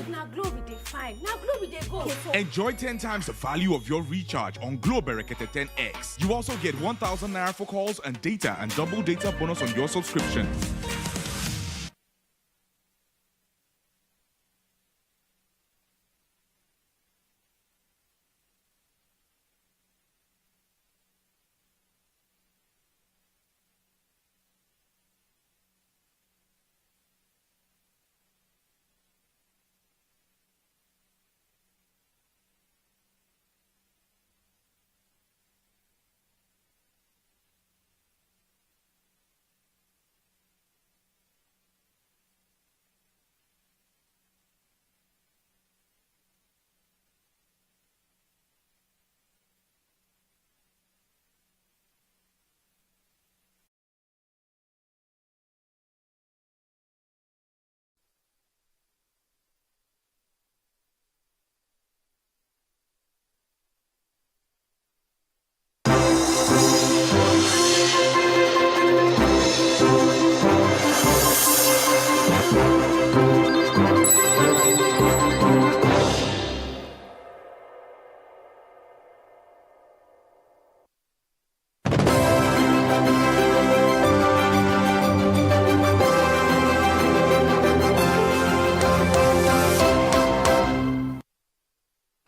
Like now Globe they fine. Now Globe they go. Enjoy 10 times the value of your recharge on Globe Berekete 10X. You also get 1,000 naira for calls and data and double data bonus on your subscription.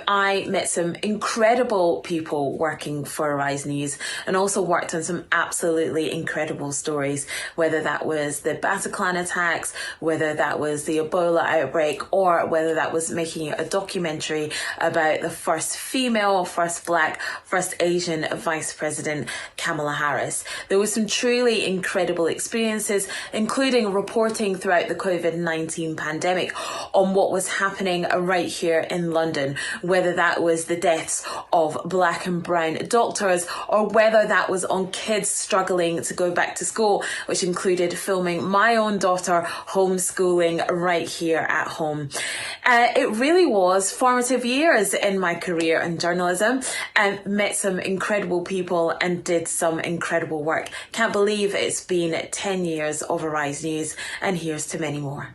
I met some incredible people working for Arise News and also worked on some absolutely incredible stories, whether that was the Bataclan attacks, whether that was the Ebola outbreak, or whether that was making a documentary about the first female, first Black, first Asian Vice President, Kamala Harris. There were some truly incredible experiences, including reporting throughout the COVID-19 pandemic on what was happening right here in London, whether that was the deaths of Black and brown doctors or whether that was on kids struggling to go back to school, which included filming my own daughter homeschooling right here at home. It really was formative years in my career in journalism, and met some incredible people and did some incredible work. Can't believe it's been 10 years of Arise News, and here's to many more.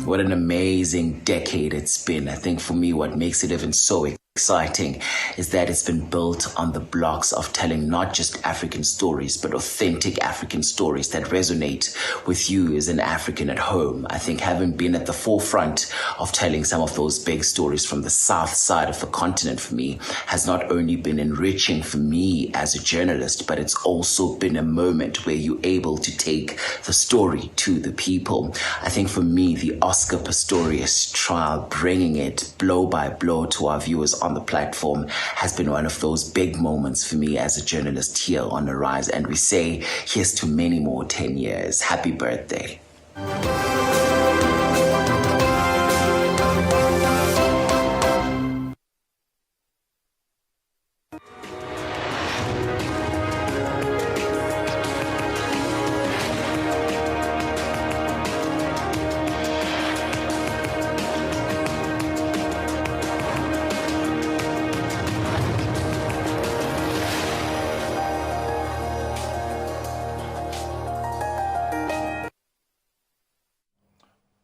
What an amazing decade it's been. I think for me, what makes it even so exciting is that it's been built on the blocks of telling not just African stories, but authentic African stories that resonate with you as an African at home. I think having been at the forefront of telling some of those big stories from the south side of the continent for me has not only been enriching for me as a journalist, but it's also been a moment where you're able to take the story to the people. I think for me, the Oscar Pistorius trial, bringing it blow by blow to our viewers on the platform, has been one of those big moments for me as a journalist here on Arise. And we say, here's to many more 10 years. Happy birthday.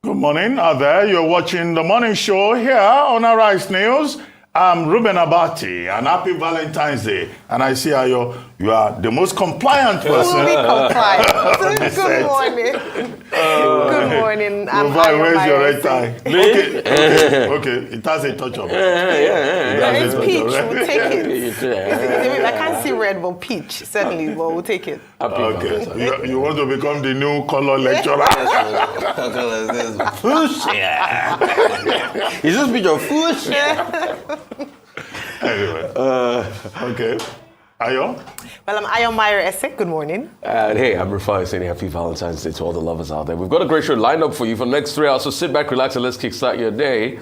Good morning out there. You're watching the morning show here on Arise News. I'm Ruben Abati, and happy Valentine's Day. And I see how you are the most compliant person. Fully compliant. Good morning. Good morning. Where's your red tie? Okay. It has a touch of it. It's peach. We'll take it. I can't see red, but peach, certainly. But we'll take it. Okay. You want to become the new color lecturer? Fuchsia. Is this picture fuchsia? Anyway. Okay. Ayo? Well, I'm Ayo Meyer Essek. Good morning. And hey, I'm Rufai saying happy Valentine's Day to all the lovers out there. We've got a great show lined up for you for the next 3 hours, so sit back, relax, and let's kickstart your day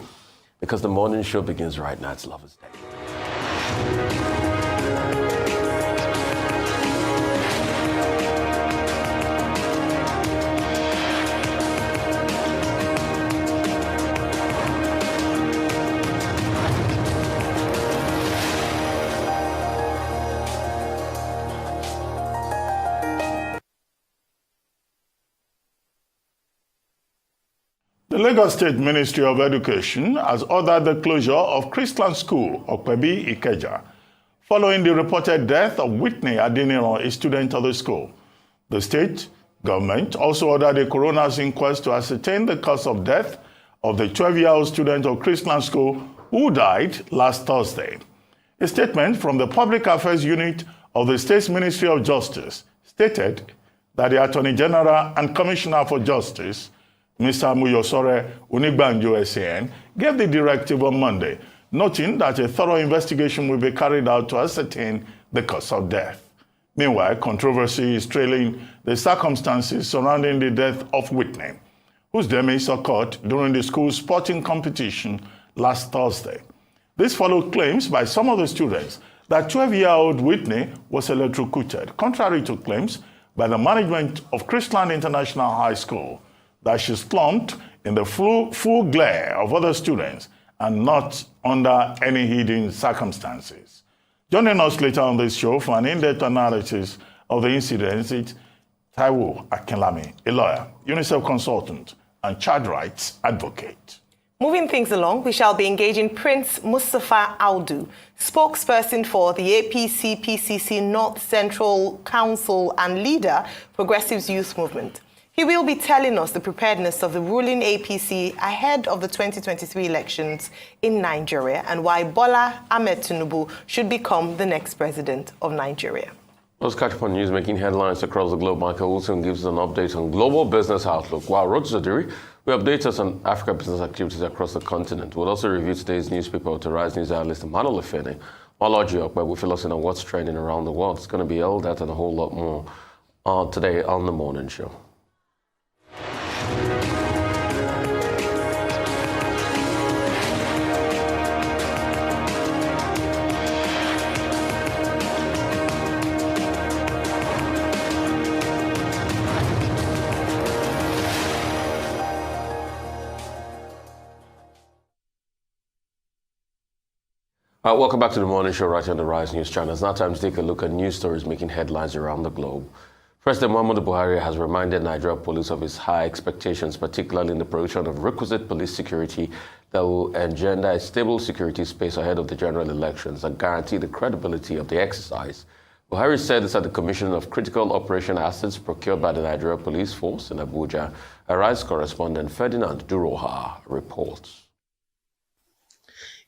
because the morning show begins right now. It's Lovers Day. Lagos State Ministry of Education has ordered the closure of Christian School, Okpebi Ikeja, following the reported death of Whitney Adeniran, a student of the school. The state government also ordered a coroner's inquest to ascertain the cause of death of the 12-year-old student of Christian School who died last Thursday. A statement from the Public Affairs Unit of the State's Ministry of Justice stated that the Attorney General and Commissioner for Justice, Mr. Muyosore Unigbanjo SAN, gave the directive on Monday, noting that a thorough investigation will be carried out to ascertain the cause of death. Meanwhile, controversy is trailing the circumstances surrounding the death of Whitney, whose demise occurred during the school's sporting competition last Thursday. This followed claims by some of the students that 12-year-old Whitney was electrocuted, contrary to claims by the management of Christland International High School that she slumped in the full glare of other students and not under any hidden circumstances. Joining us later on this show for an in-depth analysis of the incident is Taiwo Akinlami, a lawyer, UNICEF consultant, and child rights advocate. Moving things along, we shall be engaging Prince Mustafa Audu, spokesperson for the APC-PCC North Central Council and leader, Progressives Youth Movement. He will be telling us the preparedness of the ruling APC ahead of the 2023 elections in Nigeria and why Bola Ahmed Tinubu should become the next president of Nigeria. Let's catch up on news making headlines across the globe. Michael Wilson gives us an update on global business outlook, while Rod Zadiri will update us on Africa business activities across the continent. We'll also review today's newspaper authorized news analyst Emmanuel Lefene. Malaji Okwe will fill us in on what's trending around the world. It's going to be all that and a whole lot more today on The Morning Show. Welcome back to The Morning Show right here on the Rise News channel. It's now time to take a look at news stories making headlines around the globe. President Muhammadu Buhari has reminded Nigeria police of his high expectations, particularly in the provision of requisite police security that will engender a stable security space ahead of the general elections and guarantee the credibility of the exercise. Buhari said this at the commission of critical operation assets procured by the Nigeria Police Force in Abuja. Arise correspondent Ferdinand Duroha reports.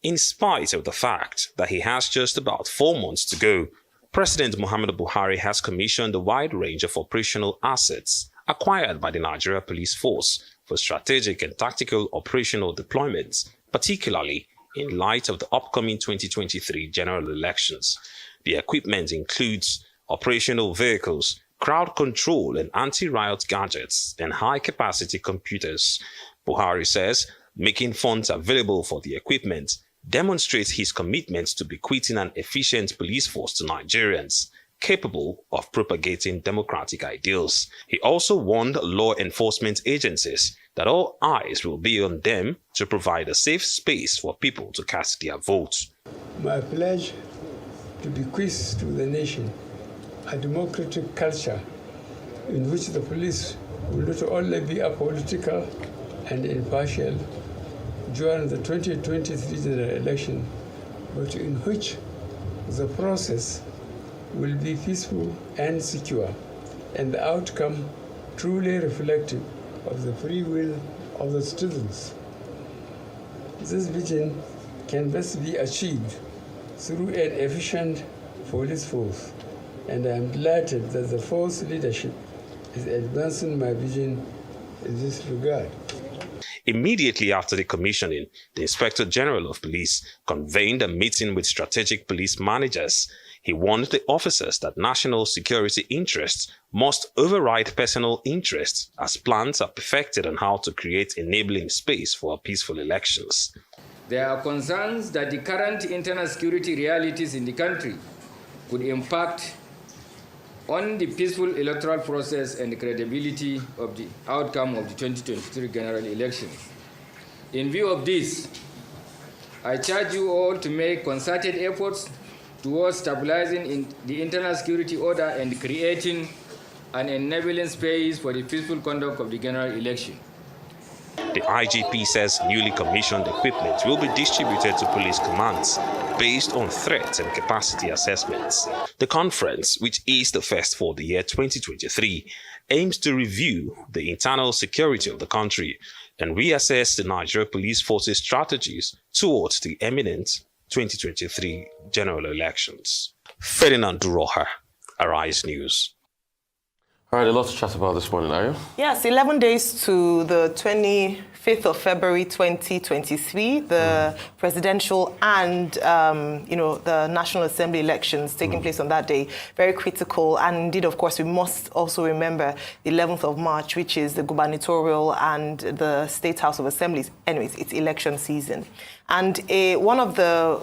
In spite of the fact that he has just about 4 months to go, President Muhammadu Buhari has commissioned a wide range of operational assets acquired by the Nigeria Police Force for strategic and tactical operational deployments, particularly in light of the upcoming 2023 general elections. The equipment includes operational vehicles, crowd control and anti-riot gadgets, and high-capacity computers. Buhari says making funds available for the equipment demonstrates his commitment to bequeathing an efficient police force to Nigerians, capable of propagating democratic ideals. He also warned law enforcement agencies that all eyes will be on them to provide a safe space for people to cast their votes. My pledge to bequeath to the nation a democratic culture in which the police will not only be apolitical and impartial during the 2023 general election, but in which the process will be peaceful and secure, and the outcome truly reflective of the free will of the citizens. This vision can best be achieved through an efficient police force, and I am delighted that the force leadership is advancing my vision in this regard. Immediately after the commissioning, the Inspector General of Police convened a meeting with strategic police managers. He warned the officers that national security interests must override personal interests as plans are perfected on how to create enabling space for peaceful elections. There are concerns that the current internal security realities in the country could impact on the peaceful electoral process and the credibility of the outcome of the 2023 general elections. In view of this, I charge you all to make concerted efforts towards stabilizing the internal security order and creating an enabling space for the peaceful conduct of the general election. The IGP says newly commissioned equipment will be distributed to police commands based on threat and capacity assessments. The conference, which is the first for the year 2023, aims to review the internal security of the country and reassess the Nigeria Police Force's strategies towards the imminent 2023 general elections. Ferdinand Duroha, Arise News. All right, a lot to chat about this morning, are you? Yes, 11 days to the 25th of February 2023, the presidential and, the National Assembly elections taking place on that day. Very critical. And indeed, of course, we must also remember the 11th of March, which is the gubernatorial and the State House of Assemblies. Anyways, it's election season. And one of the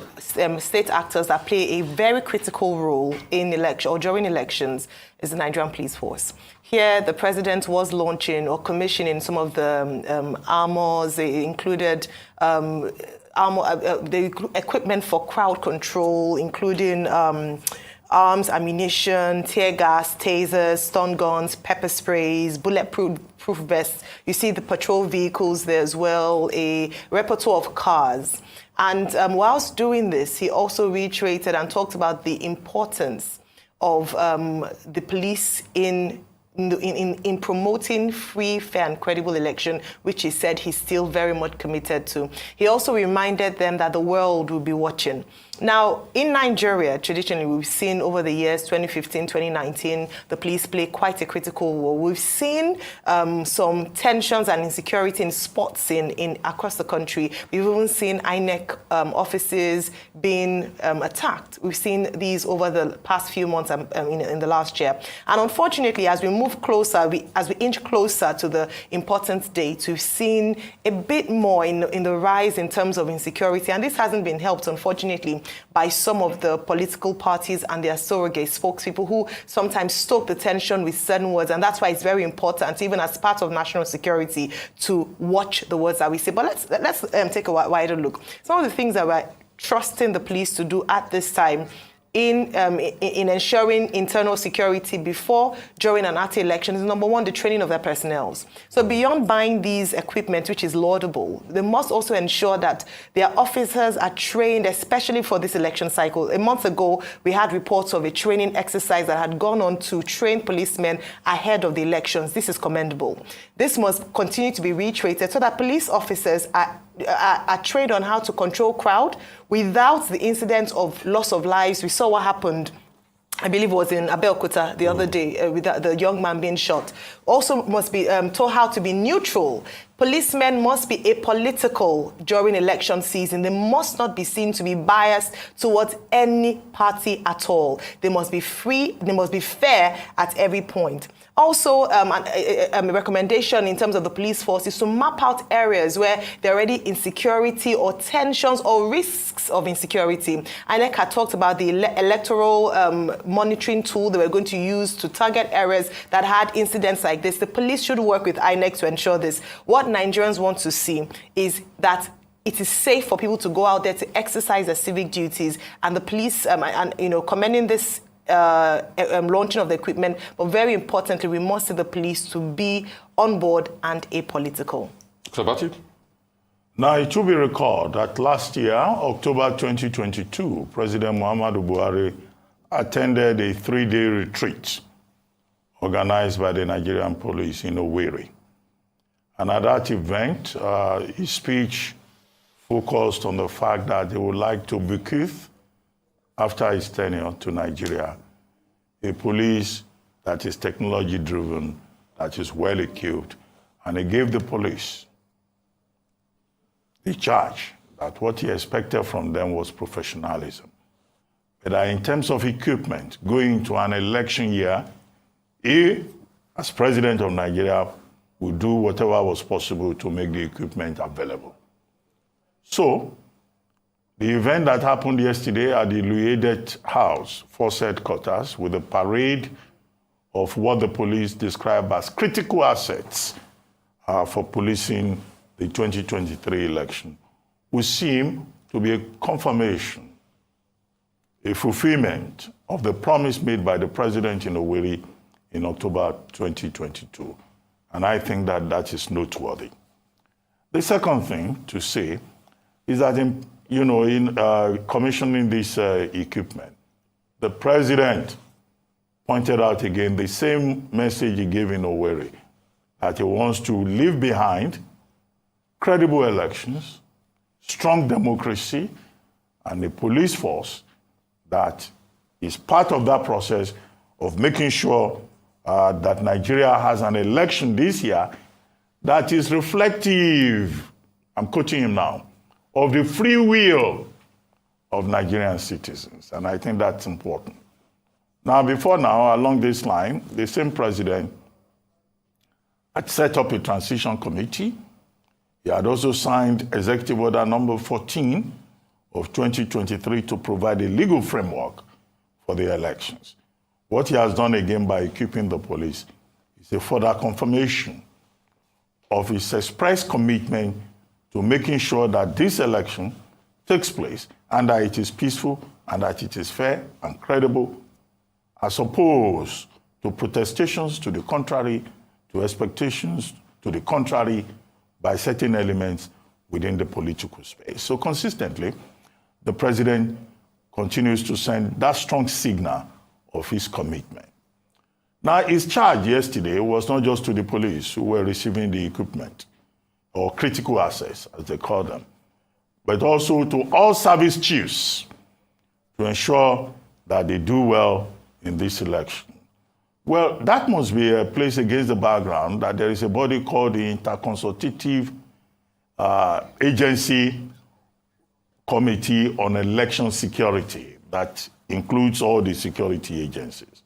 state actors that play a very critical role in election or during elections is the Nigerian Police Force. Here, the president was launching or commissioning some of the armors. They included the equipment for crowd control, including arms, ammunition, tear gas, tasers, stun guns, pepper sprays, bulletproof vests. You see the patrol vehicles there as well, a repertoire of cars. And whilst doing this, he also reiterated and talked about the importance of the police in promoting free, fair and credible election, which he said he's still very much committed to. He also reminded them that the world will be watching. Now, in Nigeria, traditionally, we've seen over the years, 2015, 2019, the police play quite a critical role. We've seen some tensions and insecurity in sports across the country. We've even seen INEC offices being attacked. We've seen these over the past few months in the last year. And unfortunately, as we move closer, as we inch closer to the important date, we've seen a bit more in the rise in terms of insecurity. And this hasn't been helped, unfortunately, by some of the political parties and their surrogate spokespeople who sometimes stoke the tension with certain words. And that's why it's very important, even as part of national security, to watch the words that we say. But let's take a wider look. Some of the things that we're trusting the police to do at this time in ensuring internal security before, during, and after elections is, number one, the training of their personnel. So beyond buying these equipment, which is laudable, they must also ensure that their officers are trained, especially for this election cycle. A month ago, we had reports of a training exercise that had gone on to train policemen ahead of the elections. This is commendable. This must continue to be reiterated so that police officers are trained on how to control crowd without the incident of loss of lives. We saw what happened, I believe it was in Abeokuta the other day with the young man being shot. Also must be taught how to be neutral. Policemen must be apolitical during election season. They must not be seen to be biased towards any party at all. They must be free, they must be fair at every point. Also, a recommendation in terms of the police force is to map out areas where there are already insecurity or tensions or risks of insecurity. INEC had talked about the electoral monitoring tool they were going to use to target areas that had incidents like this. The police should work with INEC to ensure this. What Nigerians want to see is that it is safe for people to go out there to exercise their civic duties, and the police, commending this launching of the equipment, but very importantly, we must see the police to be on board and apolitical. So about you? Now, it should be recalled that last year, October 2022, President Muhammadu Buhari attended a 3-day retreat organized by the Nigerian police in Owerri. And at that event, his speech focused on the fact that they would like to bequeath, after his tenure, to Nigeria, a police that is technology-driven, that is well-equipped, and he gave the police the charge that what he expected from them was professionalism. But in terms of equipment, going into an election year, he, as president of Nigeria, would do whatever was possible to make the equipment available. So, the event that happened yesterday at the Louis Edet House, Force Headquarters, with a parade of what the police described as critical assets for policing the 2023 election, would seem to be a confirmation, a fulfillment of the promise made by the president in Owerri in October 2022. And I think that that is noteworthy. The second thing to say is that in commissioning this equipment, the president pointed out again the same message he gave in Owerri, that he wants to leave behind credible elections, strong democracy, and a police force that is part of that process of making sure that Nigeria has an election this year that is reflective, I'm quoting him now, of the free will of Nigerian citizens. And I think that's important. Now, before now, along this line, the same president had set up a transition committee. He had also signed Executive Order number 14 of 2023 to provide a legal framework for the elections. What he has done again by equipping the police is a further confirmation of his express commitment to making sure that this election takes place and that it is peaceful and that it is fair and credible, as opposed to protestations to the contrary, to expectations to the contrary by certain elements within the political space. So consistently, the president continues to send that strong signal of his commitment. Now, his charge yesterday was not just to the police who were receiving the equipment, or critical assets, as they call them, but also to all service chiefs to ensure that they do well in this election. Well, that must be placed against the background that there is a body called the Interconsultative Agency Committee on Election Security that includes all the security agencies.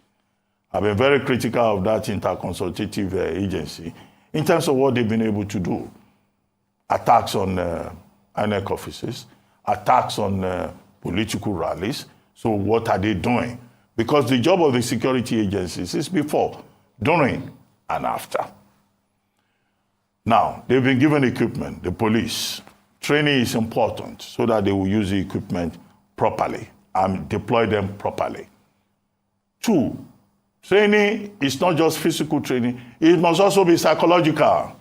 I've been very critical of that interconsultative agency in terms of what they've been able to do. Attacks on INEC offices, attacks on political rallies. So what are they doing? Because the job of the security agencies is before, during, and after. Now, they've been given equipment, the police. Training is important so that they will use the equipment properly and deploy them properly. 2, training is not just physical training, it must also be psychological.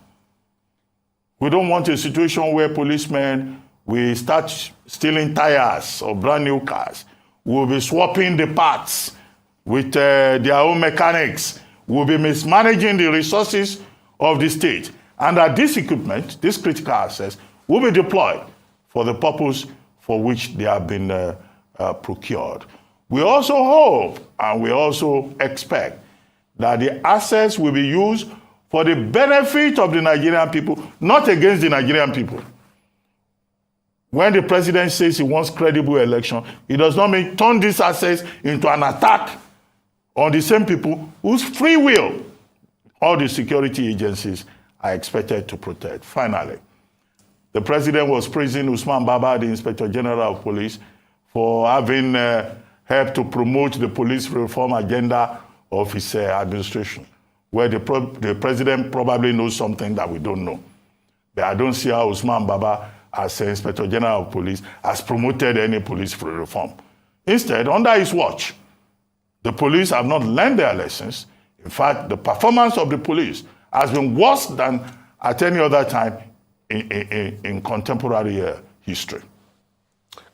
We don't want a situation where policemen will start stealing tires of brand new cars. We'll be swapping the parts with their own mechanics. We'll be mismanaging the resources of the state. And that this equipment, this critical assets, will be deployed for the purpose for which they have been procured. We also hope and we also expect that the assets will be used for the benefit of the Nigerian people, not against the Nigerian people. When the president says he wants credible election, he does not mean turn these assets into an attack on the same people whose free will all the security agencies are expected to protect. Finally, the president was praising Usman Baba, the Inspector General of Police, for having helped to promote the police reform agenda of his administration, where the president probably knows something that we don't know. But I don't see how Usman Baba, as Inspector General of Police, has promoted any police reform. Instead, under his watch, the police have not learned their lessons. In fact, the performance of the police has been worse than at any other time in contemporary history.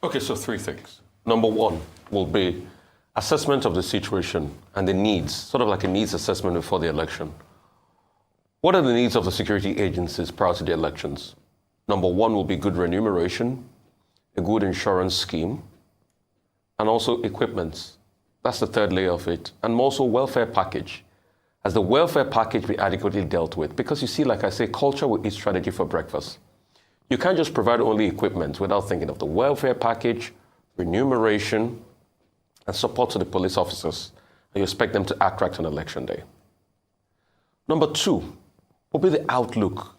Okay, so 3 things. Number 1 will be assessment of the situation and the needs, sort of like a needs assessment before the election. What are the needs of the security agencies prior to the elections? Number 1 will be good remuneration, a good insurance scheme, and also equipment. That's the 3rd layer of it. And also welfare package. Has the welfare package be adequately dealt with? Because you see, like I say, culture will eat strategy for breakfast. You can't just provide only equipment without thinking of the welfare package, remuneration, and support to the police officers. And you expect them to act right on election day. Number 2 will be the outlook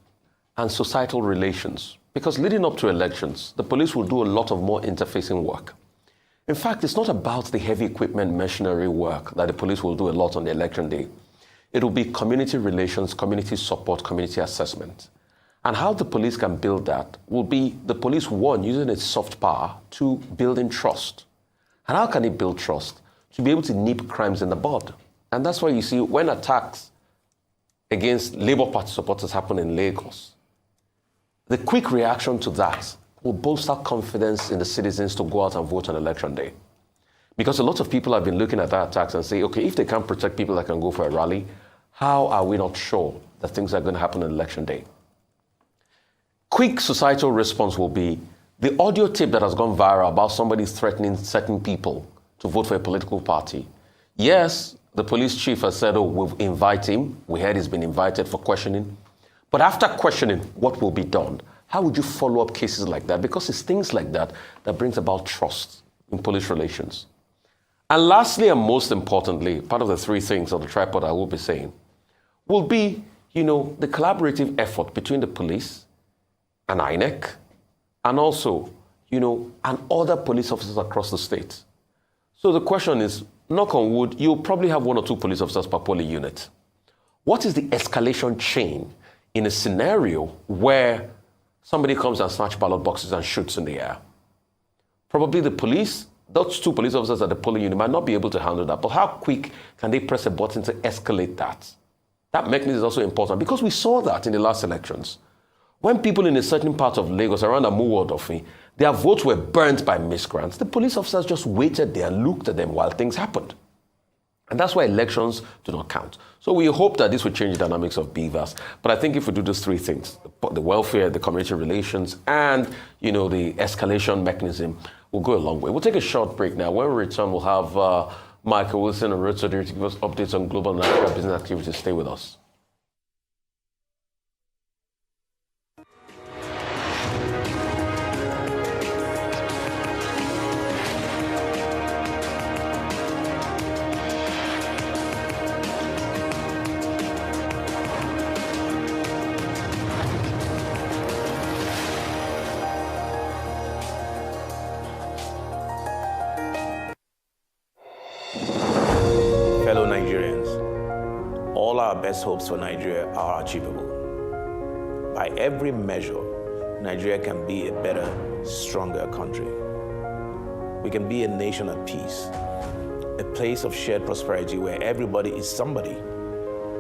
and societal relations. Because leading up to elections, the police will do a lot of more interfacing work. In fact, it's not about the heavy equipment machinery work that the police will do a lot on the election day. It will be community relations, community support, community assessment. And how the police can build that will be the police, 1, using its soft power, 2, building trust. And how can it build trust? To be able to nip crimes in the bud. And that's why you see when attacks against Labour Party supporters happen in Lagos, the quick reaction to that will bolster confidence in the citizens to go out and vote on election day. Because a lot of people have been looking at that attacks and say, okay, if they can't protect people that can go for a rally, how are we not sure that things are going to happen on election day? Quick societal response will be the audio tape that has gone viral about somebody threatening certain people to vote for a political party. Yes, the police chief has said, oh, we'll invite him. We heard he's been invited for questioning. But after questioning, what will be done? How would you follow up cases like that? Because it's things like that that brings about trust in police relations. And lastly, and most importantly, part of the three things on the tripod I will be saying will be, the collaborative effort between the police and INEC and also, and other police officers across the state. So the question is, knock on wood, you'll probably have 1 or 2 police officers per polling unit. What is the escalation chain in a scenario where somebody comes and snatches ballot boxes and shoots in the air? Probably the police, those 2 police officers at the polling unit might not be able to handle that, but how quick can they press a button to escalate that? That mechanism is also important because we saw that in the last elections. When people in a certain part of Lagos, around Amuwo-Odofin, their votes were burnt by miscreants, the police officers just waited there and looked at them while things happened. And that's why elections do not count. So we hope that this will change the dynamics of BVAS. But I think if we do those 3 things, the welfare, the community relations, and, the escalation mechanism, will go a long way. We'll take a short break now. When we return, we'll have Michael Wilson and Road Surgery to give us updates on global natural business activities. Stay with us. Best hopes for Nigeria are achievable. By every measure, Nigeria can be a better, stronger country. We can be a nation at peace, a place of shared prosperity where everybody is somebody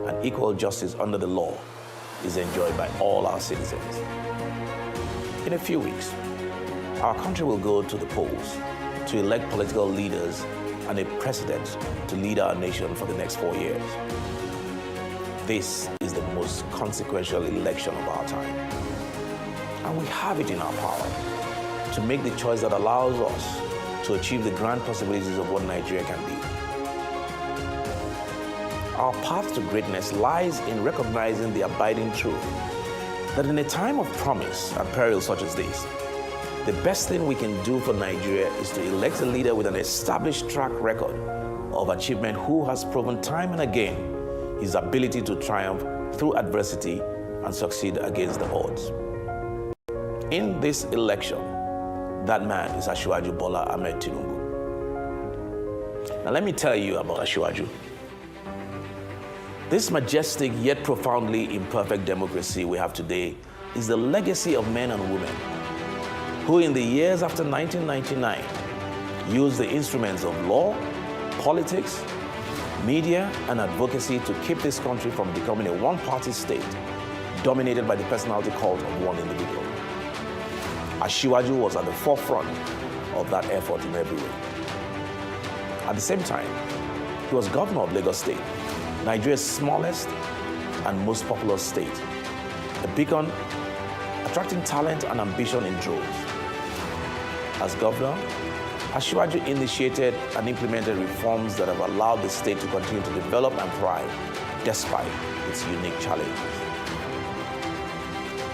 and equal justice under the law is enjoyed by all our citizens. In a few weeks, our country will go to the polls to elect political leaders and a president to lead our nation for the next 4 years. This is the most consequential election of our time. And we have it in our power to make the choice that allows us to achieve the grand possibilities of what Nigeria can be. Our path to greatness lies in recognizing the abiding truth that in a time of promise and peril such as this, the best thing we can do for Nigeria is to elect a leader with an established track record of achievement who has proven time and again his ability to triumph through adversity and succeed against the odds. In this election, that man is Asiwaju Bola Ahmed Tinubu. Now let me tell you about Asiwaju. This majestic yet profoundly imperfect democracy we have today is the legacy of men and women who in the years after 1999 used the instruments of law, politics, media, and advocacy to keep this country from becoming a one-party state dominated by the personality cult of one individual. Asiwaju was at the forefront of that effort in every way. At the same time, he was governor of Lagos State, Nigeria's smallest and most populous state, a beacon attracting talent and ambition in droves. As governor, Asiwaju initiated and implemented reforms that have allowed the state to continue to develop and thrive despite its unique challenges.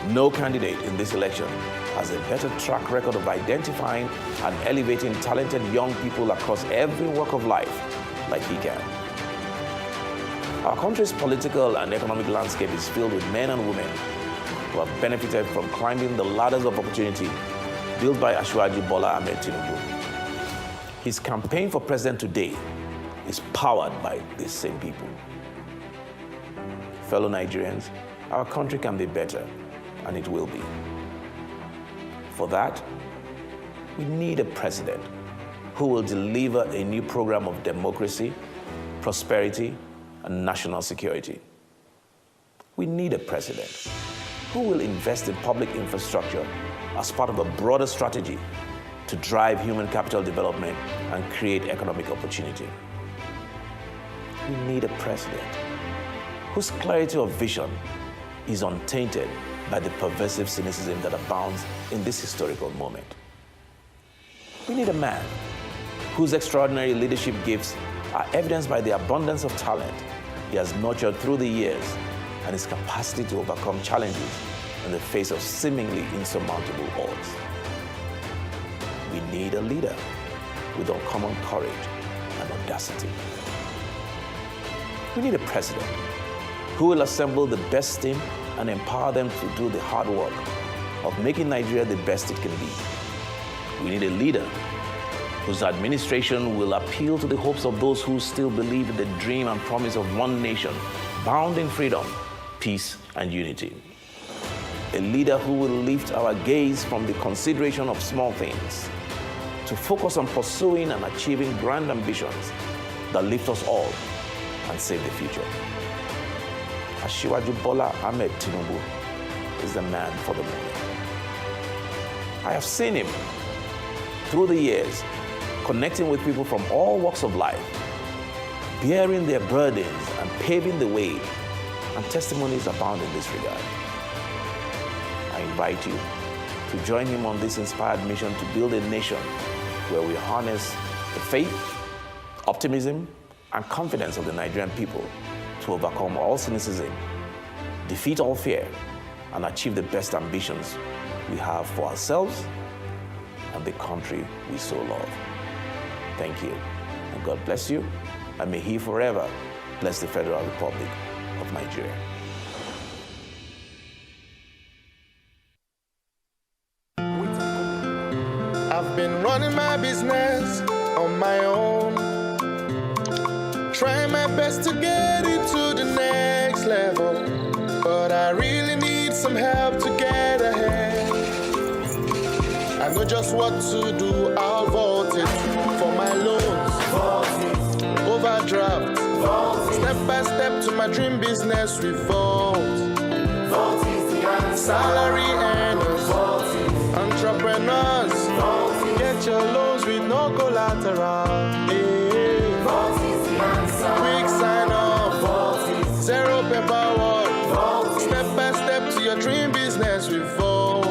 No candidate in this election has a better track record of identifying and elevating talented young people across every walk of life like he can. Our country's political and economic landscape is filled with men and women who have benefited from climbing the ladders of opportunity built by Asiwaju Bola Ahmed Tinubu. His campaign for president today is powered by these same people. Fellow Nigerians, our country can be better, and it will be. For that, we need a president who will deliver a new program of democracy, prosperity, and national security. We need a president who will invest in public infrastructure as part of a broader strategy to drive human capital development and create economic opportunity. We need a president whose clarity of vision is untainted by the pervasive cynicism that abounds in this historical moment. We need a man whose extraordinary leadership gifts are evidenced by the abundance of talent he has nurtured through the years and his capacity to overcome challenges in the face of seemingly insurmountable odds. We need a leader with uncommon courage and audacity. We need a president who will assemble the best team and empower them to do the hard work of making Nigeria the best it can be. We need a leader whose administration will appeal to the hopes of those who still believe in the dream and promise of one nation, bound in freedom, peace, and unity. A leader who will lift our gaze from the consideration of small things to focus on pursuing and achieving grand ambitions that lift us all and save the future. Asiwaju Bola Ahmed Tinubu is the man for the moment. I have seen him through the years, connecting with people from all walks of life, bearing their burdens and paving the way, and testimonies abound in this regard. I invite you to join him on this inspired mission to build a nation where we harness the faith, optimism, and confidence of the Nigerian people to overcome all cynicism, defeat all fear, and achieve the best ambitions we have for ourselves and the country we so love. Thank you, and God bless you, and may He forever bless the Federal Republic of Nigeria. I've been running my business on my own, trying my best to get it to the next level, but I really need some help to get ahead. I know just what to do, I'll vote it for my loans, overdraft, step by step to my dream business we vote. Salary earners, entrepreneurs, get your loans with no collateral. Quick sign up, zero paperwork, step by step to your dream business we vote.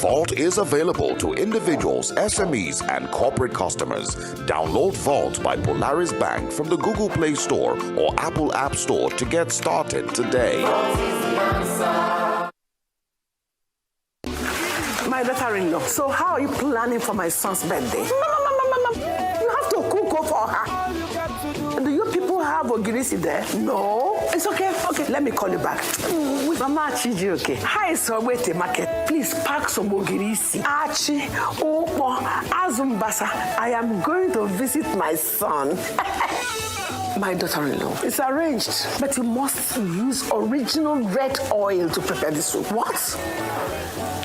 Vault is available to individuals, SMEs, and corporate customers. Download Vault by Polaris Bank from the Google Play Store or Apple App Store to get started today. My daughter-in-law, so how are you planning for my son's birthday? Mama, you have to cook for her. Do you people have ogirisi there? No. It's okay. Okay, let me call you back. Mama Chiji, okay. Hi, so wait the market. Please pack some ogirisi. Achi, Opo, Azumbasa. I am going to visit my son. My daughter-in-law. It's arranged, but you must use original red oil to prepare this soup. What?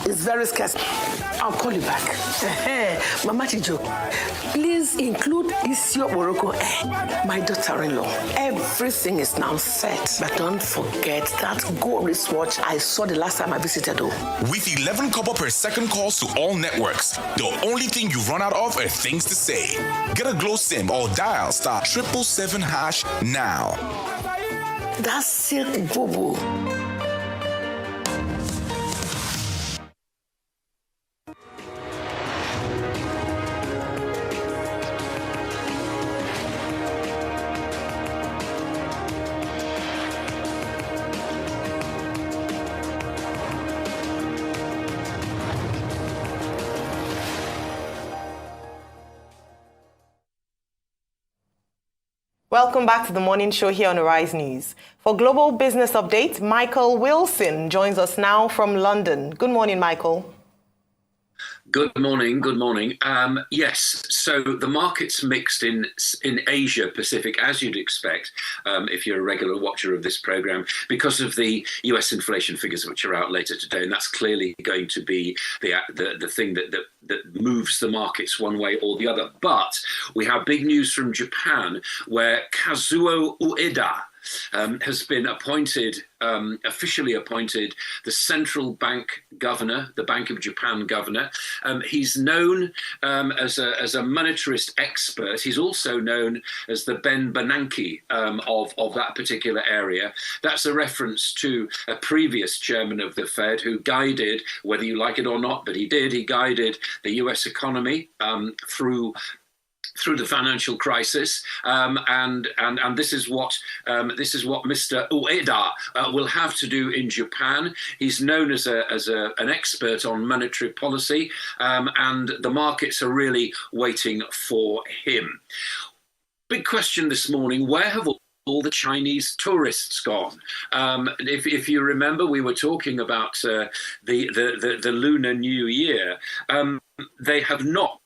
It's very scarce. I'll call you back. Mama Chijo, please include Isio Morocco. My daughter-in-law. Everything is now set. But don't forget that gold wristwatch I saw the last time I visited. With 11 kobo per second calls to all networks, the only thing you run out of are things to say. Get a Glow SIM or dial *777# now. That's Silk Bobo. Welcome back to the morning show here on Arise News. For Global Business Update, Michael Wilson joins us now from London. Good morning, Michael. Good morning. Good morning. Yes, so the market's mixed in Asia Pacific, as you'd expect, if you're a regular watcher of this program, because of the US inflation figures which are out later today, and that's clearly going to be the thing that moves the markets one way or the other. But we have big news from Japan, where Kazuo Ueda, has been appointed, officially appointed, the central bank governor, the Bank of Japan governor. He's known as a monetarist expert. He's also known as the Ben Bernanke of that particular area. That's a reference to a previous chairman of the Fed who guided, whether you like it or not, but he guided the US economy through the financial crisis, and this is what Mr. Ueda will have to do in Japan. He's known as an expert on monetary policy, and the markets are really waiting for him. Big question this morning: where have all the Chinese tourists gone? If you remember, we were talking about the Lunar New Year. They have not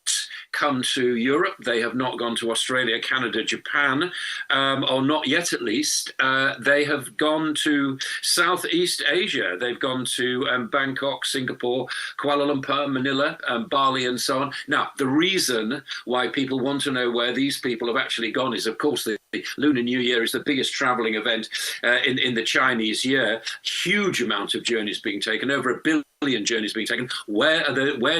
come to Europe. They have not gone to Australia, Canada, Japan, or not yet at least. They have gone to Southeast Asia. They've gone to Bangkok, Singapore, Kuala Lumpur, Manila, Bali, and so on. Now, the reason why people want to know where these people have actually gone is, of course, the Lunar New Year is the biggest traveling event in the Chinese year. Huge amount of journeys being taken, over 1 billion journeys being taken. Where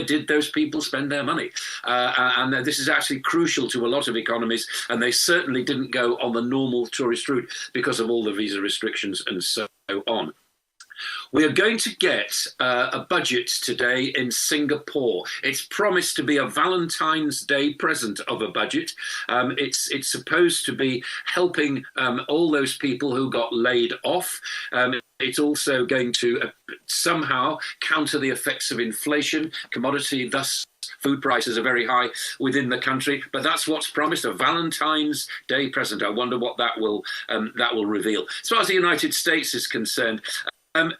did those people spend their money? And this is actually crucial to a lot of economies, and they certainly didn't go on the normal tourist route because of all the visa restrictions and so on. We are going to get a budget today in Singapore. It's promised to be a Valentine's Day present of a budget. It's supposed to be helping all those people who got laid off. It's also going to somehow counter the effects of inflation, commodity, thus food prices are very high within the country, but that's what's promised, a Valentine's Day present. I wonder what that will reveal. As far as the United States is concerned,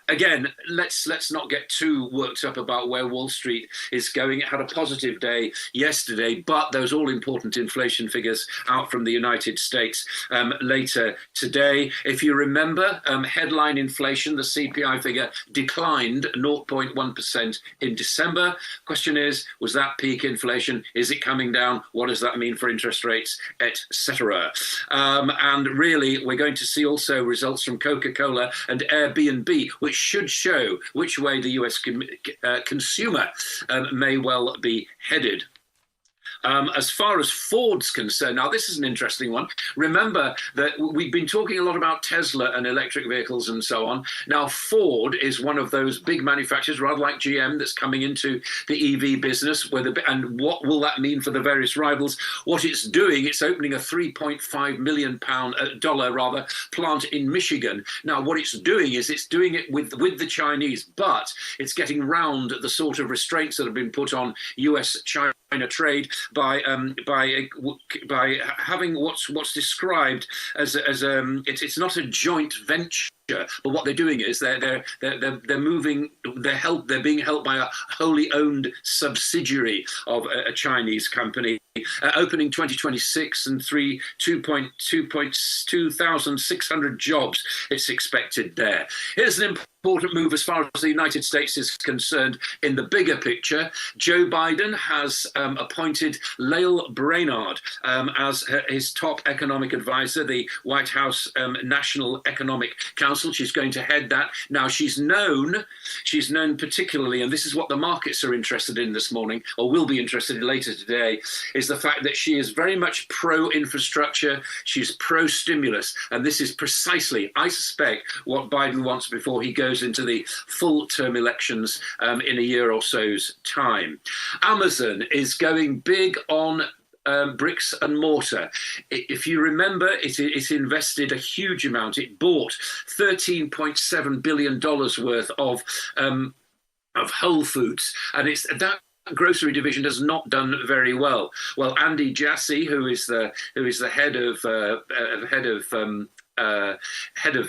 again, let's not get too worked up about where Wall Street is going. It had a positive day yesterday, but those all-important inflation figures out from the United States later today. If you remember, headline inflation, the CPI figure, declined 0.1% in December. Question is, was that peak inflation? Is it coming down? What does that mean for interest rates, etc.? And really, we're going to see also results from Coca-Cola and Airbnb, which should show which way the US consumer may well be headed. As far as Ford's concerned, now this is an interesting one. Remember that we've been talking a lot about Tesla and electric vehicles and so on. Now Ford is one of those big manufacturers, rather like GM, that's coming into the EV business. And what will that mean for the various rivals? What it's doing, it's opening a $3.5 million plant in Michigan. Now what it's doing is it's doing it with the Chinese, but it's getting round the sort of restraints that have been put on US-China trade by having what's described as it's not a joint venture, but what they're doing is they're being helped by a wholly owned subsidiary of a Chinese company. Opening 2026 and 2,600 jobs it's expected there. Here's an important move as far as the United States is concerned in the bigger picture. Joe Biden has appointed Lael Brainard as his top economic advisor, the White House National Economic Council. She's going to head that. Now, she's known particularly, and this is what the markets are interested in this morning, or will be interested in later today, is the fact that she is very much pro-infrastructure, she's pro-stimulus, and this is precisely, I suspect, what Biden wants before he goes into the full-term elections in a year or so's time. Amazon is going big on bricks and mortar. If you remember, it invested a huge amount. It bought $13.7 billion worth of Whole Foods, and it's that grocery division has not done very well. Well, Andy Jassy, who is the head of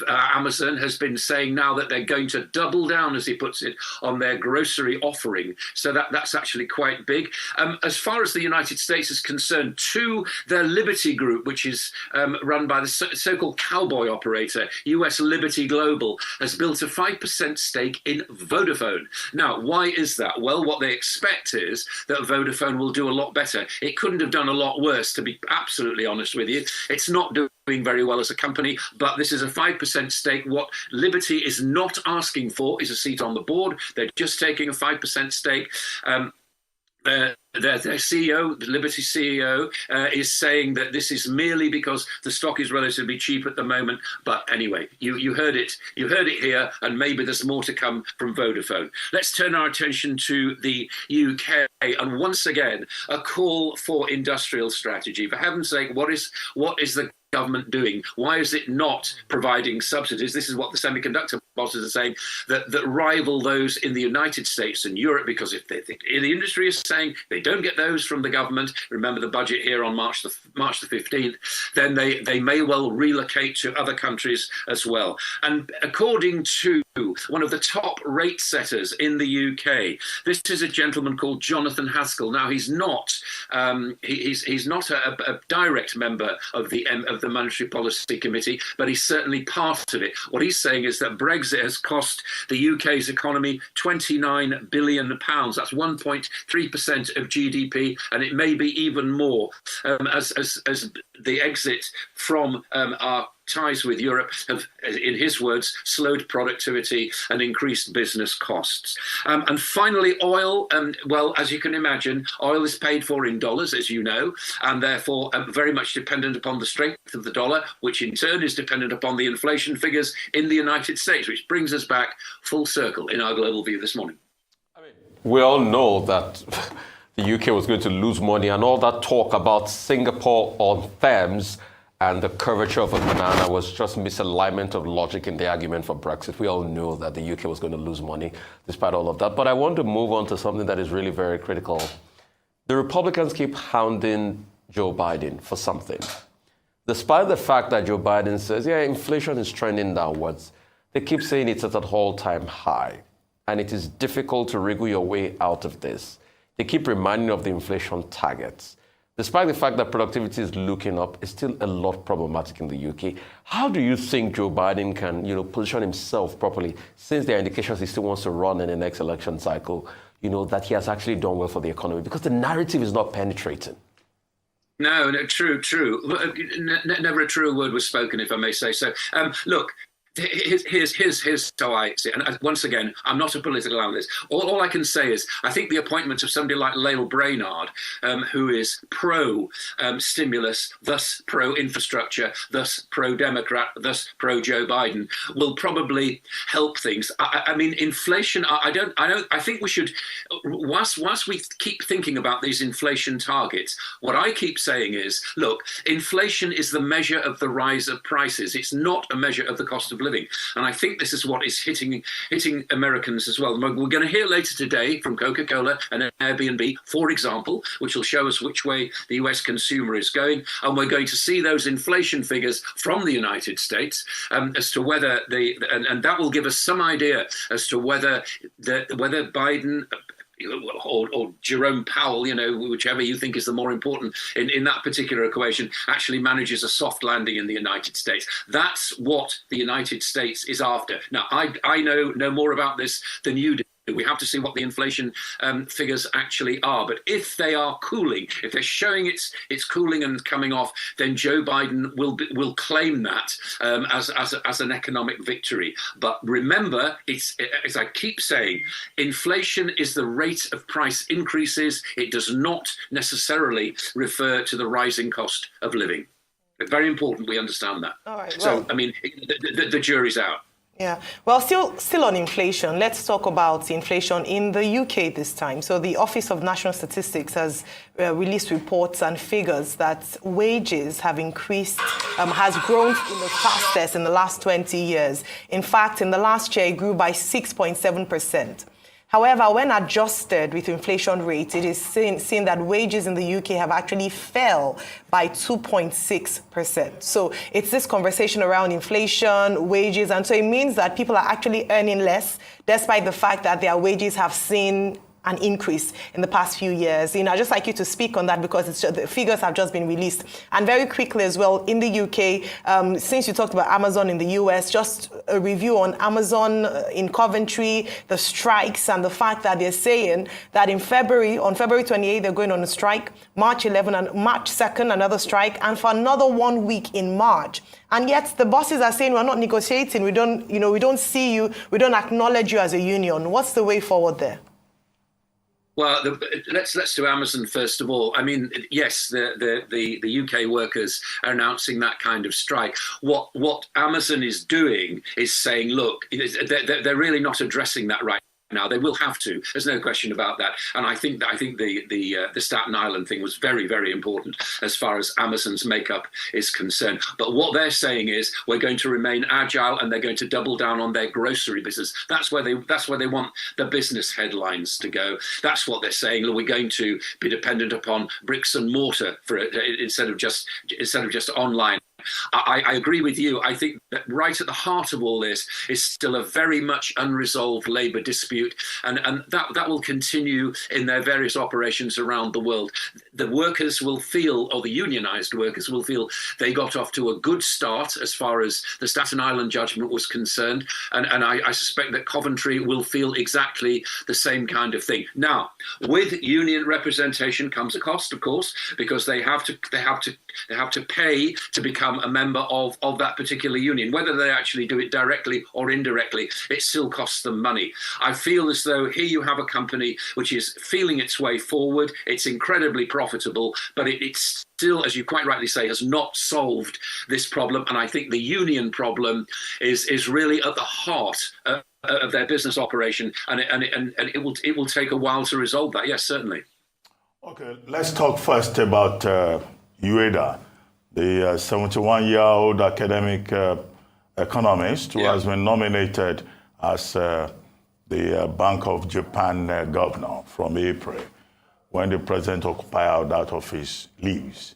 Amazon, has been saying now that they're going to double down, as he puts it, on their grocery offering. So that's actually quite big. As far as the United States is concerned, their Liberty Group, which is run by the so-called cowboy operator, US Liberty Global, has built a 5% stake in Vodafone. Now, why is that? Well, what they expect is that Vodafone will do a lot better. It couldn't have done a lot worse, to be absolutely honest with you. It's not doing very well as a company, but this is a 5% stake. What Liberty is not asking for is a seat on the board. They're just taking a 5% stake. Their CEO, the Liberty CEO, is saying that this is merely because the stock is relatively cheap at the moment. But anyway, you heard it. You heard it here, and maybe there's more to come from Vodafone. Let's turn our attention to the UK, and once again, a call for industrial strategy. For heaven's sake, what is the government doing? Why is it not providing subsidies? This is what the semiconductor bosses are saying, that rival those in the United States and Europe, because if the industry is saying they don't get those from the government, remember the budget here on March the 15th, then they may well relocate to other countries as well. And according to one of the top rate setters in the UK, this is a gentleman called Jonathan Haskell. Now he's not he's not a direct member of the Monetary Policy Committee, but he's certainly part of it. What he's saying is that Brexit has cost the UK's economy £29 billion. That's 1.3% of GDP, and it may be even more as the exit from our ties with Europe have, in his words, slowed productivity and increased business costs. And finally, oil. Well, as you can imagine, oil is paid for in dollars, as you know, and therefore very much dependent upon the strength of the dollar, which in turn is dependent upon the inflation figures in the United States, which brings us back full circle in our global view this morning. We all know that the UK was going to lose money, and all that talk about Singapore on Thames and the curvature of a banana was just misalignment of logic in the argument for Brexit. We all knew that the UK was going to lose money despite all of that. But I want to move on to something that is really very critical. The Republicans keep hounding Joe Biden for something. Despite the fact that Joe Biden says, yeah, inflation is trending downwards, they keep saying it's at an all-time high. And it is difficult to wriggle your way out of this. They keep reminding you of the inflation targets. Despite the fact that productivity is looking up, it's still a lot problematic in the UK. How do you think Joe Biden can, position himself properly, since there are indications he still wants to run in the next election cycle, that he has actually done well for the economy? Because the narrative is not penetrating. No, true. Never a truer word was spoken, if I may say so. Look, here's how I see it. And once again, I'm not a political analyst. All I can say is I think the appointment of somebody like Lael Brainard, who is pro-stimulus, thus pro-infrastructure, thus pro-Democrat, thus pro-Joe Biden, will probably help things. I mean, inflation, I think we should, whilst we keep thinking about these inflation targets, what I keep saying is, look, inflation is the measure of the rise of prices. It's not a measure of the cost of living. And I think this is what is hitting Americans as well. We're going to hear later today from Coca-Cola and Airbnb, for example, which will show us which way the US consumer is going. And we're going to see those inflation figures from the United States as to whether and that will give us some idea as to whether Biden or Jerome Powell, whichever you think is the more important in that particular equation, actually manages a soft landing in the United States. That's what the United States is after. Now, I know no more about this than you do. We have to see what the inflation figures actually are. But if they are cooling, if they're showing it's cooling and coming off, then Joe Biden will claim that as an economic victory. But remember, it's, as I keep saying, inflation is the rate of price increases. It does not necessarily refer to the rising cost of living. Very important we understand that. All right, well, so, I mean, the jury's out. Yeah. Well, still on inflation, let's talk about inflation in the UK this time. So the Office of National Statistics has released reports and figures that wages have increased, has grown in the fastest in the last 20 years. In fact, in the last year, it grew by 6.7%. However, when adjusted with inflation rates, it is seen that wages in the UK have actually fell by 2.6%. So it's this conversation around inflation, wages, and so it means that people are actually earning less, despite the fact that their wages have seen an increase in the past few years. You know, I'd just like you to speak on that because the figures have just been released. And very quickly as well, in the UK, since you talked about Amazon in the US, just a review on Amazon in Coventry, the strikes, and the fact that they're saying that on February 28th, they're going on a strike, March 11th and March 2nd, another strike, and for another 1 week in March. And yet the bosses are saying we're not negotiating, we don't see you, we don't acknowledge you as a union. What's the way forward there? Well, let's do Amazon first of all. I mean, yes, the UK workers are announcing that kind of strike. What Amazon is doing is saying, look, they're really not addressing that right now. They will have to. There's no question about that. And I think the Staten Island thing was very, very important as far as Amazon's makeup is concerned. But what they're saying is we're going to remain agile and they're going to double down on their grocery business. That's where they want the business headlines to go. That's what they're saying. We're going to be dependent upon bricks and mortar for it instead of just online. I agree with you. I think that right at the heart of all this is still a very much unresolved labour dispute, and that will continue in their various operations around the world. The workers will feel, or the unionised workers will feel, they got off to a good start as far as the Staten Island judgment was concerned, and I suspect that Coventry will feel exactly the same kind of thing. Now, with union representation comes a cost, of course, because they have to pay to become a member of that particular union. Whether they actually do it directly or indirectly, it still costs them money. I feel as though here you have a company which is feeling its way forward. It's incredibly profitable, but it's still, as you quite rightly say, has not solved this problem. And I think the union problem is really at the heart of their business operation, and it will take a while to resolve that. Yes, certainly. Okay, let's talk first about Ueda, the 71-year-old academic economist who has been nominated as the Bank of Japan governor from April, when the president occupied out of his leaves.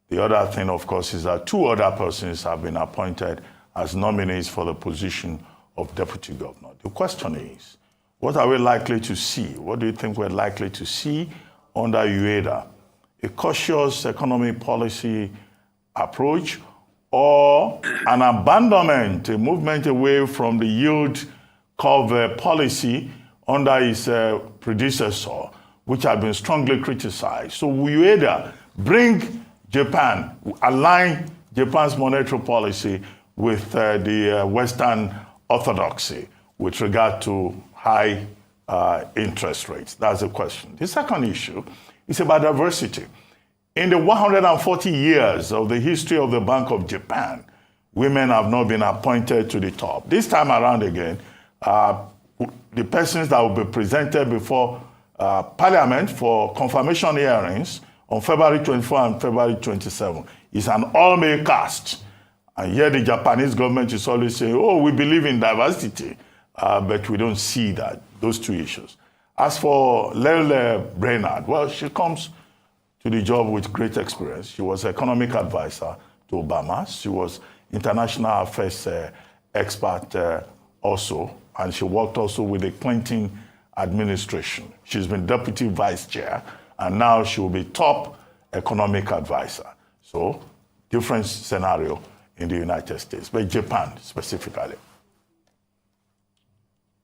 The other thing, of course, is that two other persons have been appointed as nominees for the position of deputy governor. The question is, what are we likely to see? What do you think we're likely to see under Ueda? A cautious economic policy approach, or an abandonment, a movement away from the yield curve policy under his predecessor, which had been strongly criticized? So we either bring Japan, align Japan's monetary policy with the Western orthodoxy with regard to high interest rates. That's the question. The second issue is about diversity. In the 140 years of the history of the Bank of Japan, women have not been appointed to the top. This time around again, the persons that will be presented before Parliament for confirmation hearings on February 24 and February 27 is an all-male cast. And yet the Japanese government is always saying, oh, we believe in diversity, but we don't see that, those two issues. As for Lael Brainard, well, she comes to the job with great experience. She was economic advisor to Obama. She was international affairs expert also, and she worked also with the Clinton administration. She's been deputy vice chair, and now she will be top economic advisor. So, different scenario in the United States, but Japan specifically.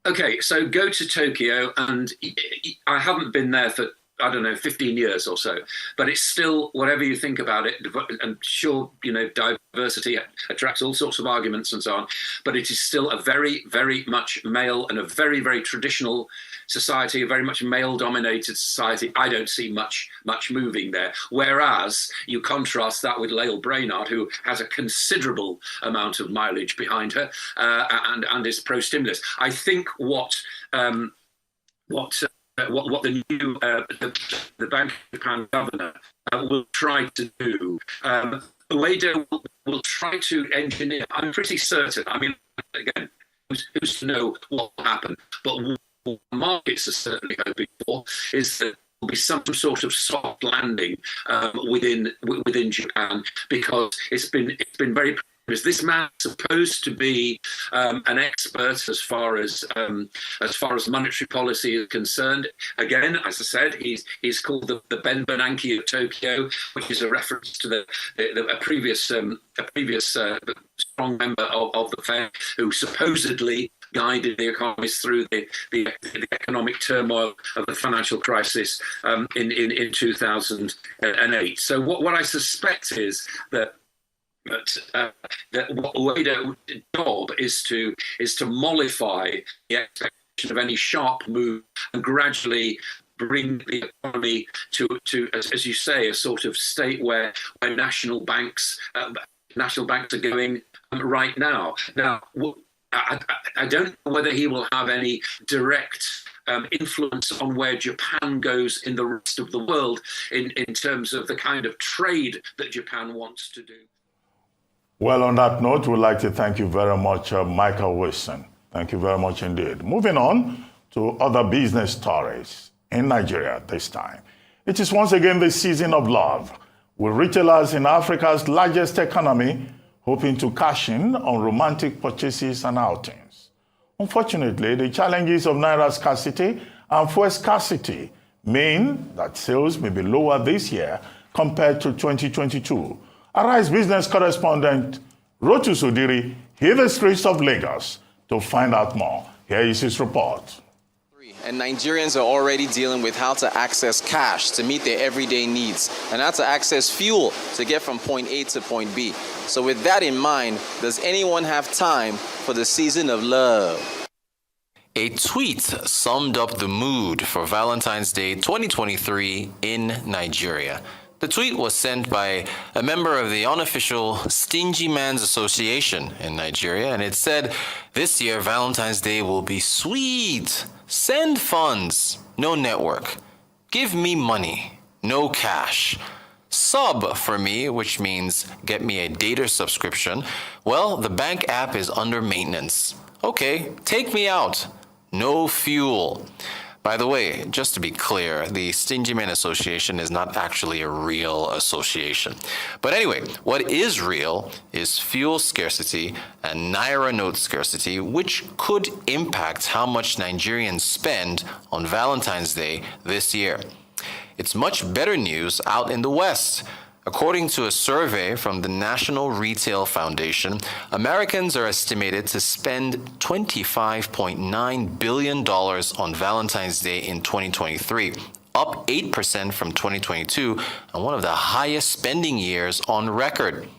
Okay, so go to Tokyo, and I haven't been there for, 15 years or so, but it's still, whatever you think about it, I'm sure, diversity attracts all sorts of arguments and so on, but it is still a very, very much male and a very, very traditional society, a very much male-dominated society. I don't see much moving there. Whereas you contrast that with Lael Brainard, who has a considerable amount of mileage behind her and is pro-stimulus. I think what the new the Bank of Japan governor will try to do, Ueda will try to engineer. I'm pretty certain. I mean, again, who's to know what will happen? But what markets are certainly hoping for is that there will be some sort of soft landing within Japan, because it's been very Is this man supposed to be an expert as far as monetary policy is concerned? Again, as I said, he's called the Ben Bernanke of Tokyo, which is a reference to a previous strong member of the Fed who supposedly guided the economies through the economic turmoil of the financial crisis in 2008. So what I suspect is that Ueda's job is to mollify the expectation of any sharp move and gradually bring the economy to as you say, a sort of state where national banks are going right now. Now, I don't know whether he will have any direct influence on where Japan goes in the rest of the world in terms of the kind of trade that Japan wants to do. Well, on that note, we'd like to thank you very much, Michael Wilson. Thank you very much indeed. Moving on to other business stories in Nigeria this time. It is once again the season of love, with retailers in Africa's largest economy hoping to cash in on romantic purchases and outings. Unfortunately, the challenges of naira scarcity and fuel scarcity mean that sales may be lower this year compared to 2022. Arise business correspondent Rotus Odiri hit the streets of Lagos to find out more. Here is his report. And Nigerians are already dealing with how to access cash to meet their everyday needs and how to access fuel to get from point A to point B. So with that in mind, does anyone have time for the season of love? A tweet summed up the mood for Valentine's Day 2023 in Nigeria. The tweet was sent by a member of the unofficial Stingy Man's Association in Nigeria, and it said, "This year Valentine's Day will be sweet. Send funds, no network. Give me money, no cash. Sub for me," which means get me a data subscription. "Well, the bank app is under maintenance. Okay, take me out. No fuel." By the way, just to be clear, the Stingy Man Association is not actually a real association. But anyway, what is real is fuel scarcity and Naira note scarcity, which could impact how much Nigerians spend on Valentine's Day this year. It's much better news out in the West. According to a survey from the National Retail Foundation, Americans are estimated to spend $25.9 billion on Valentine's Day in 2023, up 8% from 2022, and one of the highest spending years on record.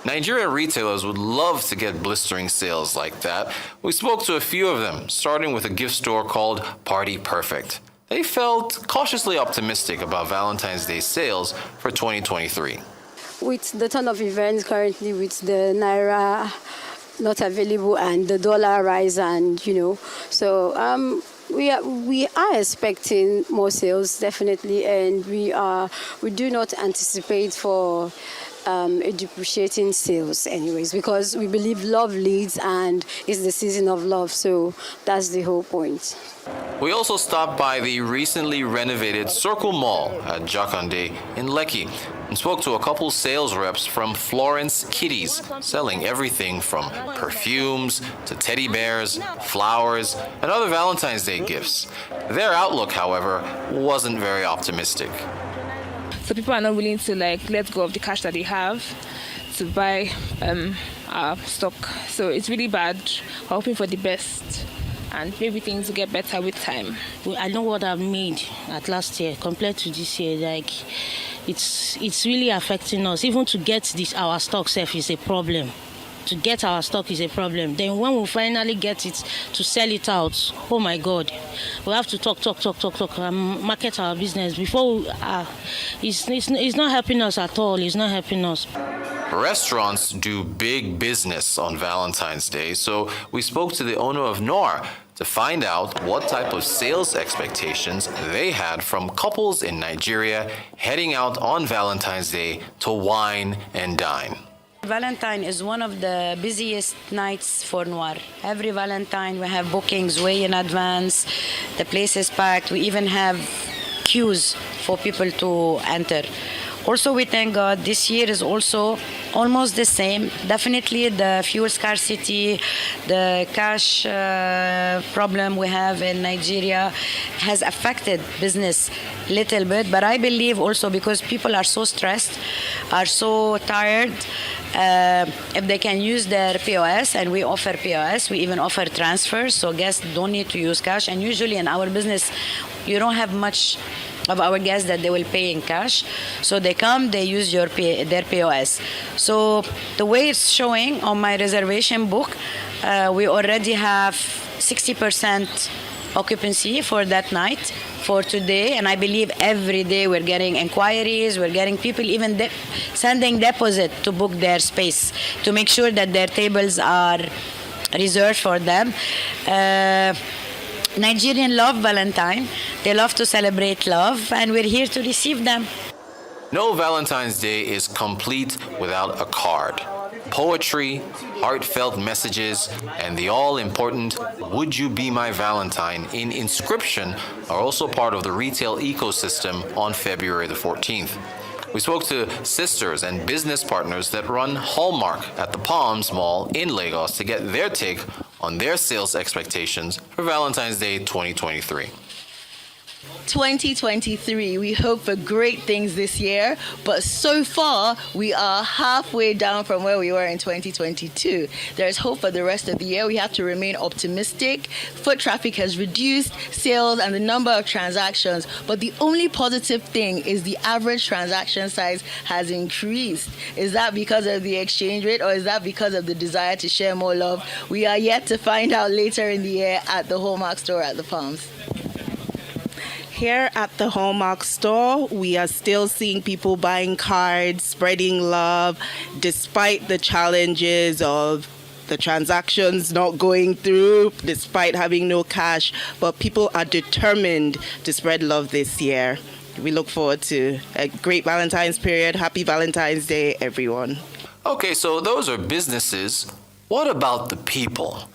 Nigerian retailers would love to get blistering sales like that. We spoke to a few of them, starting with a gift store called Party Perfect. They felt cautiously optimistic about Valentine's Day sales for 2023. With the turn of events currently, with the Naira not available and the dollar rise, and so we are expecting more sales definitely, and we do not anticipate for a depreciating sales anyways, because we believe love leads and it's the season of love, so that's the whole point. We also stopped by the recently renovated Circle Mall at Jakande in Lekki and spoke to a couple sales reps from Florence Kitties, selling everything from perfumes to teddy bears, flowers, and other Valentine's Day gifts. Their outlook, however, wasn't very optimistic. So people are not willing to let go of the cash that they have to buy our stock. So it's really bad. We're hoping for the best, and maybe things will get better with time. I know what I've made at last year compared to this year. It's really affecting us. Even to get our stock safe is a problem. To get our stock is a problem. Then when we finally get it to sell it out, oh my God, we have to talk, market our business before it's not helping us at all. It's not helping us. Restaurants do big business on Valentine's Day, so we spoke to the owner of Noir to find out what type of sales expectations they had from couples in Nigeria heading out on Valentine's Day to wine and dine. Valentine is one of the busiest nights for Noir. Every Valentine we have bookings way in advance. The place is packed. We even have queues for people to enter. Also, we thank God this year is also almost the same. Definitely the fuel scarcity, the cash problem we have in Nigeria has affected business a little bit, but I believe also because people are so stressed, are so tired, if they can use their POS, and we offer POS, we even offer transfers, so guests don't need to use cash. And usually in our business, you don't have much of our guests that they will pay in cash. So they come, they use their POS. So the way it's showing on my reservation book, we already have 60% occupancy for that night, for today, and I believe every day we're getting inquiries, we're getting people even sending deposit to book their space, to make sure that their tables are reserved for them. Nigerians love Valentine, they love to celebrate love, and we're here to receive them. No Valentine's Day is complete without a card. Poetry, heartfelt messages, and the all-important "Would You Be My Valentine" in inscription are also part of the retail ecosystem on February the 14th. We spoke to sisters and business partners that run Hallmark at the Palms Mall in Lagos to get their take on their sales expectations for Valentine's Day 2023. 2023, we hope for great things this year, but so far we are halfway down from where we were in 2022. There's hope for the rest of the year. We have to remain optimistic. Foot traffic has reduced, sales and the number of transactions, but the only positive thing is the average transaction size has increased. Is that because of the exchange rate, or is that because of the desire to share more love? We are yet to find out later in the year at the Hallmark store at the Palms. Here at the Hallmark store, we are still seeing people buying cards, spreading love, despite the challenges of the transactions not going through, despite having no cash. But people are determined to spread love this year. We look forward to a great Valentine's period. Happy Valentine's Day, everyone. Okay, so those are businesses. What about the people?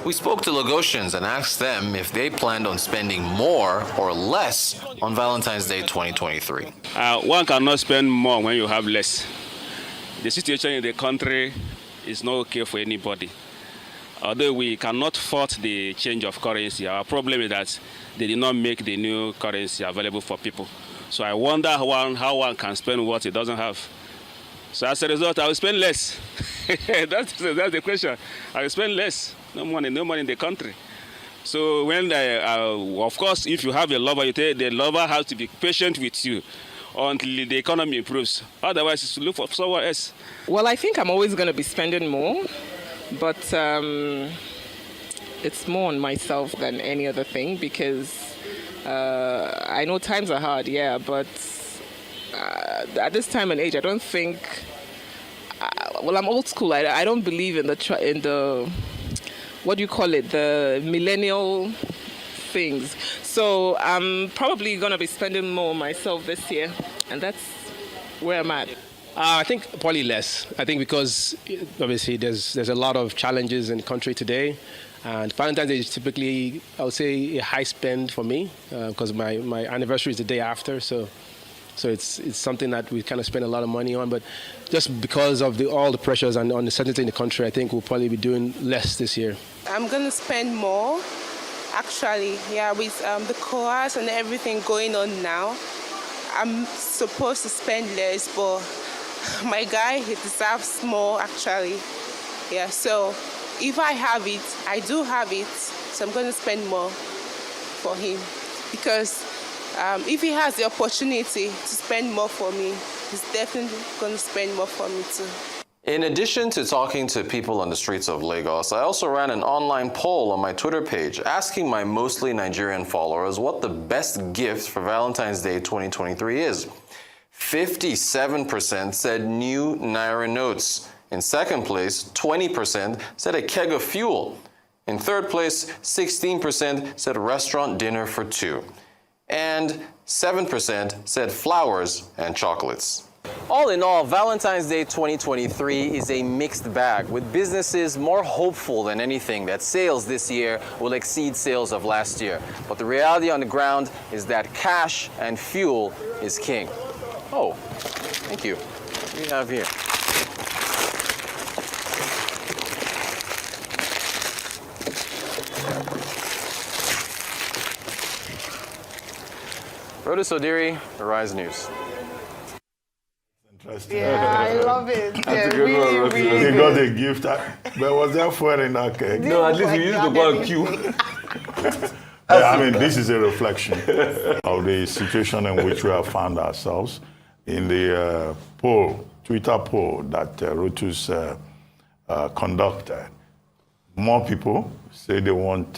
We spoke to Lagosians and asked them if they planned on spending more or less on Valentine's Day 2023. One cannot spend more when you have less. The situation in the country is not okay for anybody. Although we cannot fault the change of currency, our problem is that they did not make the new currency available for people. So I wonder how one can spend what it doesn't have. So as a result, I will spend less. That's the question. I will spend less. No money in the country. So when, of course, if you have a lover, the lover has to be patient with you until the economy improves. Otherwise, it's to look for someone else. Well, I think I'm always going to be spending more, but it's more on myself than any other thing, because I know times are hard, yeah, but at this time and age, I don't think. Well, I'm old school. I don't believe in the what do you call it, the millennial things. So I'm probably going to be spending more myself this year, and that's where I'm at. I think probably less. I think because obviously there's a lot of challenges in the country today, and Valentine's Day is typically, I would say, a high spend for me because my anniversary is the day after, so it's something that we kind of spend a lot of money on. But just because of all the pressures and on the uncertainty in the country, I think we'll probably be doing less this year. I'm going to spend more, actually, yeah, with the course and everything going on now. I'm supposed to spend less, but my guy, he deserves more, actually. Yeah, so if I have it, I do have it, so I'm going to spend more for him, because if he has the opportunity to spend more for me, he's definitely going to spend more for me too. In addition to talking to people on the streets of Lagos, I also ran an online poll on my Twitter page asking my mostly Nigerian followers what the best gift for Valentine's Day 2023 is. 57% said new Naira notes. In second place, 20% said a keg of fuel. In third place, 16% said restaurant dinner for two. And 7% said flowers and chocolates. All in all, Valentine's Day 2023 is a mixed bag, with businesses more hopeful than anything that sales this year will exceed sales of last year. But the reality on the ground is that cash and fuel is king. Oh, thank you. What do you have here? Rodu Sodiri, Arise News. Yeah, I love it. That's yeah, really, really He good. got a gift. But was there fuel in that cake? No, at least we used to go and queue. I mean, this is a reflection of the situation in which we have found ourselves. In the Twitter poll that Rotus conducted, more people say they want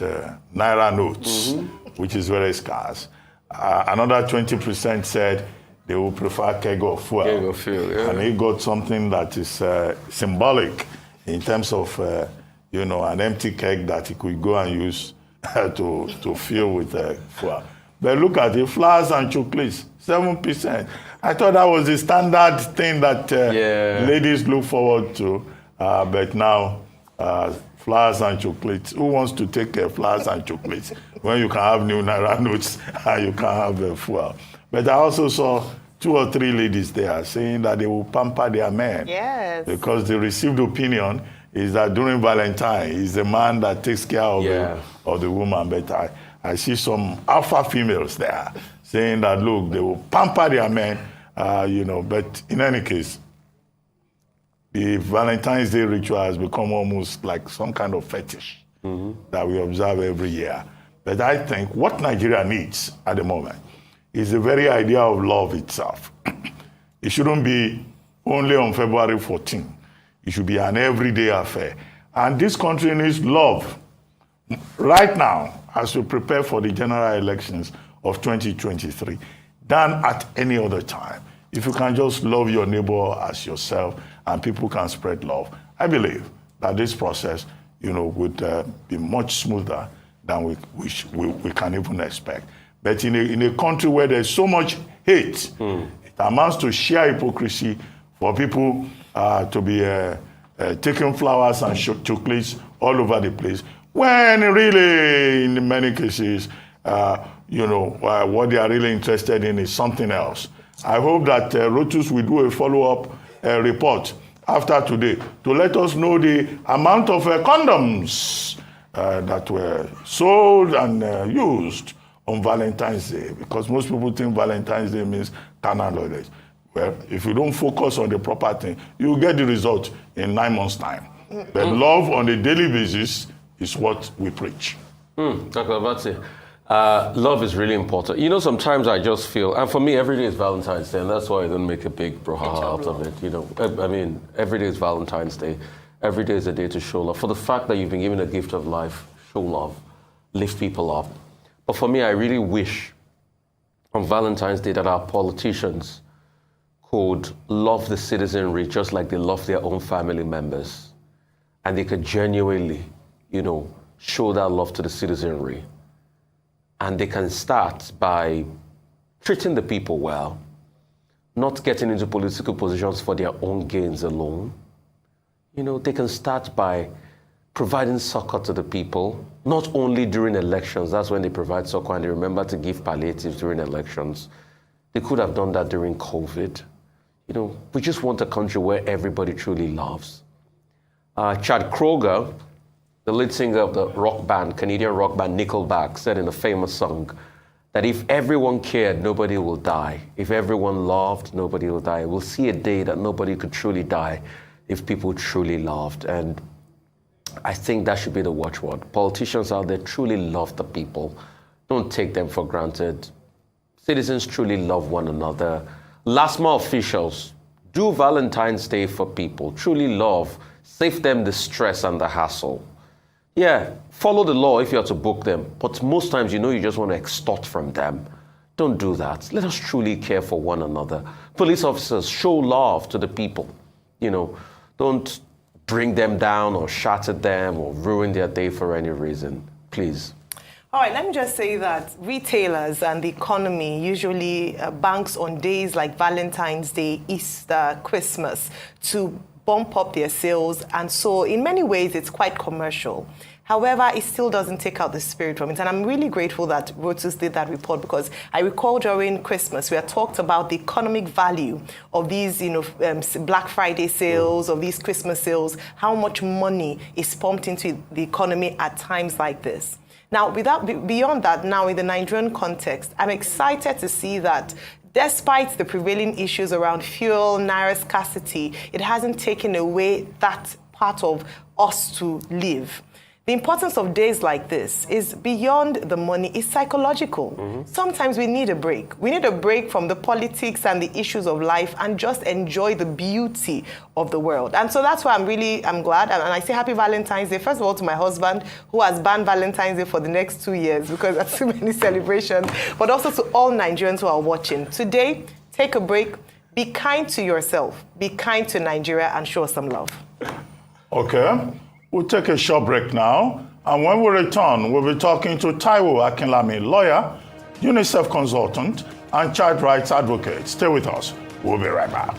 Naira notes, which is very scarce. Another 20% said they would prefer keg of fuel. Keg of fuel, yeah. And he got something that is symbolic in terms of, an empty keg that he could go and use to fill with fuel. But look at it, flowers and chocolates, 7%. I thought that was the standard thing that ladies look forward to. But now, flowers and chocolates. Who wants to take flowers and chocolates when you can have new Naira notes and you can have fuel? But I also saw 2 or 3 ladies there saying that they will pamper their men. Yes. Because the received opinion is that during Valentine, it's the man that takes care of, of the woman. But I see some alpha females there saying that, look, they will pamper their men, But in any case, the Valentine's Day ritual has become almost like some kind of fetish that we observe every year. But I think what Nigeria needs at the moment is the very idea of love itself. It shouldn't be only on February 14th. It should be an everyday affair. And this country needs love right now as we prepare for the general elections of 2023 than at any other time. If you can just love your neighbor as yourself and people can spread love, I believe that this process, would be much smoother than we can even expect. But in a country where there's so much hate, it amounts to sheer hypocrisy for people to be taking flowers and chocolates all over the place, when really, in many cases, what they are really interested in is something else. I hope that Rotus will do a follow-up report after today to let us know the amount of condoms that were sold and used on Valentine's Day, because most people think Valentine's Day means carnal knowledge. Well, if you don't focus on the proper thing, you'll get the result in 9 months' time. But love on a daily basis is what we preach. Dr. Abati, love is really important. Sometimes I just feel, and for me, every day is Valentine's Day, and that's why I don't make a big brouhaha out of it. I mean, every day is Valentine's Day. Every day is a day to show love. For the fact that you've been given a gift of life, show love, lift people up. But for me, I really wish on Valentine's Day that our politicians could love the citizenry just like they love their own family members. And they could genuinely, show that love to the citizenry. And they can start by treating the people well, not getting into political positions for their own gains alone. They can start by providing succor to the people, not only during elections. That's when they provide succor and they remember to give palliatives during elections. They could have done that during COVID. We just want a country where everybody truly loves. Chad Kroger, the lead singer of the Canadian rock band Nickelback, said in a famous song that if everyone cared, nobody will die. If everyone loved, nobody will die. We'll see a day that nobody could truly die if people truly loved. And I think that should be the watchword. Politicians out there truly love the people. Don't take them for granted. Citizens truly love one another. LASMA officials, do Valentine's Day for people. Truly love. Save them the stress and the hassle. Yeah, follow the law if you have to book them. But most times, you just want to extort from them. Don't do that. Let us truly care for one another. Police officers, show love to the people. Don't bring them down or shatter them or ruin their day for any reason. Please. All right, let me just say that retailers and the economy usually banks on days like Valentine's Day, Easter, Christmas to bump up their sales. And so in many ways, it's quite commercial. However, it still doesn't take out the spirit from it. And I'm really grateful that Rotus did that report, because I recall during Christmas, we had talked about the economic value of these, Black Friday sales, of these Christmas sales, how much money is pumped into the economy at times like this. Now, beyond that, now in the Nigerian context, I'm excited to see that despite the prevailing issues around fuel, naira scarcity, it hasn't taken away that part of us to live. The importance of days like this is beyond the money, it's psychological. Sometimes we need a break. We need a break from the politics and the issues of life and just enjoy the beauty of the world. And so that's why I'm glad. And I say happy Valentine's Day, first of all, to my husband, who has banned Valentine's Day for the next 2 years because there's too many celebrations, but also to all Nigerians who are watching. Today, take a break, be kind to yourself, be kind to Nigeria, and show us some love. Okay. We'll take a short break now, and when we return, we'll be talking to Taiwo Akinlami, lawyer, UNICEF consultant, and child rights advocate. Stay with us. We'll be right back.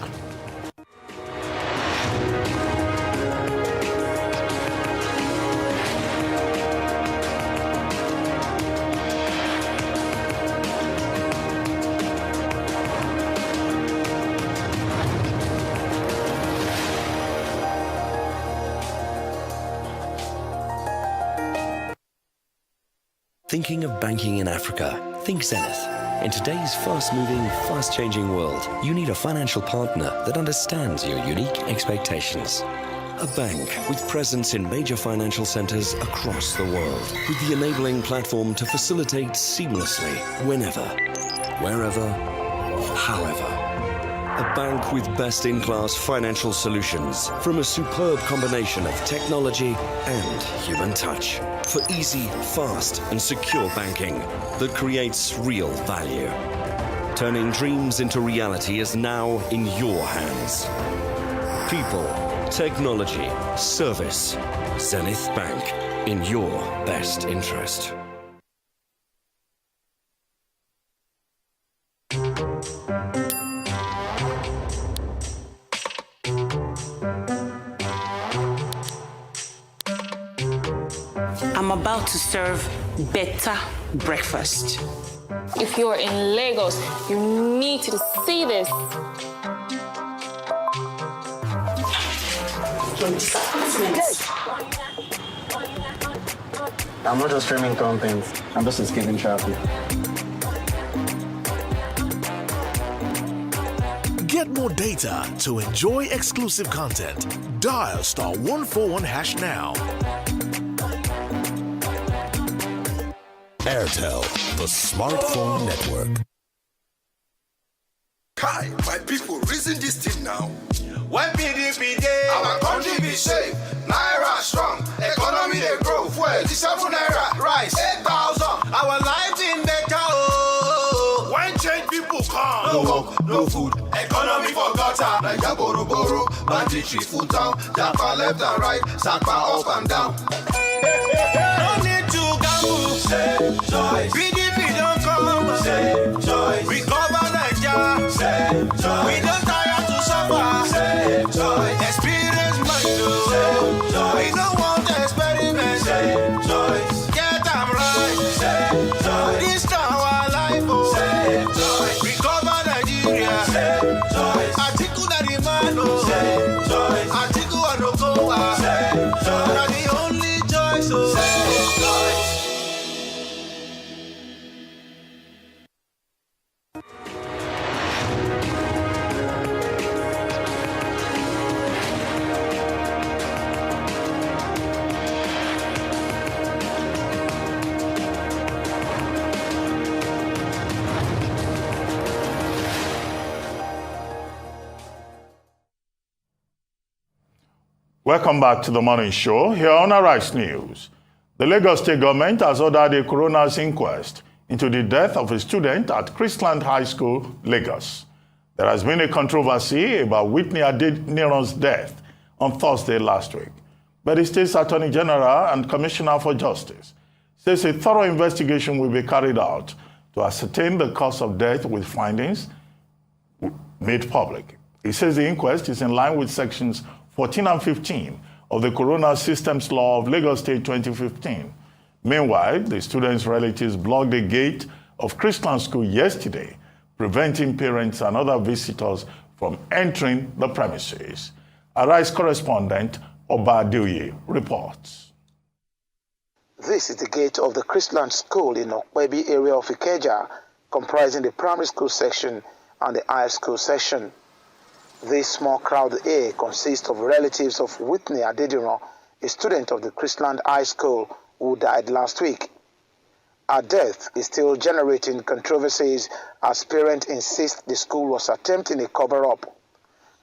Thinking of banking in Africa? Think Zenith. In today's fast-moving, fast-changing world, you need a financial partner that understands your unique expectations. A bank with presence in major financial centers across the world, with the enabling platform to facilitate seamlessly, whenever, wherever, however. A bank with best-in-class financial solutions from a superb combination of technology and human touch for easy, fast, and secure banking that creates real value. Turning dreams into reality is now in your hands. People, technology, service. Zenith Bank, in your best interest. I'm about to serve better breakfast. If you're in Lagos, you need to see this. I'm not just streaming content, I'm just escaping traffic. Get more data to enjoy exclusive content. Dial *141# now. Airtel, the smartphone network. Kai, my people, reason this thing now. When PDP day, our country be safe. Naira strong, economy they grow. Fuel 87 naira, rice 8,000. Our lives in better. Oh, when change people come, no work, no food, economy for gutter. Like a boro, banditry full town. Japa left and right, Sakpa up and down. No need to gamble. Same choice. PDP don't come. Same choice. Recover Nigeria. Same choice. We don't tire to suffer. Same choice. Experience mind. Same choice. We don't want experiment. Same choice. Get them right. Same choice. This our life. Oh. Same choice. Recover Nigeria. Same choice. Atiku na the man. Oh. Same choice. Atiku Adokowa. Same choice. Na the only choice. Oh. Same choice. Welcome back to the morning show here on Arise News. The Lagos State government has ordered a coroner's inquest into the death of a student at Christland High School, Lagos. There has been a controversy about Whitney Adeniran's death on Thursday last week, but the state's Attorney General and Commissioner for Justice says a thorough investigation will be carried out to ascertain the cause of death with findings made public. He says the inquest is in line with sections 14 and 15 of the Coroner Systems Law of Lagos State 2015. Meanwhile, the students' relatives blocked the gate of Christland School yesterday, preventing parents and other visitors from entering the premises. Arise correspondent Oba Adeoye reports. This is the gate of the Chrisland School in Okwebi area of Ikeja, comprising the primary school section and the high school section. This small crowd here consists of relatives of Whitney Adediran, a student of the Chrisland High School who died last week. Her death is still generating controversies as parents insist the school was attempting a cover-up.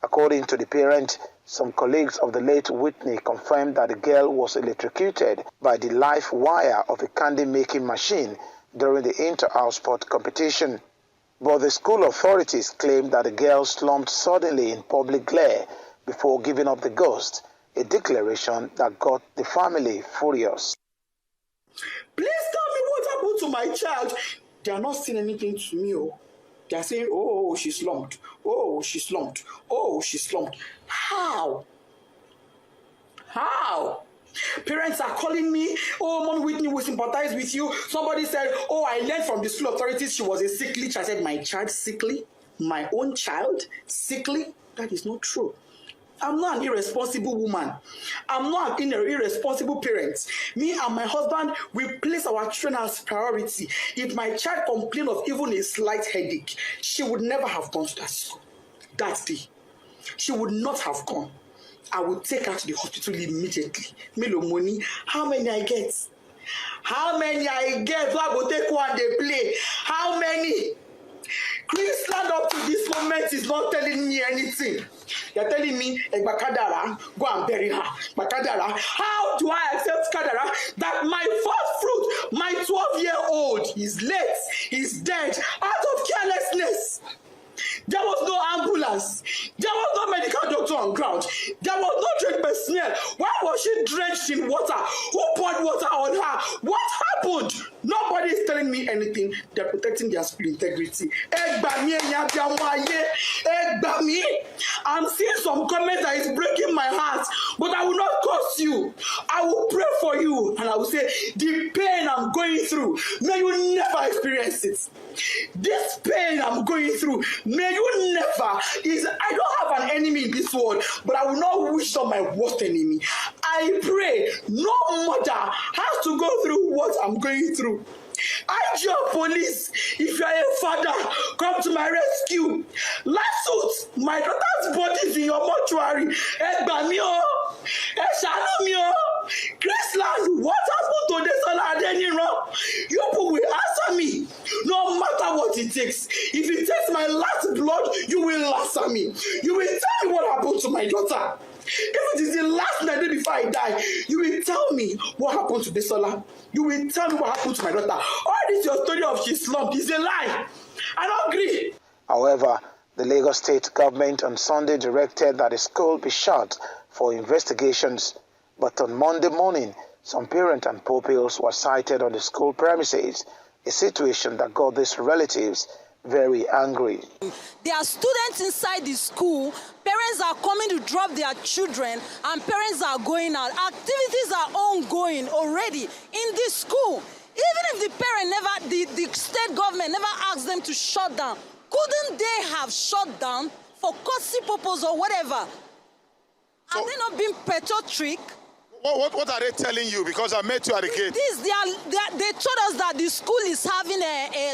According to the parent, some colleagues of the late Whitney confirmed that the girl was electrocuted by the live wire of a candy-making machine during the inter-house sport competition. But the school authorities claim that the girl slumped suddenly in public glare before giving up the ghost, a declaration that got the family furious. Please tell me what happened to my child. They are not saying anything to me. Oh. They are saying, oh, she slumped. Oh, she slumped. Oh, she slumped. How? How? Parents are calling me, oh, Mom Whitney will sympathize with you. Somebody said, oh, I learned from the school authorities she was a sickly child. I said, my child sickly? My own child sickly? That is not true. I'm not an irresponsible woman. I'm not an irresponsible parent. Me and my husband, we place our children as priority. If my child complained of even a slight headache, she would never have gone to that school that day. She would not have gone. I would take her to the hospital immediately. Melo money, how many I get? How many I get? So I go take one, they play. How many? Chrisland up to this moment is not telling me anything. They're telling me, Bakadara, go and bury her. Bakadara, how do I accept Kadara that my first fruit, my 12-year-old, is late, is dead, out of carelessness? There was no ambulance. There was no medical doctor on ground. There was no trained personnel. Why was she drenched in water? Who poured water on her? What happened? Nobody is telling me anything. They're protecting their school integrity. I'm seeing some comments that is breaking my heart, but I will not curse you. I will pray for you, and I will say, the pain I'm going through, may you never experience it. This pain I'm going through, may you never. I don't have an enemy in this world, but I will not wish on my worst enemy. I pray no mother has to go through what I'm going through. IGO police, if you are a father, come to my rescue. Last suit, my daughter's body is in your mortuary. Chrisland, what happened to Desola Adeniran? You people will answer me, no matter what it takes. If it takes my last blood, you will answer me. You will tell me what happened to my daughter. If it is the last night before I die, you will tell me what happened to Desola. You will tell me what happened to my daughter. All this your story of she slumped is a lie. I don't agree. However, the Lagos State government on Sunday directed that the school be shut for investigations. But on Monday morning, some parents and pupils were sighted on the school premises, a situation that got these relatives very angry. There are students inside the school, parents are coming to drop their children, and parents are going out. Activities are ongoing already in this school. Even if the parent the state government never asked them to shut down, couldn't they have shut down for courtesy purpose or whatever? So, are they not being patriotic? What are they telling you? Because I met you at the gate. They told us that the school is having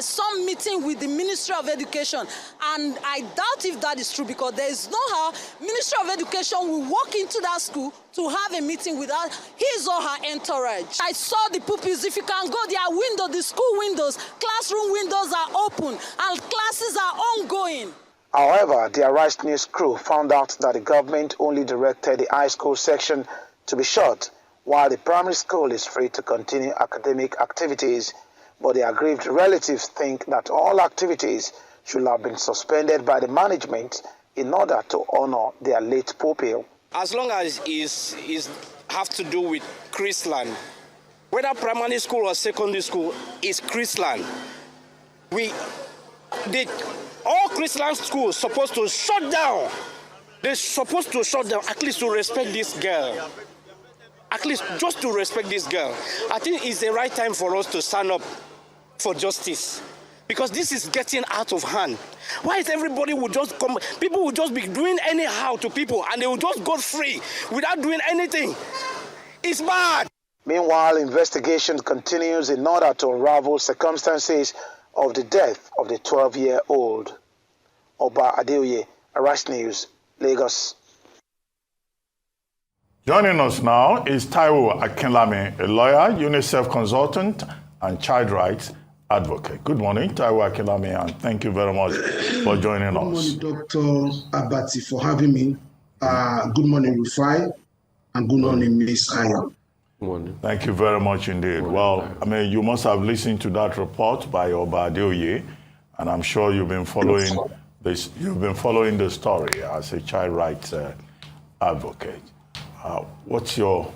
some meeting with the Ministry of Education, and I doubt if that is true, because there is no how Ministry of Education will walk into that school to have a meeting without his or her entourage. I saw the pupils. If you can go, their window, the school windows, classroom windows are open, and classes are ongoing. However, the Arise News crew found out that the government only directed the high school section to be shut, while the primary school is free to continue academic activities. But the aggrieved relatives think that all activities should have been suspended by the management in order to honor their late pupil. As long as it have to do with Chrisland, whether primary school or secondary school, is Chrisland. All Chrisland schools supposed to shut down. They're supposed to shut down, at least to respect this girl. At least just to respect this girl. I think it's the right time for us to stand up for justice, because this is getting out of hand. Why is everybody would just come, people will just be doing anyhow to people, and they will just go free without doing anything? It's bad. Meanwhile, investigation continues in order to unravel circumstances of the death of the 12-year-old. Oba Adeoye, Arise News, Lagos. Joining us now is Taiwo Akinlami, a lawyer, UNICEF consultant, and child rights advocate. Good morning, Taiwo Akinlami, and thank you very much for joining us. Good morning, Dr. Abati, for having me. Good morning, Rufai, and good morning, Ms. Ayo. Thank you very much indeed. Well, I mean, you must have listened to that report by Oba Adeoye, and I'm sure you've been following this. You've been following the story as a child rights advocate. What's your,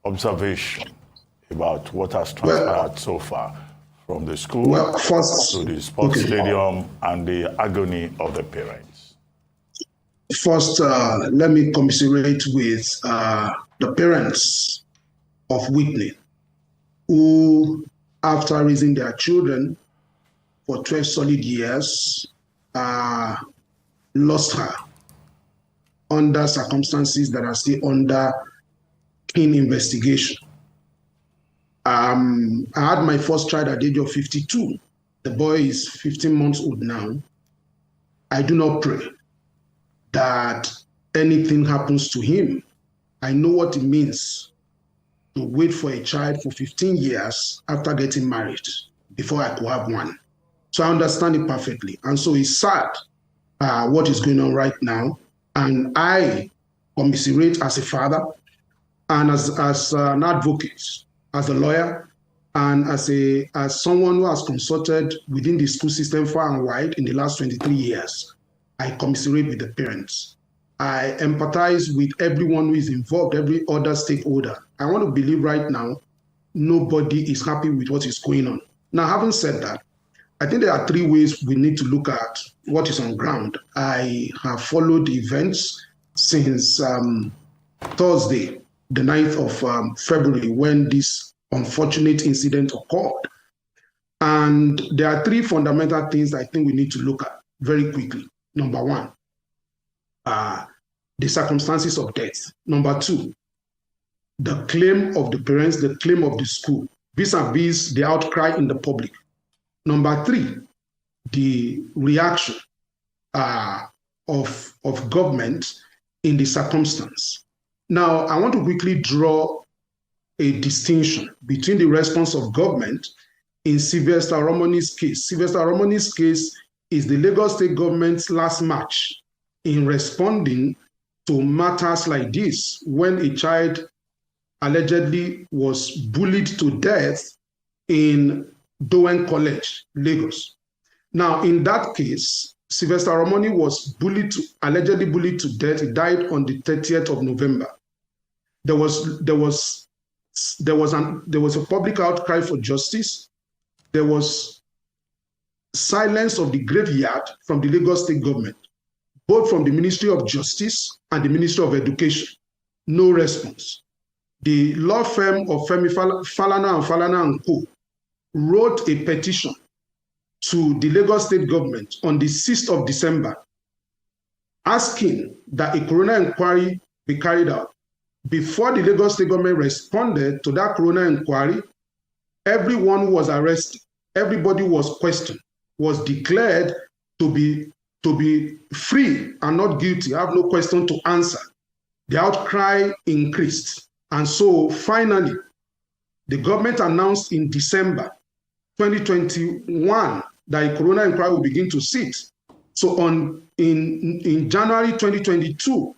observation about what has transpired so far, from the school to the sports stadium and the agony of the parents? First, let me commiserate with the parents of Whitney, who, after raising their children for 12 solid years, lost her under circumstances that are still under keen investigation. I had my first child at the age of 52. The boy is 15 months old now. I do not pray that anything happens to him. I know what it means to wait for a child for 15 years after getting married before I could have one. So I understand it perfectly. And so it's sad what is going on right now. And I commiserate as a father and as an advocate, as a lawyer, and as someone who has consulted within the school system far and wide in the last 23 years. I commiserate with the parents. I empathize with everyone who is involved, every other stakeholder. I want to believe right now, nobody is happy with what is going on. Now, having said that, I think there are three ways we need to look at what is on ground. I have followed events since Thursday, the 9th of February, when this unfortunate incident occurred. And there are three fundamental things I think we need to look at very quickly. Number one, the circumstances of death. Number two, the claim of the parents, the claim of the school, vis-a-vis the outcry in the public. Number three, the reaction of government in the circumstance. Now, I want to quickly draw a distinction between the response of government in Sylvester Oromoni's case. Sylvester Oromoni's case is the Lagos State government's last march in responding to matters like this, when a child allegedly was bullied to death in Dowen College, Lagos. Now, in that case, Sylvester Oromoni was allegedly bullied to death. He died on the 30th of November. There was a public outcry for justice. There was silence of the graveyard from the Lagos State government, both from the Ministry of Justice and the Ministry of Education. No response. The law firm of Femi Falana and Falana & Co. wrote a petition to the Lagos State government on the 6th of December, asking that a coroner inquiry be carried out. Before the Lagos State government responded to that coroner inquiry, everyone who was arrested, everybody was questioned, was declared to be free and not guilty, have no question to answer. The outcry increased. And so finally, the government announced in December 2021 that a coroner inquiry will begin to sit. So in January 2022,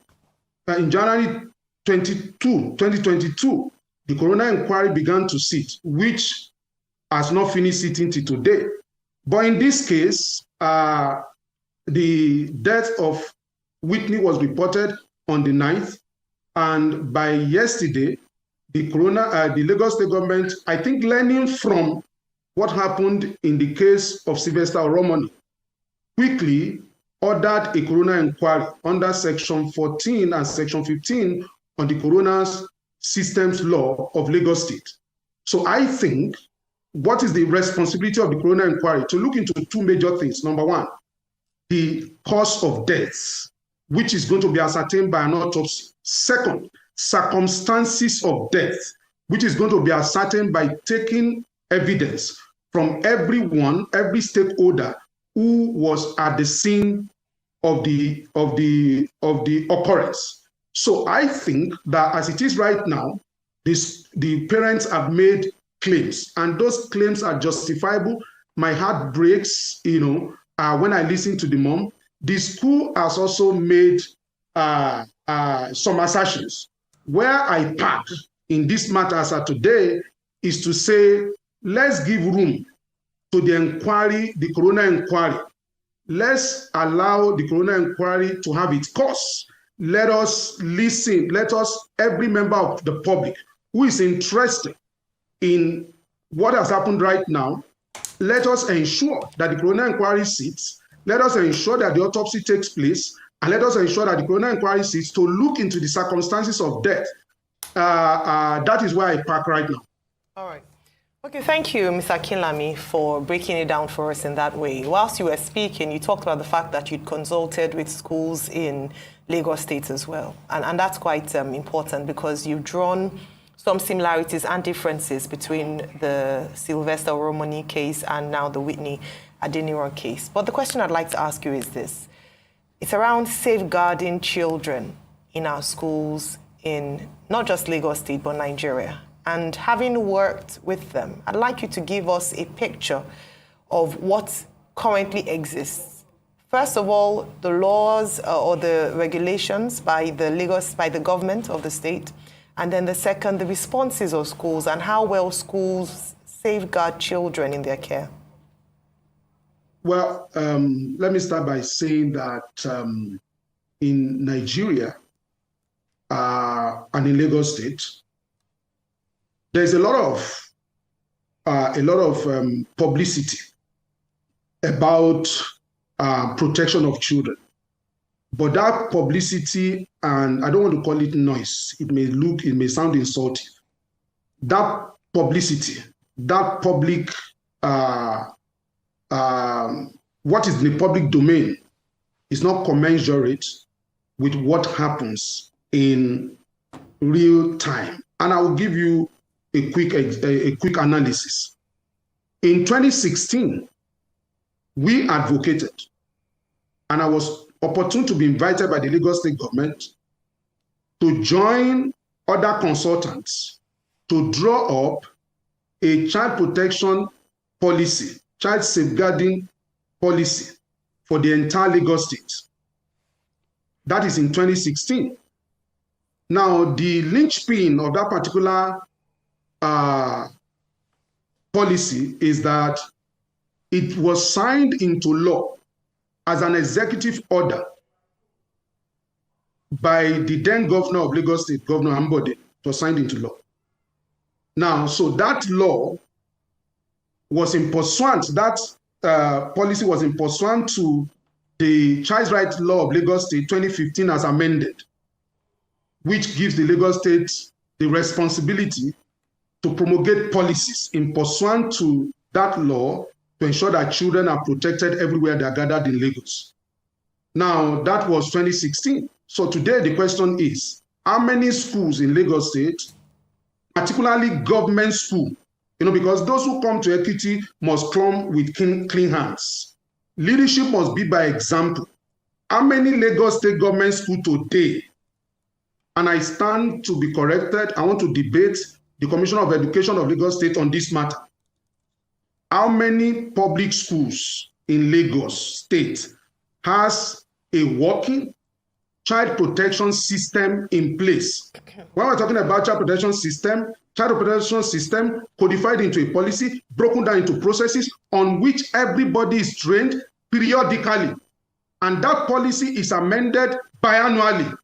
in January 2022, the coroner inquiry began to sit, which has not finished sitting till today. But in this case, the death of Whitney was reported on the 9th, and by yesterday, the Lagos State government, I think learning from what happened in the case of Sylvester Oromoni, quickly ordered a coroner inquiry under Section 14 and Section 15 on the Coroner's Systems Law of Lagos State. So I think what is the responsibility of the coroner inquiry? To look into two major things. Number one, the cause of death, which is going to be ascertained by an autopsy. Second, circumstances of death, which is going to be ascertained by taking evidence from everyone, every stakeholder who was at the scene of the occurrence. So I think that as it is right now, the parents have made claims, and those claims are justifiable. My heart breaks, when I listen to the mom. The school has also made some assertions. Where I park in this matter as of today is to say, let's give room to the inquiry, the coroner inquiry. Let's allow the coroner inquiry to have its course. Let us listen. Let us, every member of the public who is interested in what has happened right now, let us ensure that the coroner inquiry sits. Let us ensure that the autopsy takes place. And let us ensure that the coroner inquiry sits to look into the circumstances of death. That is where I park right now. All right. Okay, thank you, Mr. Akinlami, for breaking it down for us in that way. Whilst you were speaking, you talked about the fact that you'd consulted with schools in Lagos State as well. And that's quite important because you've drawn some similarities and differences between the Sylvester Oromoni case and now the Whitney Adeniran case. But the question I'd like to ask you is this. It's around safeguarding children in our schools in not just Lagos State, but Nigeria. And having worked with them, I'd like you to give us a picture of what currently exists. First of all, the laws or the regulations by the government of the state. And then the second, the responses of schools and how well schools safeguard children in their care. Well, let me start by saying that in Nigeria and in Lagos State, there's a lot of publicity about protection of children. But that publicity, and I don't want to call it noise, it may sound insulting. That publicity, that public, what is in the public domain is not commensurate with what happens in real time. And I will give you a quick analysis. In 2016, we advocated, and I was opportune to be invited by the Lagos State government to join other consultants to draw up a child protection policy, child safeguarding policy for the entire Lagos State. That is in 2016. Now, the linchpin of that particular policy is that it was signed into law as an executive order by the then governor of Lagos State, Governor Ambode. It was signed into law. Now, so that law was in pursuant, that policy was in pursuant to the Child Rights Law of Lagos State 2015 as amended, which gives the Lagos State the responsibility to promulgate policies in pursuant to that law to ensure that children are protected everywhere they are gathered in Lagos. Now, that was 2016. So today the question is, how many schools in Lagos State, particularly government school, because those who come to Ekiti must come with clean hands. Leadership must be by example. How many Lagos State government schools today, and I stand to be corrected, I want to debate the Commissioner of Education of Lagos State on this matter. How many public schools in Lagos State has a working child protection system in place? When we're talking about child protection system codified into a policy, broken down into processes on which everybody is trained periodically. And that policy is amended biannually.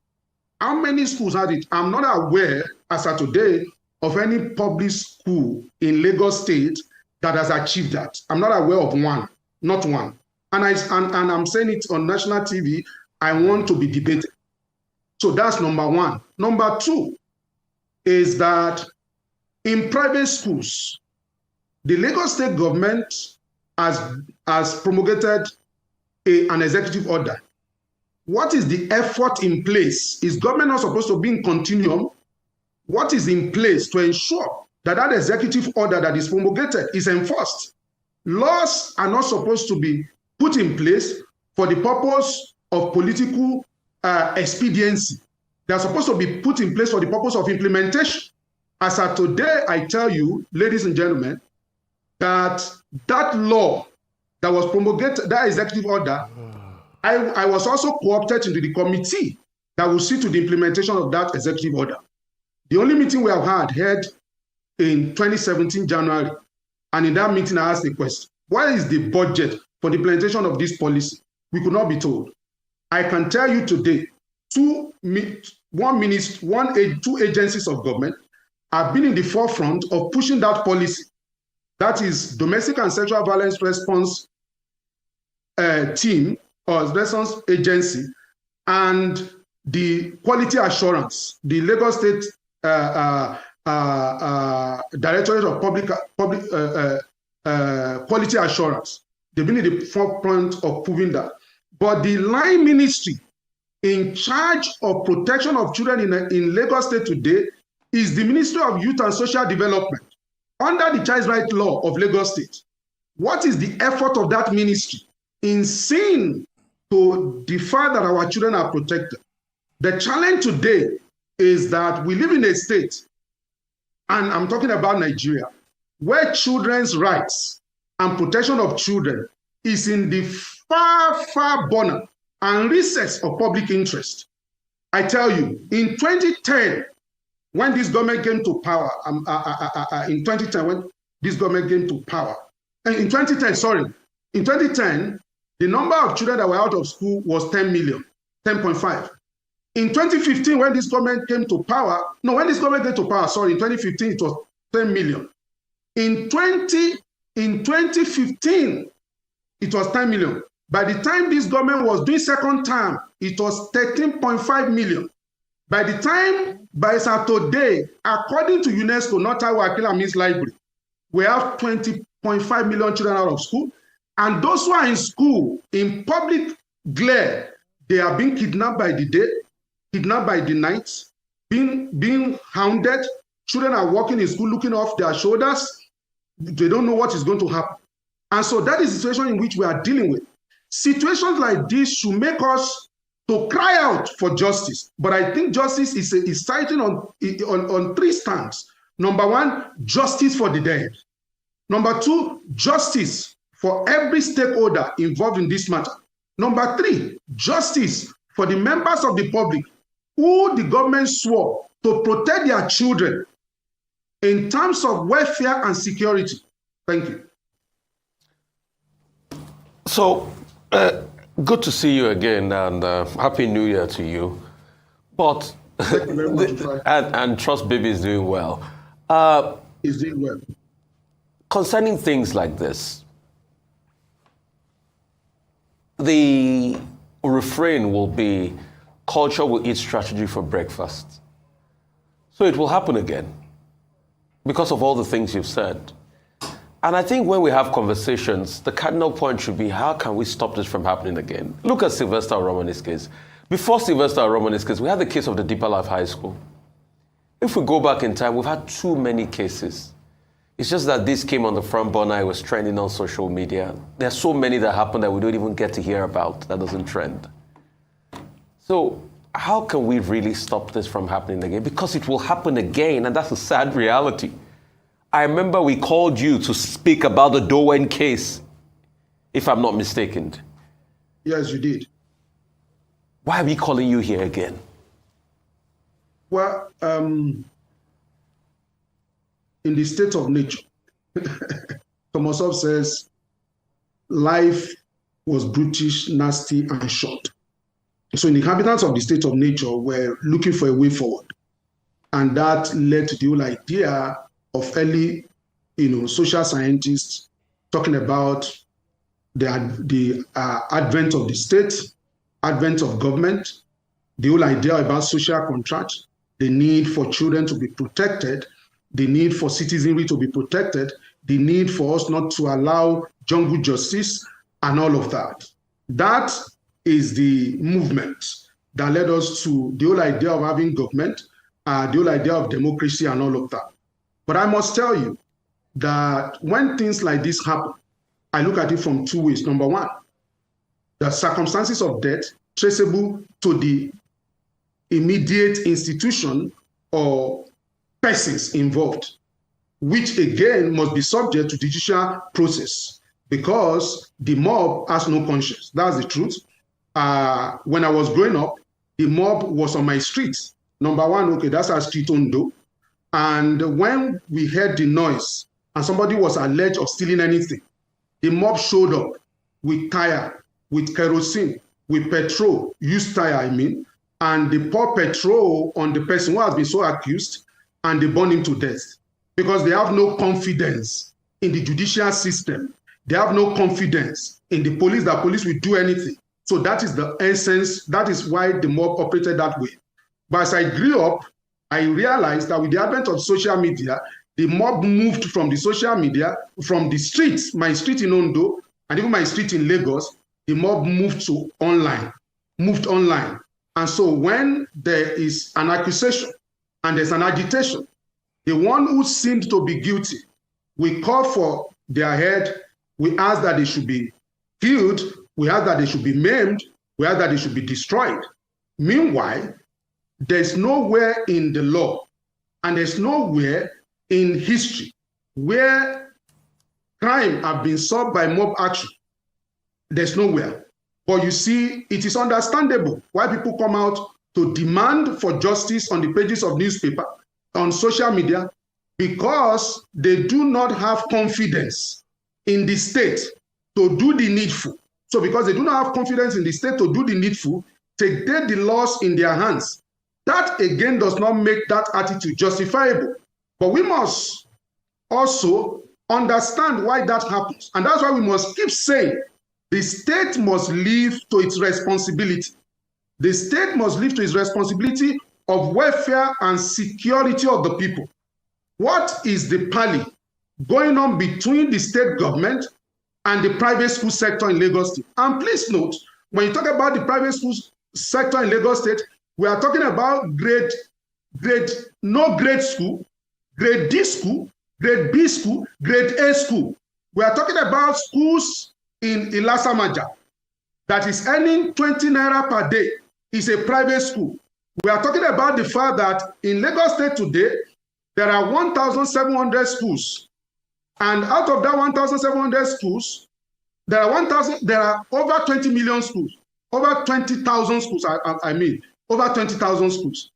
How many schools had it? I'm not aware, as of today, of any public school in Lagos State that has achieved that. I'm not aware of one, not one. And I'm saying it on national TV, I want to be debated. So that's number one. Number two is that in private schools, the Lagos State government has promulgated an executive order. What is the effort in place? Is government not supposed to be in continuum what is in place to ensure that that executive order that is promulgated is enforced. Laws are not supposed to be put in place for the purpose of political expediency. They are supposed to be put in place for the purpose of implementation. As of today, I tell you, ladies and gentlemen, that that law that was promulgated, that executive order, I was also co-opted into the committee that will see to the implementation of that executive order. The only meeting we have had in 2017 January, and in that meeting I asked the question, what is the budget for the implementation of this policy? We could not be told. I can tell you today, two agencies of government have been in the forefront of pushing that policy. That is Domestic and Sexual Violence Response Team or Response Agency, and the Quality Assurance, the Lagos State Directorate of Public Quality Assurance. They've been in the forefront of proving that. But the line ministry in charge of protection of children in Lagos State today is the Ministry of Youth and Social Development under the Child Rights Law of Lagos State. What is the effort of that ministry in seeing to the fact that our children are protected? The challenge today is that we live in a state, and I'm talking about Nigeria, where children's rights and protection of children is in the far, far border and recess of public interest. I tell you, in 2010, when this government came to power, in 2010, in 2010, the number of children that were out of school was 10 million, 10.5. In 2015, when this government came to power, in 2015, it was 10 million. In 2015, it was 10 million. By the time this government was doing second term, it was 13.5 million. By today, according to UNESCO, not our Akilami's library, we have 20.5 million children out of school. And those who are in school, in public glare, they are being kidnapped by the day, kidnapped by the night, being hounded. Children are walking in school looking off their shoulders. They don't know what is going to happen. And so that is the situation in which we are dealing with. Situations like this should make us to cry out for justice. But I think justice is citing on three stands. Number one, justice for the dead. Number two, justice for every stakeholder involved in this matter. Number three, justice for the members of the public who the government swore to protect their children in terms of welfare and security. Thank you. So, good to see you again, and Happy New Year to you. But Thank you very much, and trust baby is doing well. He's doing well. Concerning things like this, the refrain will be culture will eat strategy for breakfast. So it will happen again because of all the things you've said. And I think when we have conversations, the cardinal point should be, how can we stop this from happening again? Look at Sylvester Oromoni's case. Before Sylvester Oromoni's case, we had the case of the Deeper Life High School. If we go back in time, we've had too many cases. It's just that this came on the front burner, it was trending on social media. There are so many that happen that we don't even get to hear about, that doesn't trend. So how can we really stop this from happening again? Because it will happen again, and that's a sad reality. I remember we called you to speak about the Dowen case, if I'm not mistaken. Yes, you did. Why are we calling you here again? Well, in the state of nature, Thomas Hobbes says, life was brutish, nasty, and short. So the inhabitants of the state of nature were looking for a way forward. And that led to the whole idea of early, social scientists talking about the advent of the state, advent of government, the whole idea about social contract, the need for children to be protected, the need for citizenry to be protected, the need for us not to allow jungle justice, and all of that. That is the movement that led us to the whole idea of having government the whole idea of democracy and all of that. But I must tell you that when things like this happen, I look at it from two ways. Number one, the circumstances of death traceable to the immediate institution or persons involved, which again must be subject to judicial process because the mob has no conscience. That's the truth. When I was growing up, the mob was on my street. Number one, okay, that's our street Ondo. And when we heard the noise and somebody was alleged of stealing anything, the mob showed up with tire, with kerosene, with petrol, used tire, I mean, and they pour petrol on the person who has been so accused and they burn him to death because they have no confidence in the judicial system. They have no confidence in the police, that police will do anything. So that is the essence. That is why the mob operated that way. But as I grew up, I realized that with the advent of social media, the mob moved from the social media, from the streets, my street in Ondo, and even my street in Lagos, the mob moved to online, moved online. And so when there is an accusation and there's an agitation, the one who seemed to be guilty, we call for their head, we ask that they should be killed, we ask that they should be maimed, we ask that they should be destroyed. Meanwhile, there's nowhere in the law and there's nowhere in history where crime have been solved by mob action. There's nowhere. But you see, it is understandable why people come out to demand for justice on the pages of newspaper, on social media, because they do not have confidence in the state to do the needful. So because they do not have confidence in the state to do the needful, they take the laws in their hands. That again does not make that attitude justifiable. But we must also understand why that happens. And that's why we must keep saying the state must live to its responsibility. The state must live to its responsibility of welfare and security of the people. What is the parley going on between the state government and the private school sector in Lagos State? And please note, when you talk about the private school sector in Lagos State, we are talking about grade school, grade D school, grade B school, grade A school. We are talking about schools in Ilasamaja that is earning 20 naira per day. Is a private school. We are talking about the fact that in Lagos State today, there are 1,700 schools. And out of that 1,700 schools, there are over 20 million schools, over 20,000 schools, over 20,000 schools.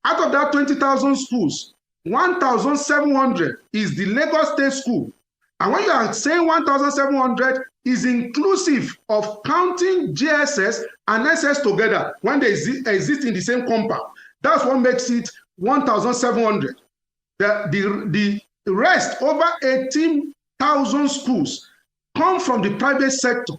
Out of that 20,000 schools, 1,700 is the Lagos State school. And when you are saying 1,700 is inclusive of counting JSS and SS together when they exist in the same compound. That's what makes it 1,700. The rest, over 18,000 schools, come from the private sector.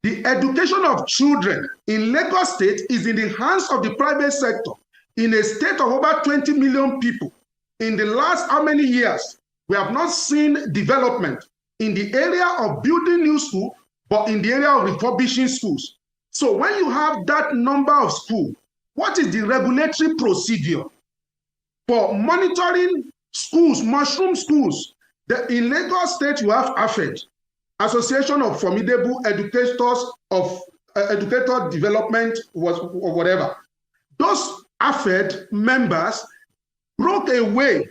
The education of children in Lagos State is in the hands of the private sector. In a state of over 20 million people, in the last how many years, we have not seen development in the area of building new schools, but in the area of refurbishing schools. So when you have that number of schools, what is the regulatory procedure for monitoring schools, mushroom schools? In Lagos State, you have AFED, Association of Formidable Educators of Educator Development, or whatever. Those AFED members broke away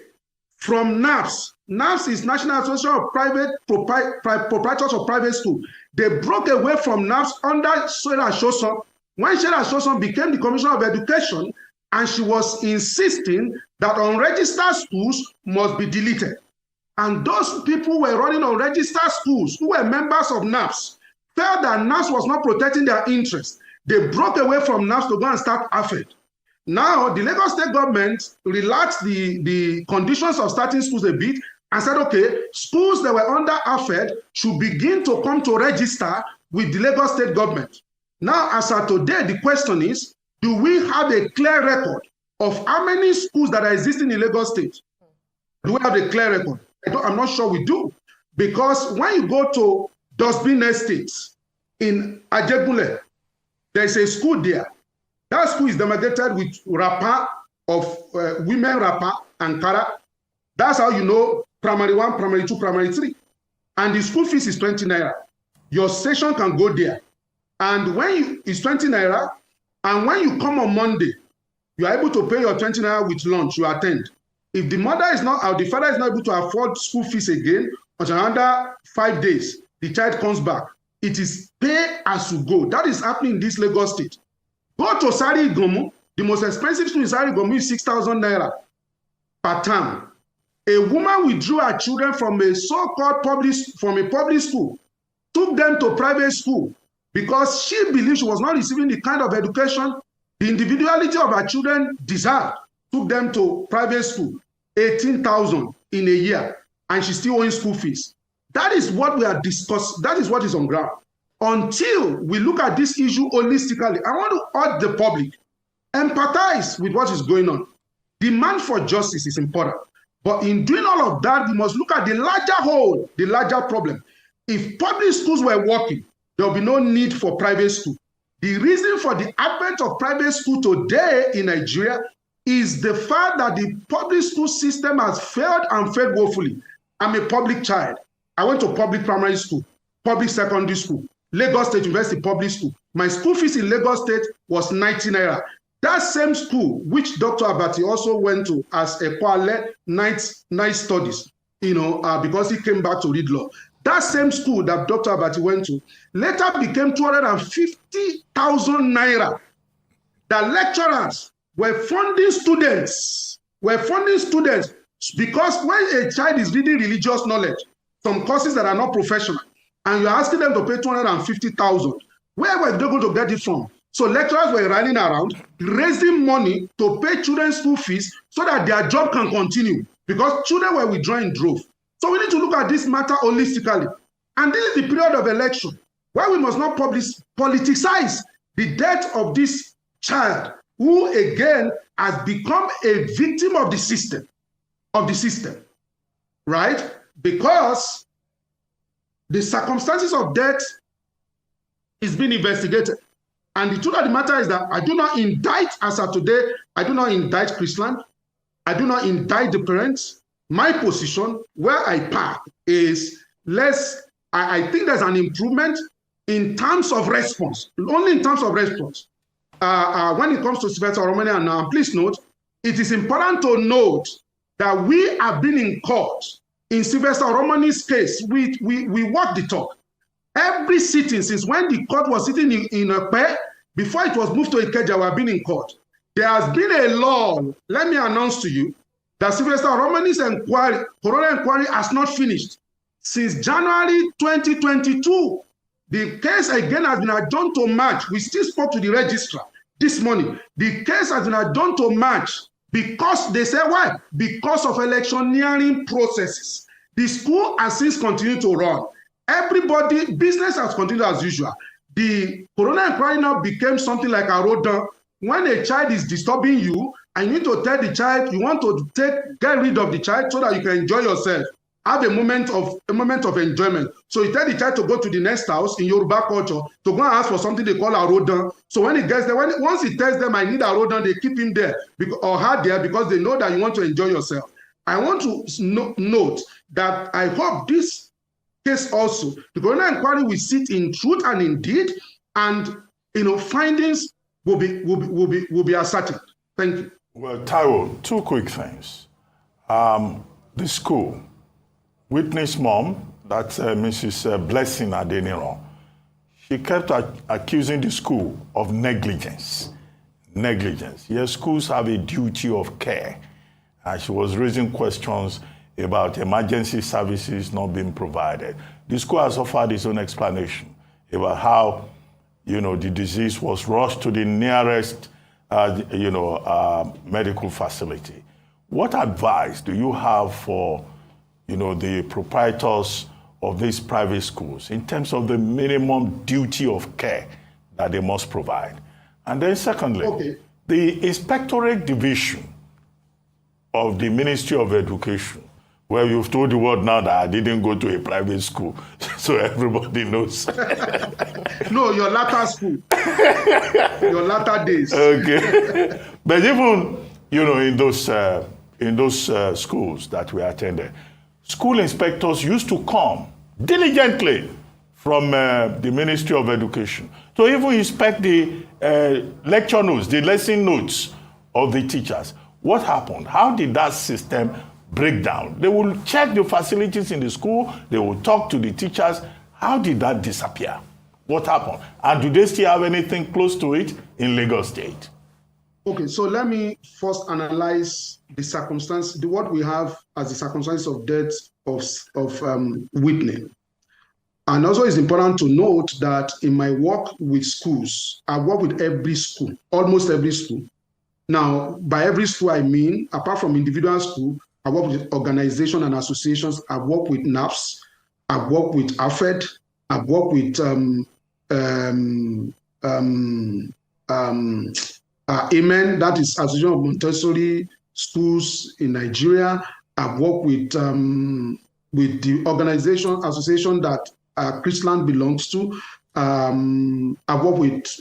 from NAPS. NAPS is National Association of Private Proprietors of Private School. They broke away from NAPS under Sarah Shoson when Sarah Shoson became the Commissioner of Education, and she was insisting that unregistered schools must be deleted. And those people who were running unregistered schools, who were members of NAPS, felt that NAPS was not protecting their interests. They broke away from NAPS to go and start AFED. Now, the Lagos State government relaxed the conditions of starting schools a bit and said, okay, schools that were under AFED should begin to come to register with the Lagos State government. Now, as of today, the question is, do we have a clear record of how many schools that are existing in Lagos State? Do we have a clear record? I'm not sure we do. Because when you go to Dustbin Estates in Ajegunle, there's a school there. That school is demarcated with wrapper of women wrapper, Ankara. That's how you know primary 1, primary 2, primary 3. And the school fees is 20 naira. Your session can go there. And when it's 20 naira, and when you come on Monday, you are able to pay your 20 naira with lunch, you attend. If the mother is not, or the father is not able to afford school fees again, until another 5 days, the child comes back. It is pay as you go. That is happening in this Lagos state. Go to Sari Igomu. The most expensive school in Sari Igomu is 6,000 naira per term. A woman withdrew her children from a so-called public school, took them to private school because she believed she was not receiving the kind of education the individuality of her children deserved. Took them to private school, 18,000 in a year, and she's still owing school fees. That is what we are discussing. That is what is on ground. Until we look at this issue holistically, I want to urge the public, empathize with what is going on. Demand for justice is important. But in doing all of that, we must look at the larger whole, the larger problem. If public schools were working, there will be no need for private school. The reason for the advent of private school today in Nigeria is the fact that the public school system has failed and failed woefully. I'm a public child. I went to public primary school, public secondary school, Lagos State University public school. My school fees in Lagos State was 90 naira. That same school, which Dr. Abati also went to as a Kwale night studies, because he came back to read law. That same school that Dr. Abati went to later became 250,000 naira. The lecturers were funding students, because when a child is reading religious knowledge, some courses that are not professional, and you're asking them to pay 250,000, where were they going to get it from? So lecturers were running around, raising money to pay children's school fees so that their job can continue, because children were withdrawing drove. So we need to look at this matter holistically. And this is the period of election, where we must not politicize the death of this child, who again has become a victim of the system, right? Because the circumstances of death is being investigated. And the truth of the matter is that I do not indict, as of today, I do not indict Chrisland. I do not indict the parents. My position, where I park, is I think there's an improvement in terms of response, only in terms of response. When it comes to Sylvester Oromoni, and please note, it is important to note that we have been in court. In Sylvester Oromoni's case, we walk the talk. Every sitting, since when the court was sitting in a pair, before it was moved to Ikeja, we have been in court. There has been a law, let me announce to you, that Sylvester Oromoni's coroner inquiry has not finished. Since January 2022, the case again has been adjourned to March. We still spoke to the registrar this morning. The case has been adjourned to March because they say why? Because of electioneering processes. The school has since continued to run. Everybody, business has continued as usual. The coroner inquiry now became something like a road down. When a child is disturbing you, and you need to tell the child you want to get rid of the child so that you can enjoy yourself, have a moment of enjoyment. So you tell the child to go to the next house in Yoruba culture to go and ask for something they call a road down. So when he gets there, once he tells them I need a road down, they keep him there or her there because they know that you want to enjoy yourself. I want to note that I hope this case also, the coroner inquiry will sit in truth and in deed, and findings will be ascertained. Thank you. Well, Taiwo, two quick things. The school, Whitney's mom, that's Mrs. Blessing Adeniran, she kept accusing the school of negligence. Yes, schools have a duty of care. And she was raising questions about emergency services not being provided. The school has offered its own explanation about how, the disease was rushed to the nearest, medical facility. What advice do you have for, the proprietors of these private schools in terms of the minimum duty of care that they must provide? And then secondly, the Inspectorate Division of the Ministry of Education, where you've told the world now that I didn't go to a private school, so everybody knows. No, your latter school. Your latter days. Okay. But even, in those schools that we attended, school inspectors used to come diligently from the Ministry of Education to even inspect the lecture notes, the lesson notes of the teachers. What happened? How did that system break down? They will check the facilities in the school. They will talk to the teachers. How did that disappear? What happened? And do they still have anything close to it in Lagos State? Okay, so let me first analyze the circumstance, what we have as the circumstance of death of Whitney. And also it's important to note that in my work with schools, I work with every school, almost every school. Now, by every school, I mean, apart from individual school, I work with organizations and associations. I work with NAPS. I work with AFED. I work with AMEN, that is Association of Montessori Schools in Nigeria. I work with the association that Chrisland belongs to. I work with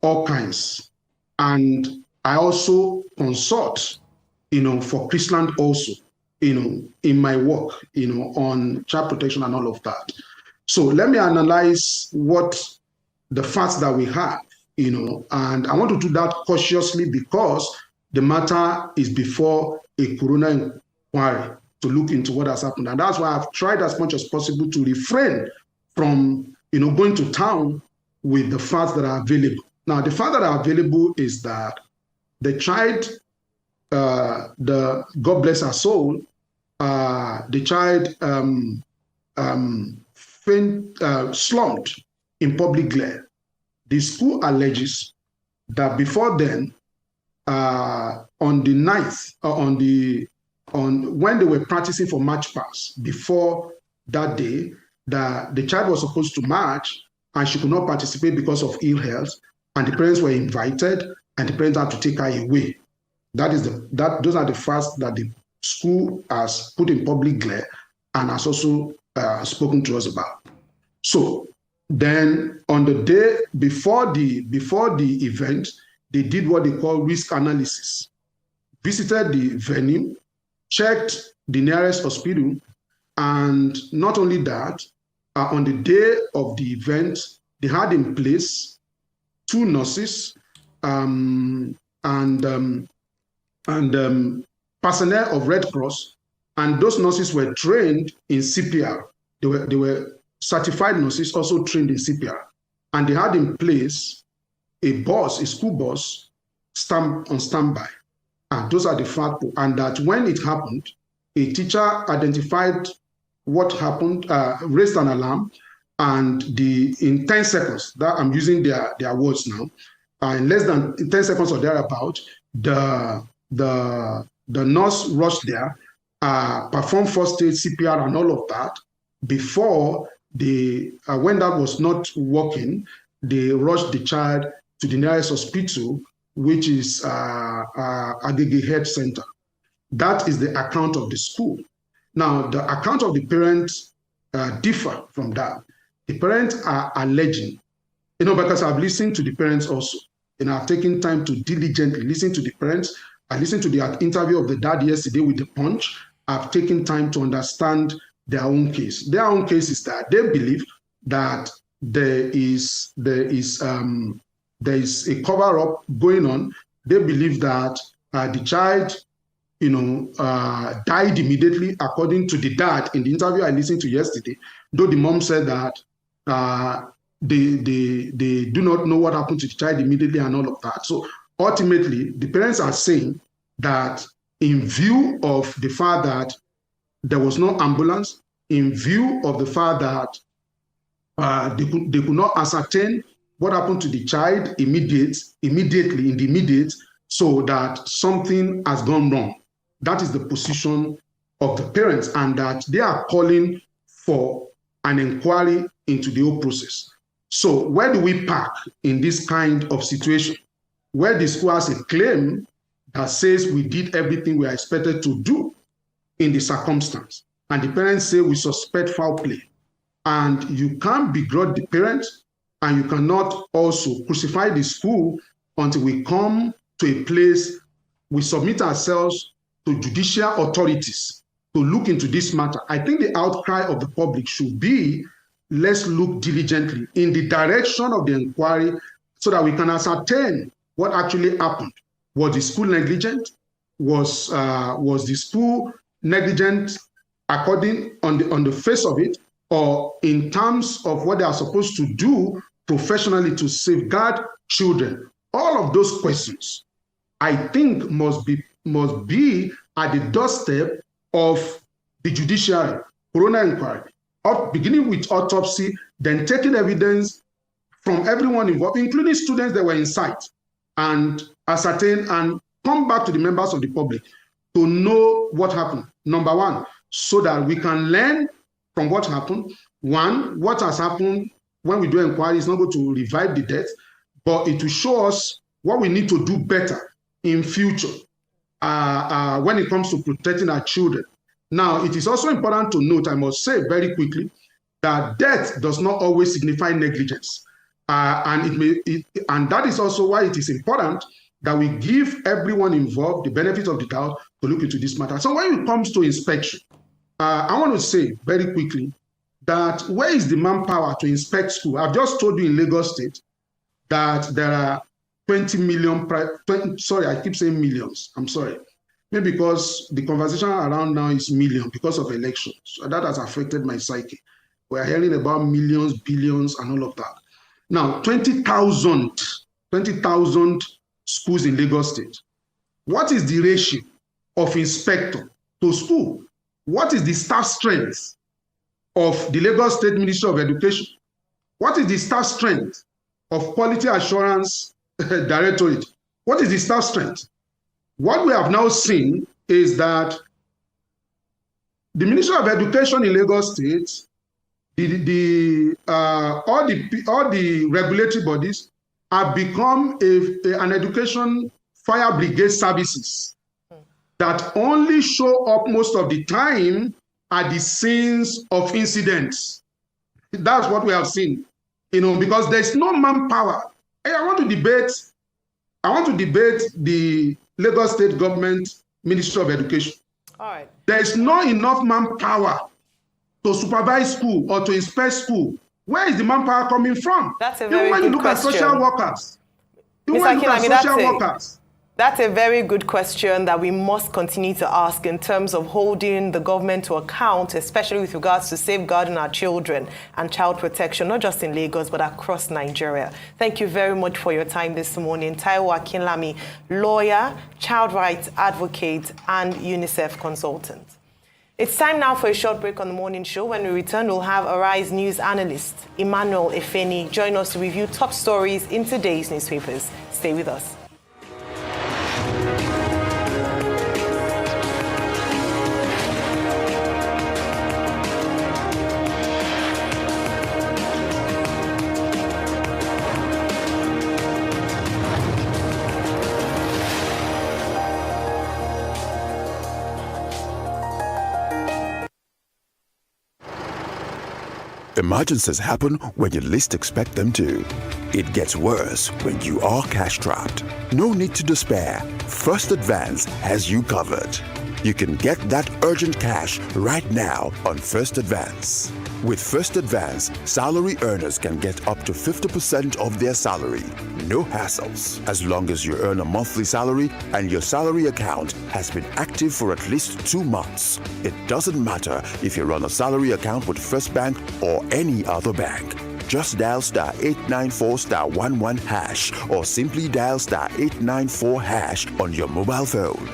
all kinds. And I also consult, for Chrisland also, in my work, on child protection and all of that. So let me analyze what the facts that we have, and I want to do that cautiously because the matter is before a coroner inquiry to look into what has happened. And that's why I've tried as much as possible to refrain from, going to town with the facts that are available. Now, the fact that are available is that the child, God bless her soul, the child slumped in public glare. The school alleges that before then, on the 9th, when they were practicing for march past, before that day, the child was supposed to march and she could not participate because of ill health, and the parents were invited and the parents had to take her away. Those are the facts that the school has put in public glare and has also spoken to us about. So then on the day before the event, they did what they call risk analysis, visited the venue, checked the nearest hospital, and not only that, on the day of the event, they had in place 2 nurses and personnel of Red Cross, and those nurses were trained in CPR. They were certified nurses also trained in CPR, and they had in place a school bus on standby. And those are the facts. And that when it happened, a teacher identified what happened, raised an alarm, and in 10 seconds, that I'm using their words now, in less than 10 seconds or thereabout, the nurse rushed there, performed first aid, CPR, and all of that. Before when that was not working, they rushed the child to the nearest hospital, which is Agege Health Center. That is the account of the school. Now, the account of the parents differ from that. The parents are alleging, because I've listened to the parents also, and I've taken time to diligently listen to the parents. I listened to the interview of the dad yesterday with the Punch. I've taken time to understand their own case. Their own case is that they believe that there is a cover-up going on. They believe that the child, died immediately, according to the dad in the interview I listened to yesterday, though the mom said that they do not know what happened to the child immediately and all of that. So ultimately, the parents are saying that in view of the fact that there was no ambulance, in view of the fact that they could not ascertain what happened to the child immediately, so that something has gone wrong. That is the position of the parents, and that they are calling for an inquiry into the whole process. So where do we park in this kind of situation, where the school has a claim that says we did everything we are expected to do in the circumstance, and the parents say we suspect foul play, and you can't begrudge the parents, and you cannot also crucify the school until we come to a place we submit ourselves to judicial authorities to look into this matter. I think the outcry of the public should be, let's look diligently in the direction of the inquiry so that we can ascertain what actually happened. Was the school negligent? Was the school negligent according on the face of it, or in terms of what they are supposed to do professionally to safeguard children? All of those questions, I think, must be at the doorstep of the judiciary, coroner inquiry, beginning with autopsy, then taking evidence from everyone involved, including students that were inside, and ascertain and come back to the members of the public to know what happened. Number one, so that we can learn from what happened. One, what has happened when we do inquiry is not going to revive the death, but it will show us what we need to do better in future when it comes to protecting our children. Now, it is also important to note, I must say very quickly, that death does not always signify negligence. And that is also why it is important that we give everyone involved the benefit of the doubt to look into this matter. So when it comes to inspection, I want to say very quickly that where is the manpower to inspect school? I've just told you in Lagos State that there are 20 million, sorry, I keep saying millions, I'm sorry. Maybe because the conversation around now is million because of elections. So that has affected my psyche. We're hearing about millions, billions, and all of that. Now, 20,000 schools in Lagos State. What is the ratio of inspector to school? What is the staff strength of the Lagos State Ministry of Education? What is the staff strength of Quality Assurance Directorate? What is the staff strength? What we have now seen is that the Ministry of Education in Lagos State, all the regulatory bodies have become an education fire brigade services that only show up most of the time at the scenes of incidents. That's what we have seen, because there's no manpower. I want to debate the Lagos State Government Ministry of Education. All right. There's not enough manpower to supervise school or to inspect school. Where is the manpower coming from? That's a very good question. When you look at social workers, that's a very good question that we must continue to ask in terms of holding the government to account, especially with regards to safeguarding our children and child protection, not just in Lagos, but across Nigeria. Thank you very much for your time this morning. Taiwo Akinlami, lawyer, child rights advocate, and UNICEF consultant. It's time now for a short break on the morning show. When we return, we'll have Arise News analyst Emmanuel Efeni join us to review top stories in today's newspapers. Stay with us. Emergencies happen when you least expect them to. It gets worse when you are cash-strapped. No need to despair. First Advance has you covered. You can get that urgent cash right now on First Advance. With First Advance, salary earners can get up to 50% of their salary. No hassles. As long as you earn a monthly salary and your salary account has been active for at least 2 months. It doesn't matter if you run a salary account with First Bank or any other bank. Just dial *894*11# or simply dial *894# on your mobile phone.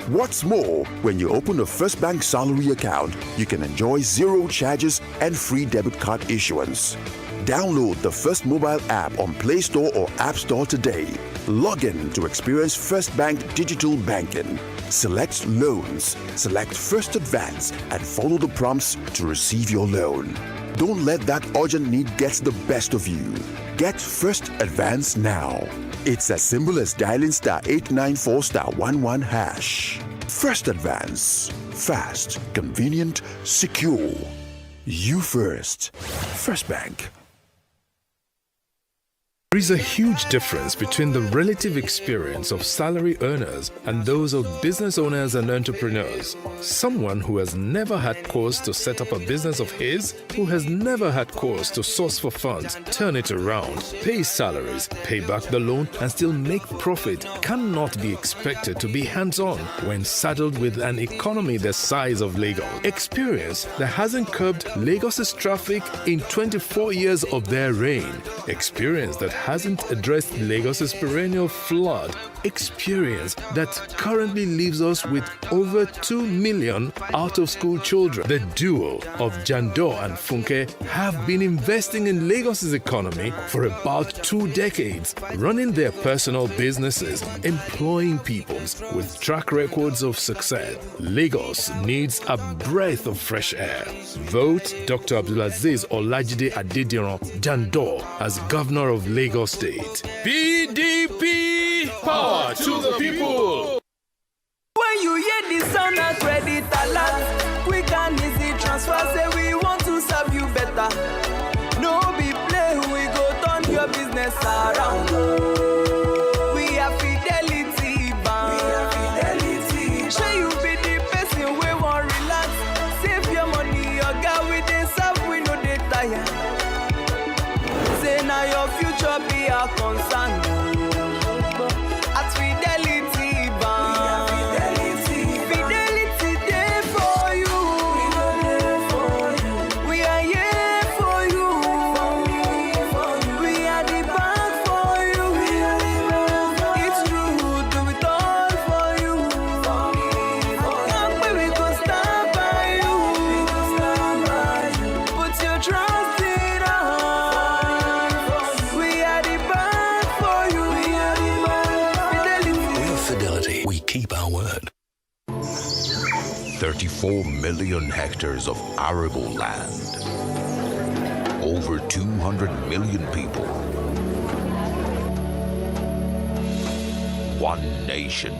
What's more, when you open a First Bank salary account, you can enjoy 0 charges and free debit card issuance. Download the First mobile app on Play Store or App Store today. Log in to experience First Bank digital banking. Select loans, select First Advance, and follow the prompts to receive your loan. Don't let that urgent need get the best of you. Get First Advance now. It's as simple as dialing *894*11#. First Advance. Fast, convenient, secure. You first. First Bank. There is a huge difference between the relative experience of salary earners and those of business owners and entrepreneurs. Someone who has never had cause to set up a business of his, who has never had cause to source for funds, turn it around, pay salaries, pay back the loan, and still make profit cannot be expected to be hands-on when saddled with an economy the size of Lagos. Experience that hasn't curbed Lagos's traffic in 24 years of their reign. Experience that hasn't addressed Lagos's perennial flood. Experience that currently leaves us with over 2 million out-of-school children. The duo of Jandor and Funke have been investing in Lagos's economy for about 2 decades, running their personal businesses, employing people with track records of success. Lagos needs a breath of fresh air. Vote Dr. Abdulaziz Olajide Adediran Jandor as Governor of Lagos State. PDP! Power to the people! When you hear the sound of credit alert, quick and easy transfer, say we want to serve you better. No be play, we go turn your business around. We are Fidelity Bank. We are Fidelity. Sure you be the person we want relax. Save your money, your girl with the serve, we know they tire. Say now your future be our concern. At Fidelity Bank. Fidelity there for you. We are here for you. We are the bank for you. It's true, do it all for you. Come where we go stand by you. Put your trust in us. We are the bank for you. We are the bank. With Fidelity, we keep our word. 34 million hectares of arable land. Over 200 million people. One nation.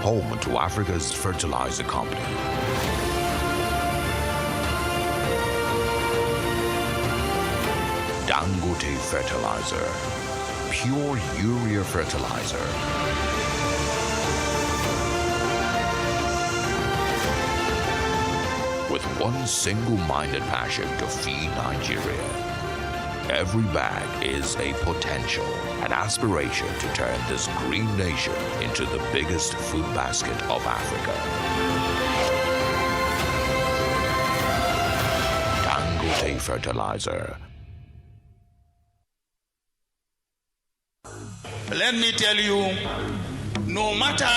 Home to Africa's fertilizer company. Dangote Fertilizer. Pure urea fertilizer. With one single-minded passion to feed Nigeria. Every bag is a potential, an aspiration to turn this green nation into the biggest food basket of Africa. Dangote Fertilizer. Let me tell you, no matter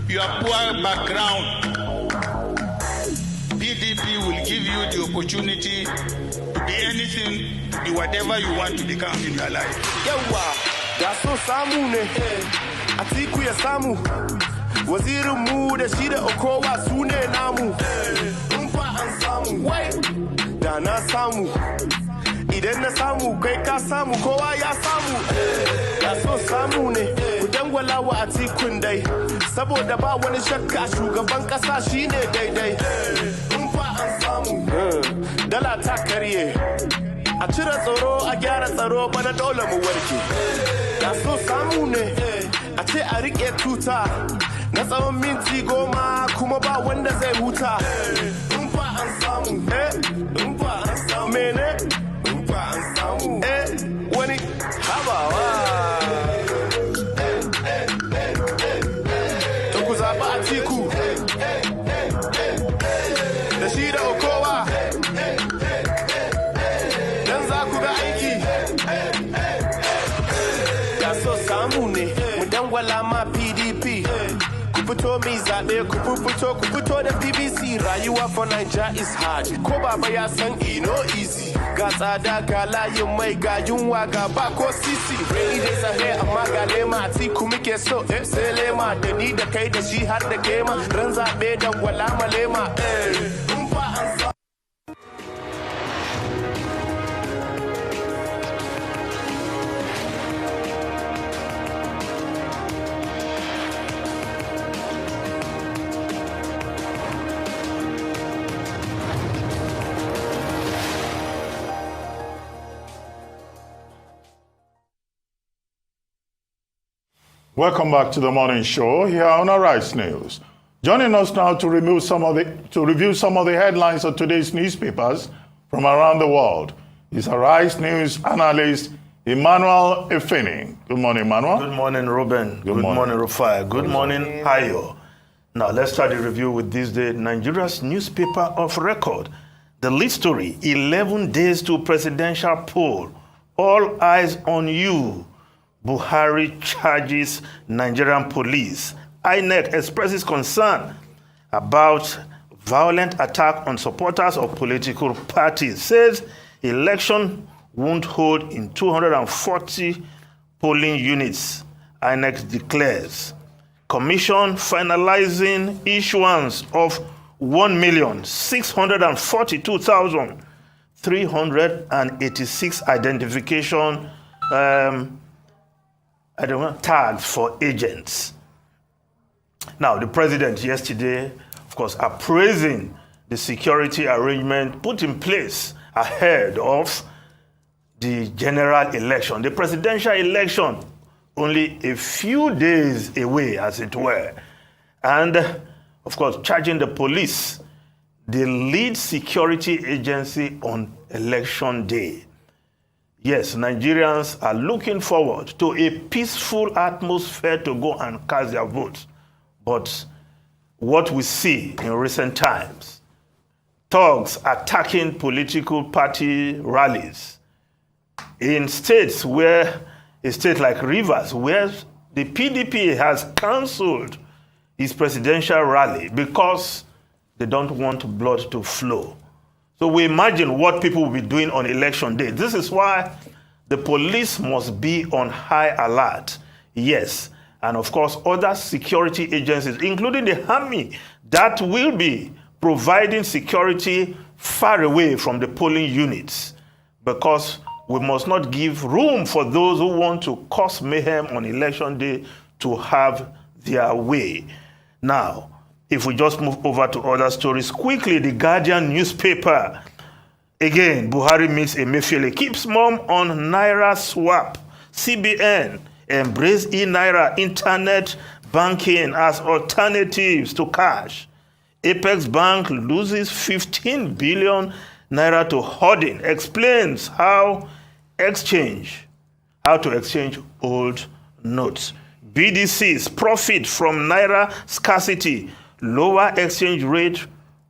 your poor background, PDP will give you the opportunity to be anything, to be whatever you want to become in your life. Yawa, da so samu ne, Atiku ya samu, wazirin mu da shi da Okowa su ne namu. In fa an samu, wai, da na samu. Idan na samu kai ka samu kowa ya samu. Da so samu ne, ku dangwala wa Atikun dai, saboda ba wani shakka shugaban kasa shine daidai. In fa an samu, dala ta karye. A cire tsoro a gyara tsaro bana dole mu warke. Da so samu ne, a ce a rike tuta na tsawon minti 10 kuma ba wanda zai huta. In fa an samu, in fa an samu, mene? In fa an samu, wani habawa. To ku zaɓi Atiku da shi da Okowa. Dangwala ma PDP ku fito mi zaɓe ku fito da BBC. Rayuwa for Naija is hard, ko baba ya san no easy. Ga tsada ga layin mai ga yunwa ga ba ko sisi. Rainy days ahead amma ga lema Atiku muke so sai lema da ni da kai da shi har da kema. Ran zaɓe dangwala ma lema. In ba an sa Welcome back to the morning show here on Arise News. Joining us now to review some of the headlines of today's newspapers from around the world is Arise News analyst Emmanuel Efeni. Good morning, Emmanuel. Good morning, Ruben. Good morning, Rufai. Good morning, Ayo. Now, let's start the review with this day, Nigeria's newspaper of record. The lead story, 11 days to presidential poll. All eyes on you. Buhari charges Nigerian police. INEC expresses concern about violent attack on supporters of political parties. Says election won't hold in 240 polling units. INEC declares. Commission finalizing issuance of 1,642,386 identification tags for agents. Now, the president yesterday, of course, appraising the security arrangement put in place ahead of the general election, the presidential election, only a few days away, as it were. And, of course, charging the police, the lead security agency on election day. Yes, Nigerians are looking forward to a peaceful atmosphere to go and cast their votes. But what we see in recent times, thugs attacking political party rallies in states where, a state like Rivers, where the PDP has cancelled its presidential rally because they don't want blood to flow. So we imagine what people will be doing on election day. This is why the police must be on high alert. Yes. And of course, other security agencies, including the army, that will be providing security far away from the polling units, because we must not give room for those who want to cause mayhem on election day to have their way. Now, if we just move over to other stories quickly, the Guardian newspaper, again, Buhari meets Emefiele, keeps mum on Naira swap. CBN, embrace e-Naira internet banking as alternatives to cash. Apex Bank loses 15 billion Naira to hoarding, explains how to exchange old notes. BDCs profit from Naira scarcity, lower exchange rate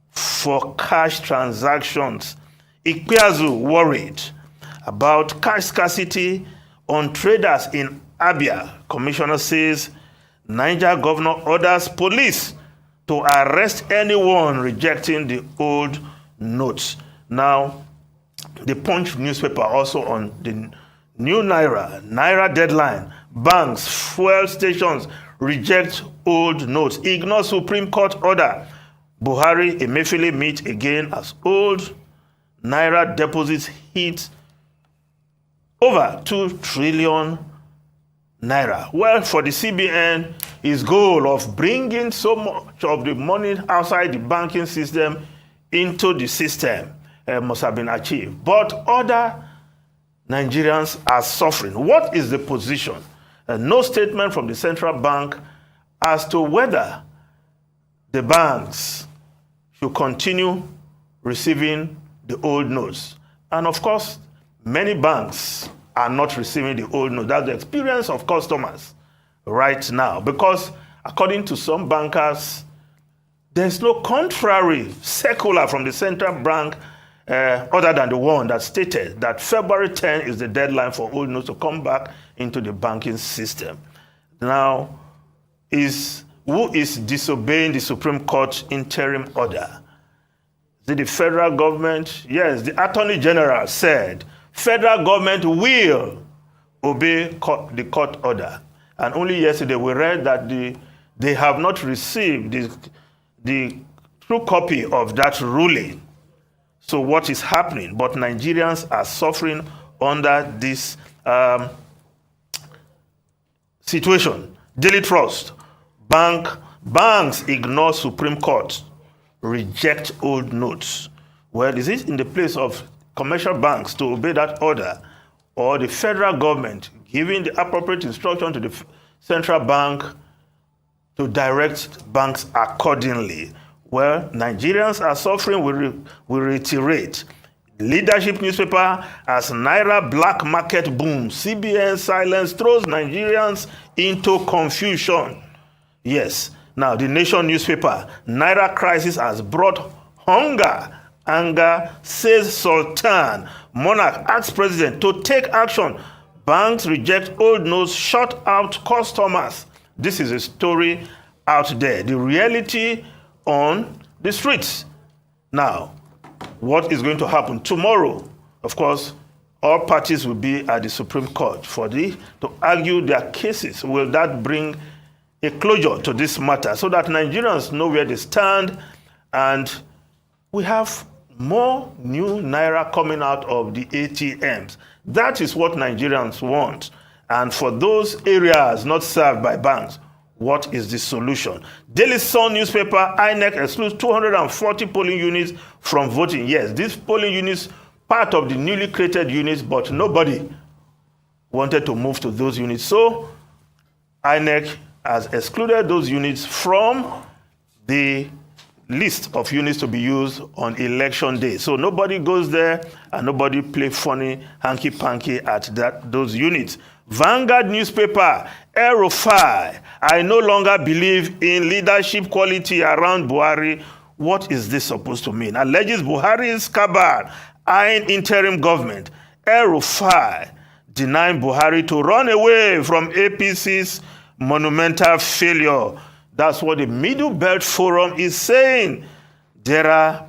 for cash transactions. Ikpeazu worried about cash scarcity on traders in Abia. Commissioner says Niger governor orders police to arrest anyone rejecting the old notes. Now, the Punch newspaper also on the new Naira deadline. Banks, fuel stations reject old notes. Ignore Supreme Court order. Buhari, Emefiele meet again as old Naira deposits hit over 2 trillion Naira. Well, for the CBN, his goal of bringing so much of the money outside the banking system into the system must have been achieved. But other Nigerians are suffering. What is the position? No statement from the central bank as to whether the banks should continue receiving the old notes. And of course, many banks are not receiving the old notes. That's the experience of customers right now. Because according to some bankers, there's no contrary circular from the central bank other than the one that stated that February 10 is the deadline for old notes to come back into the banking system. Now, who is disobeying the Supreme Court interim order? Is it the federal government? Yes, the Attorney General said federal government will obey the court order. And only yesterday we read that they have not received the true copy of that ruling. So what is happening? But Nigerians are suffering under this situation. Daily Trust, banks ignore Supreme Court, reject old notes. Well, is it in the place of commercial banks to obey that order, or the federal government giving the appropriate instruction to the central bank to direct banks accordingly. Well, Nigerians are suffering, we reiterate. Leadership newspaper as Naira black market boom. CBN silence throws Nigerians into confusion. Yes. Now, the Nation newspaper, Naira crisis has brought hunger. Anger, says Sultan. Monarch asks president to take action. Banks reject old notes, shut out customers. This is a story out there. The reality on the streets. Now, what is going to happen tomorrow? Of course, all parties will be at the Supreme Court to argue their cases. Will that bring a closure to this matter so that Nigerians know where they stand? And we have more new Naira coming out of the ATMs. That is what Nigerians want. And for those areas not served by banks, what is the solution? Daily Sun newspaper, INEC excludes 240 polling units from voting. Yes, these polling units, part of the newly created units, but nobody wanted to move to those units. So INEC has excluded those units from the list of units to be used on election day. So nobody goes there and nobody play funny hanky-panky at those units. Vanguard newspaper, El-Rufai, I no longer believe in leadership quality around Buhari. What is this supposed to mean? Alleges Buhari's cabal eyeing interim government. El-Rufai denying Buhari to run away from APC's monumental failure. That's what the Middle Belt Forum is saying. They are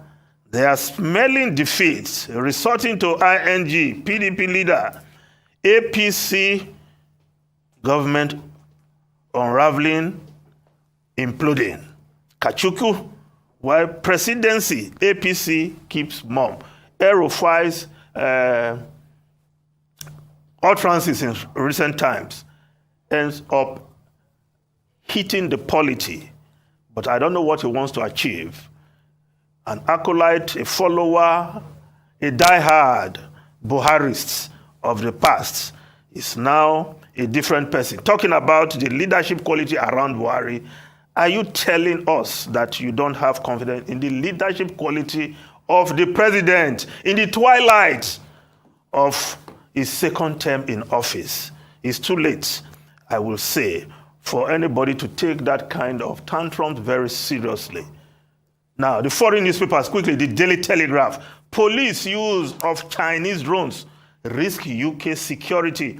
smelling defeats, resorting to ING, PDP leader, APC government unraveling, imploding. Kachuku, while presidency, APC keeps mum. El-Rufai's utterances in recent times ends up hitting the polity, but I don't know what he wants to achieve. An acolyte, a follower, a diehard Buharist of the past is now a different person. Talking about the leadership quality around Buhari, are you telling us that you don't have confidence in the leadership quality of the president in the twilight of his second term in office? It's too late, I will say, for anybody to take that kind of tantrums very seriously. Now, the foreign newspapers, quickly, the Daily Telegraph. Police use of Chinese drones risk UK security.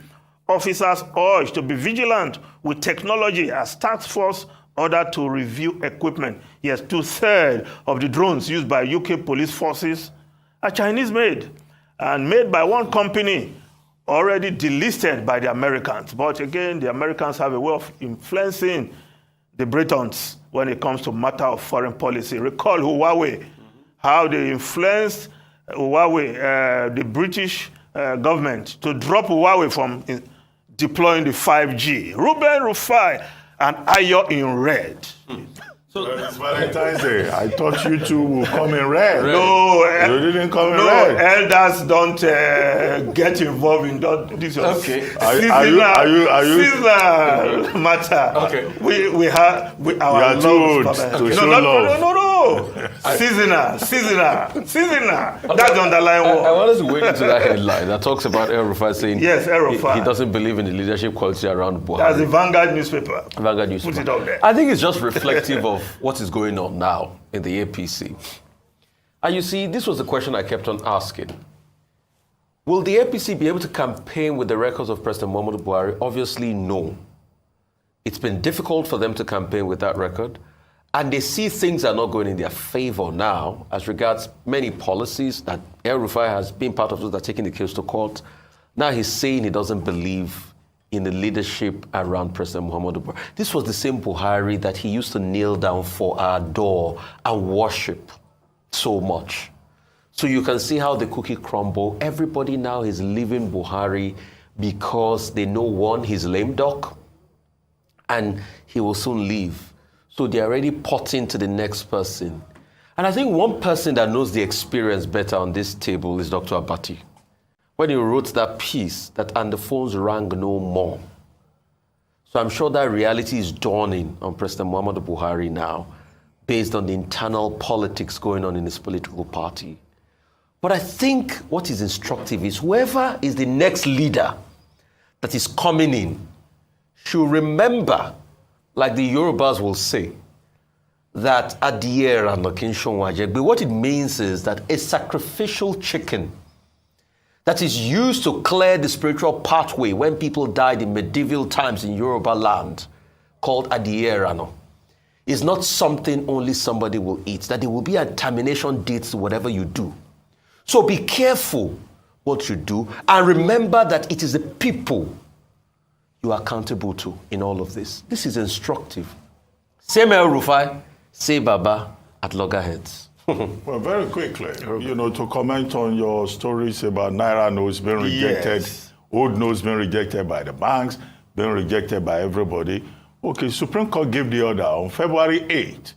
Officers urged to be vigilant with technology as task force ordered to review equipment. Yes, 2/3 of the drones used by UK police forces are Chinese-made and made by one company already delisted by the Americans. But again, the Americans have a way of influencing the Britons when it comes to matter of foreign policy. Recall Huawei, how they influenced Huawei, the British government, to drop Huawei from deploying the 5G. Ruben Rufai and Ayo in red. So it's Valentine's Day. I thought you two would come in red. No, you didn't come in no, red. Elders don't get involved in this. Okay. Seasonal matter. Okay. We have our love. To show love. No. Seasonal. That's the underlying word. I want us to wait into that headline that talks about El-Rufai saying yes, El-Rufai. He doesn't believe in the leadership quality around Buhari. That's the Vanguard newspaper. Vanguard newspaper. Put it up there. I think it's just reflective of what is going on now in the APC. And you see, this was the question I kept on asking. Will the APC be able to campaign with the records of President Muhammadu Buhari? Obviously, no. It's been difficult for them to campaign with that record. And they see things are not going in their favor now as regards many policies that El-Rufai has been part of those that are taking the case to court. Now he's saying he doesn't believe in the leadership around President Muhammadu Buhari. This was the same Buhari that he used to kneel down for our door and worship so much. So you can see how the cookie crumble. Everybody now is leaving Buhari because they know, one, he's lame duck, and he will soon leave. So they're already potting to the next person. And I think one person that knows the experience better on this table is Dr. Abati. When he wrote that piece, that and the phones rang no more. So I'm sure that reality is dawning on President Muhammadu Buhari now, based on the internal politics going on in his political party. But I think what is instructive is whoever is the next leader that is coming in should remember, like the Yorubas will say, that Adier and Okinshonwajegbe, what it means is that a sacrificial chicken that is used to clear the spiritual pathway when people died in medieval times in Yoruba land, called Adierano, is not something only somebody will eat, that there will be a termination date to whatever you do. So be careful what you do, and remember that it is the people you are accountable to in all of this. This is instructive. Say El Rufai, say Baba at loggerheads. Well, very quickly, to comment on your stories about Naira notes being rejected, old notes being rejected by the banks, being rejected by everybody. Okay, Supreme Court gave the order on February 8th.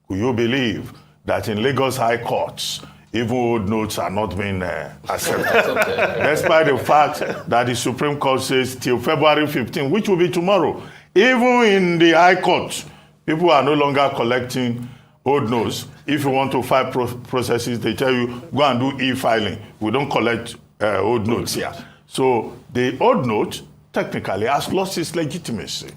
Could you believe that in Lagos High Courts, even old notes are not being accepted? Despite the fact that the Supreme Court says till February 15th, which will be tomorrow, even in the High Court, people are no longer collecting old notes. If you want to file processes, they tell you, go and do e-filing. We don't collect old notes here. So the old note technically has lost its legitimacy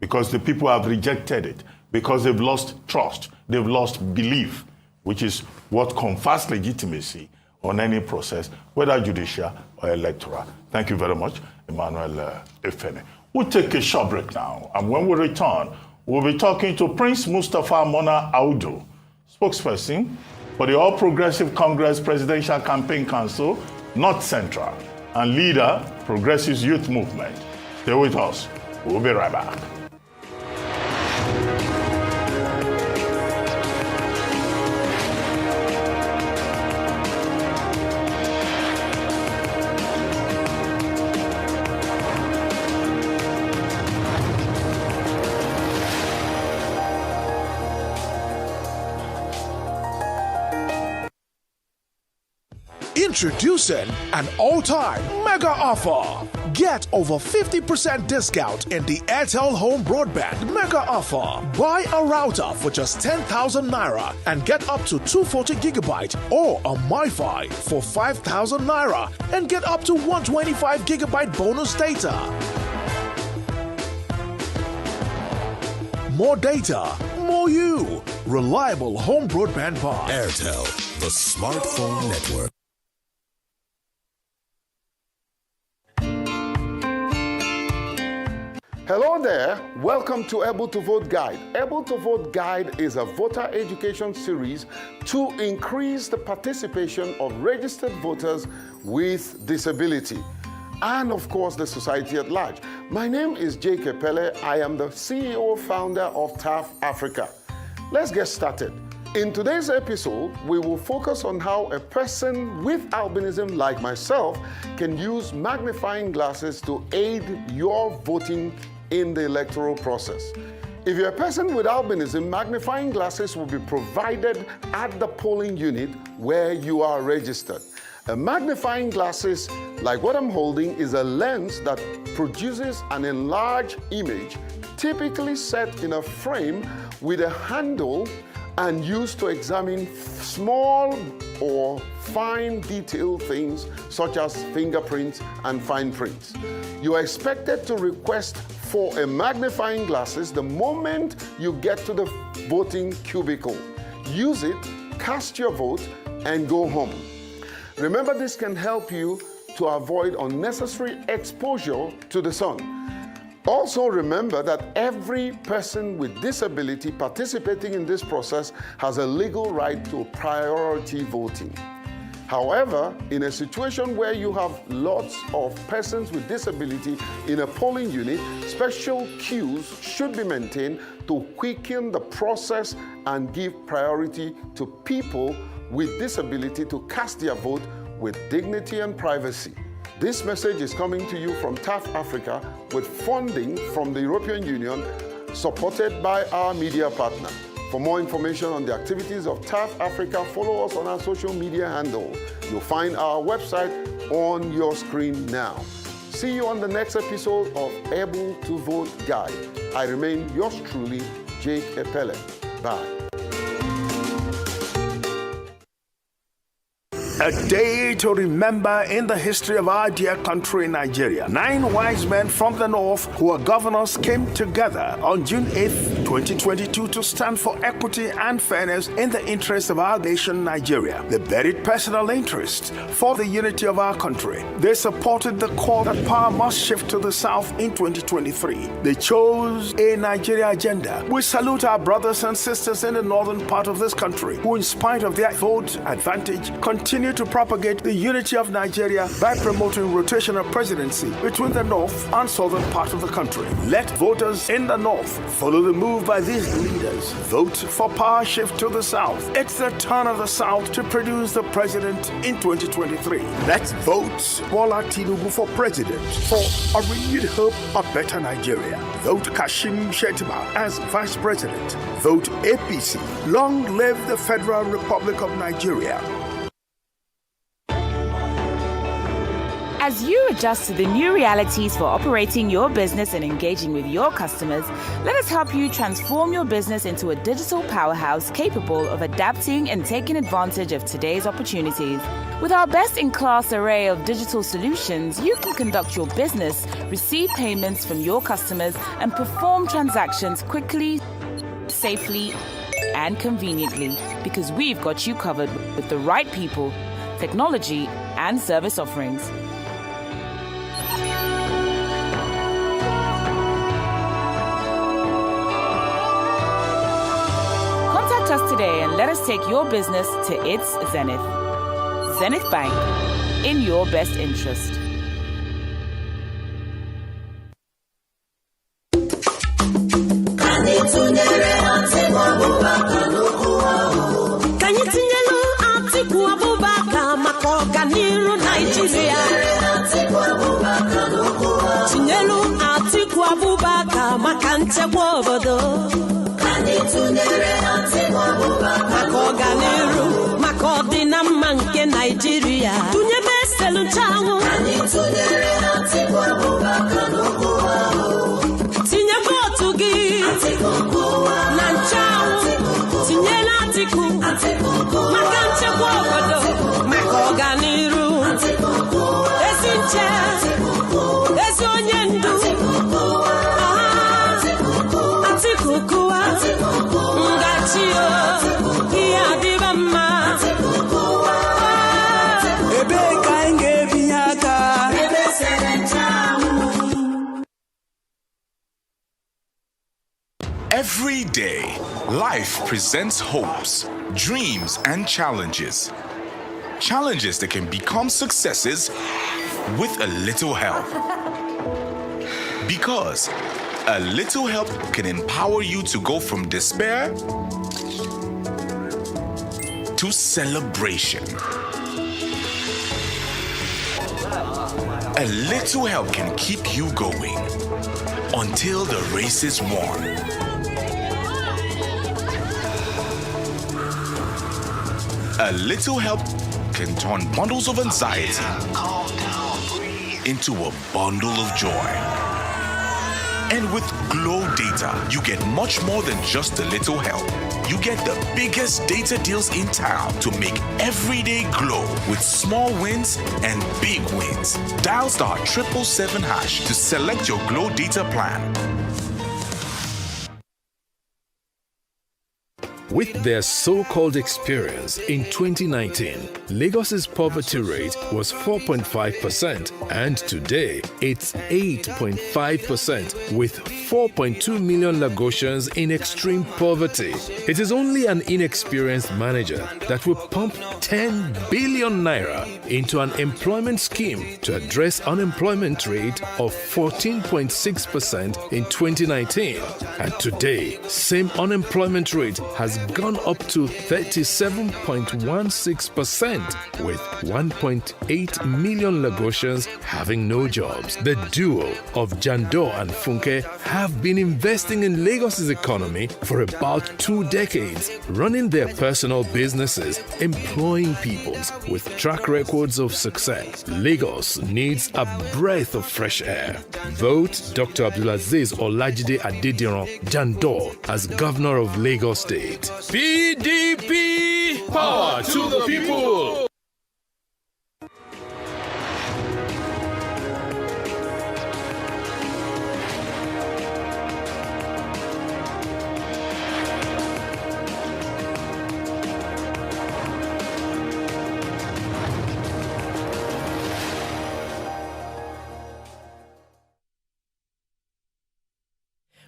because the people have rejected it, because they've lost trust, they've lost belief, which is what confers legitimacy on any process, whether judicial or electoral. Thank you very much, Emmanuel Efene. We'll take a short break now, and when we return, we'll be talking to Prince Mustapha Mona Audu, spokesperson for the All Progressive Congress Presidential Campaign Council, North Central, and leader, Progressive Youth Movement. Stay with us. We'll be right back. Introducing an all-time mega offer. Get over 50% discount in the Airtel Home Broadband mega offer. Buy a router for just 10,000 Naira and get up to 240 gigabyte or a MiFi for 5,000 Naira and get up to 125 gigabyte bonus data. More data, more you. Reliable home broadband path. Airtel, the smartphone network. Hello there, welcome to Able to Vote Guide. Able to Vote Guide is a voter education series to increase the participation of registered voters with disability and of course the society at large. My name is J.K. Pele. I am the CEO founder of TAF Africa. Let's get started. In today's episode, we will focus on how a person with albinism like myself can use magnifying glasses to aid your voting in the electoral process. If you're a person with albinism, magnifying glasses will be provided at the polling unit where you are registered. A magnifying glasses, like what I'm holding, is a lens that produces an enlarged image, typically set in a frame with a handle and used to examine small or fine detailed things such as fingerprints and fine prints. You are expected to request for a magnifying glasses the moment you get to the voting cubicle. Use it, cast your vote, and go home. Remember, this can help you to avoid unnecessary exposure to the sun. Also remember that every person with disability participating in this process has a legal right to priority voting. However, in a situation where you have lots of persons with disability in a polling unit, special queues should be maintained to quicken the process and give priority to people with disability to cast their vote with dignity and privacy. This message is coming to you from TAF Africa with funding from the European Union, supported by our media partner. For more information on the activities of TAF Africa, follow us on our social media handle. You'll find our website on your screen now. See you on the next episode of Able to Vote Guide. I remain yours truly, Jake Epele. Bye. A day to remember in the history of our dear country, Nigeria. 9 wise men from the north who are governors came together on June 8th, 2022 to stand for equity and fairness in the interest of our nation, Nigeria. They buried personal interest for the unity of our country. They supported the call that power must shift to the south in 2023. They chose a Nigeria agenda. We salute our brothers and sisters in the northern part of this country who, in spite of their vote advantage, continue to propagate the unity of Nigeria by promoting rotational presidency between the north and southern part of the country. Let voters in the north follow the move by these leaders. Vote for power shift to the south. It's the turn of the south to produce the president in 2023. Let's vote Bola Tinubu for president for a renewed hope of better Nigeria. Vote Kashim Shettima as vice president. Vote APC. Long live the Federal Republic of Nigeria. As you adjust to the new realities for operating your business and engaging with your customers, let us help you transform your business into a digital powerhouse capable of adapting and taking advantage of today's opportunities. With our best-in-class array of digital solutions, you can conduct your business, receive payments from your customers, and perform transactions quickly, safely, and conveniently, because we've got you covered with the right people, technology, and service offerings. Contact us today and let us take your business to its zenith. Zenith Bank, in your best interest. Tinyelu Atiku Abubakar makante obodo. Maka ọganiru, maka ọdịnamma nke Nigeria. Tunyebe selu nchawu. Tinye votu gị na nchawu. Tinyela Atiku maka nchekwa obodo, maka ọganiru. Ezi nche, ezi onye ndu. Atiku kuwa ngachio ihe adịba mma. Ebe ka anyị ga-ebinye aka. Every day, life presents hopes, dreams, and challenges. Challenges that can become successes with a little help. Because a little help can empower you to go from despair to celebration. A little help can keep you going until the race is won. A little help can turn bundles of anxiety into a bundle of joy. And with Glow Data, you get much more than just a little help. You get the biggest data deals in town to make every day glow with small wins and big wins. Dial *777# to select your Glow Data plan. With their so-called experience in 2019, Lagos's poverty rate was 4.5% and today it's 8.5% with 4.2 million Lagosians in extreme poverty. It is only an inexperienced manager that will pump 10 billion naira into an employment scheme to address unemployment rate of 14.6% in 2019. And today, same unemployment rate has gone up to 37.16%, with 1.8 million Lagosians having no jobs. The duo of Jandor and Funke have been investing in Lagos's economy for about 2 decades, running their personal businesses, employing people with track records of success. Lagos needs a breath of fresh air. Vote Dr. Abdulaziz Olajide Adediran Jandor as Governor of Lagos State. PDP! Power to the people!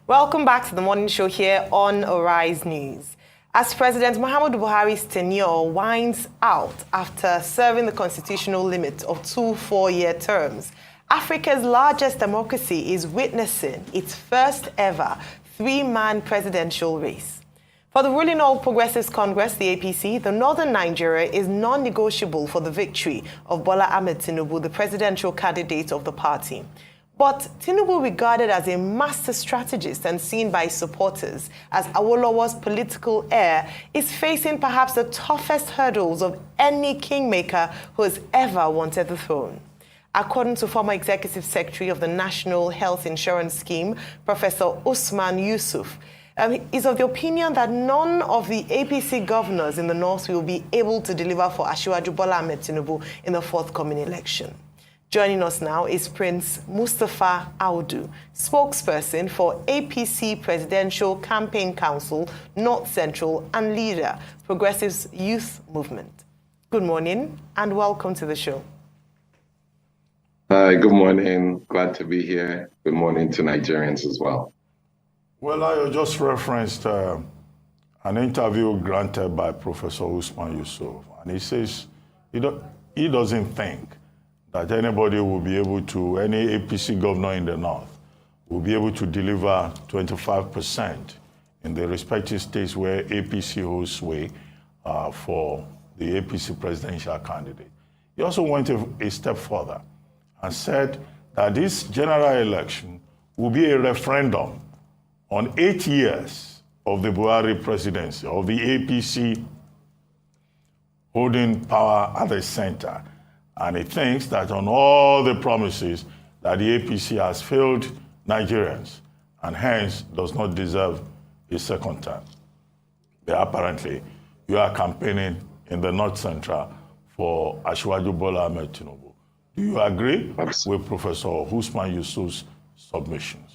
Welcome back to the morning show here on Arise News. As President Muhammadu Buhari's tenure winds out after serving the constitutional limit of 2 4-year terms, Africa's largest democracy is witnessing its first ever 3-man presidential race. For the ruling All Progressives Congress, the APC, the northern Nigeria is non-negotiable for the victory of Bola Ahmed Tinubu, the presidential candidate of the party. But Tinubu, regarded as a master strategist and seen by supporters as Awolowo's political heir, is facing perhaps the toughest hurdles of any kingmaker who has ever wanted the throne. According to former Executive Secretary of the National Health Insurance Scheme, Professor Usman Yusuf, is of the opinion that none of the APC governors in the north will be able to deliver for Asiwaju Bola Ahmed Tinubu in the forthcoming election. Joining us now is Prince Mustapha Audu, spokesperson for APC Presidential Campaign Council, North Central, and leader, Progressives Youth Movement. Good morning and welcome to the show. Hi, good morning. Glad to be here. Good morning to Nigerians as well. Well, I just referenced an interview granted by Professor Usman Yusuf, and he says he doesn't think that anybody will be able to, any APC governor in the north, will be able to deliver 25% in the respective states where APC holds sway for the APC presidential candidate. He also went a step further and said that this general election will be a referendum on 8 years of the Buhari presidency, of the APC holding power at the center. And he thinks that on all the promises that the APC has failed Nigerians and hence does not deserve a second term. Apparently, you are campaigning in the North Central for Asiwaju Bola Ahmed Tinubu. Do you agree with Professor Usman Yusuf's submissions?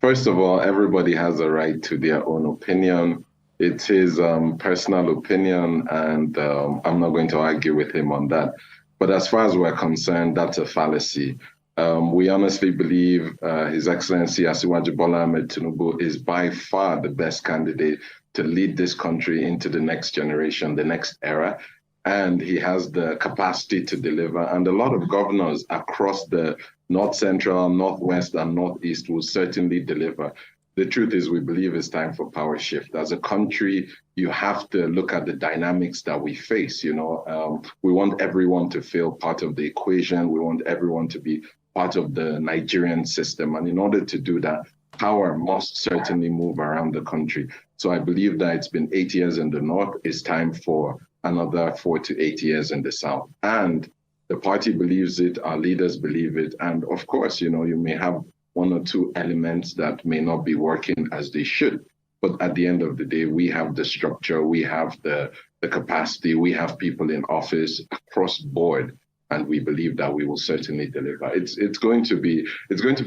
First of all, everybody has a right to their own opinion. It's his personal opinion, and I'm not going to argue with him on that. But as far as we're concerned, that's a fallacy. We honestly believe His Excellency Asiwaju Bola Ahmed Tinubu is by far the best candidate to lead this country into the next generation, the next era. And he has the capacity to deliver. And a lot of governors across the North Central, Northwest, and Northeast will certainly deliver. The truth is, we believe it's time for power shift. As a country, you have to look at the dynamics that we face. We want everyone to feel part of the equation. We want everyone to be part of the Nigerian system. And in order to do that, power must certainly move around the country. So I believe that it's been 8 years in the North. It's time for another 4 to 8 years in the South. And the party believes it. Our leaders believe it. And of course, you may have 1 or 2 elements that may not be working as they should. But at the end of the day, we have the structure, we have the capacity, we have people in office across board, and we believe that we will certainly deliver. It's going to be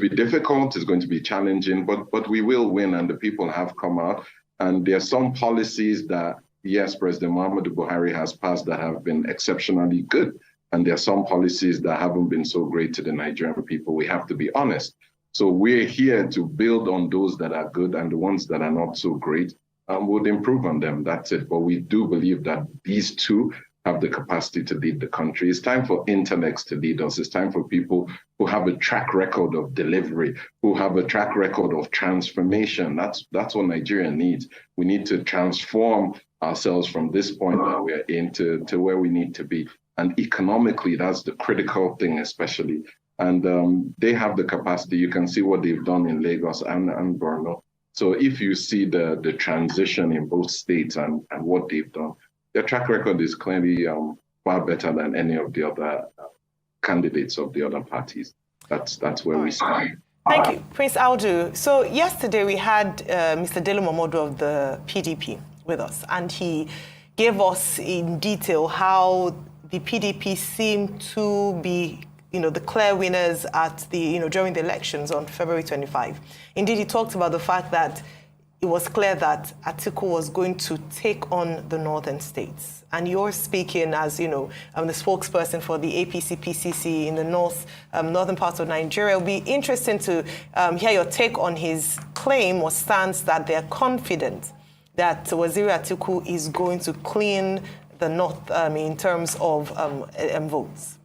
difficult, it's going to be challenging, but we will win, and the people have come out. And there are some policies that, yes, President Muhammadu Buhari has passed that have been exceptionally good. And there are some policies that haven't been so great to the Nigerian people. We have to be honest. So we're here to build on those that are good, and the ones that are not so great, we'll improve on them. That's it. But we do believe that these two have the capacity to lead the country. It's time for intellects to lead us. It's time for people who have a track record of delivery, who have a track record of transformation. That's what Nigeria needs. We need to transform ourselves from this point that we're in to where we need to be. And economically, that's the critical thing, especially. And they have the capacity. You can see what they've done in Lagos and Borno. So if you see the transition in both states and what they've done, their track record is clearly far better than any of the other candidates of the other parties. That's where we stand. Thank you, Prince Audu. So yesterday we had Mr. Dele Momodu of the PDP with us, and he gave us in detail how the PDP seemed to be, the clear winners at the, during the elections on February 25. Indeed, he talked about the fact that it was clear that Atiku was going to take on the northern states. And you're speaking as, the spokesperson for the APC-PCC in the northern parts of Nigeria. It'll be interesting to hear your take on his claim or stance that they're confident that Waziri Atiku is going to clean the north in terms of votes.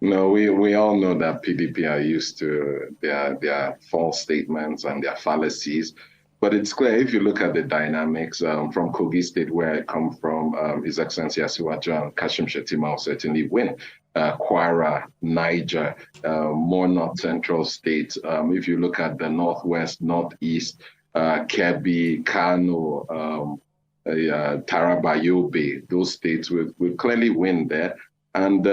No, we all know that PDP are used to their false statements and their fallacies. But it's clear if you look at the dynamics from Kogi State, where I come from, His Excellency Asiwaju and Kashim Shettima will certainly win. Kwara, Niger, more north central states. If you look at the northwest, northeast, Kebbi, Kano, Taraba, Yobe, those states will clearly win there. And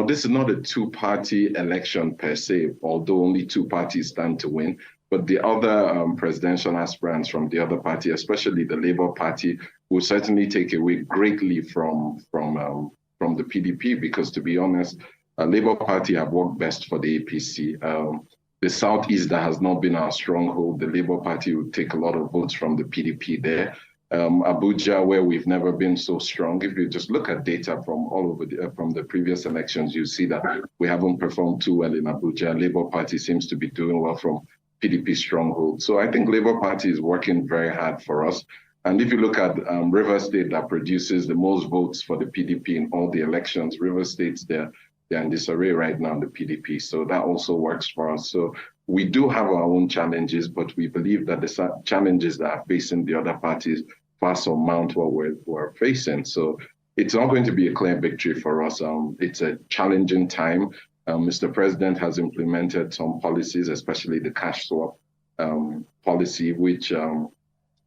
this is not a two-party election per se, although only two parties stand to win. But the other presidential aspirants from the other party, especially the Labour Party, will certainly take away greatly from the PDP, because, to be honest, Labour Party have worked best for the APC. The Southeast, that has not been our stronghold. The Labour Party will take a lot of votes from the PDP there. Abuja, where we've never been so strong. If you just look at data from all over from the previous elections, you see that we haven't performed too well in Abuja. Labour Party seems to be doing well from PDP stronghold. So I think Labour Party is working very hard for us. And if you look at River State, that produces the most votes for the PDP in all the elections, River State's they're in disarray right now, the PDP. So that also works for us. So we do have our own challenges, but we believe that the challenges that are facing the other parties far surmount what we're facing. So it's not going to be a clear victory for us. It's a challenging time. Mr. President has implemented some policies, especially the cash swap policy, which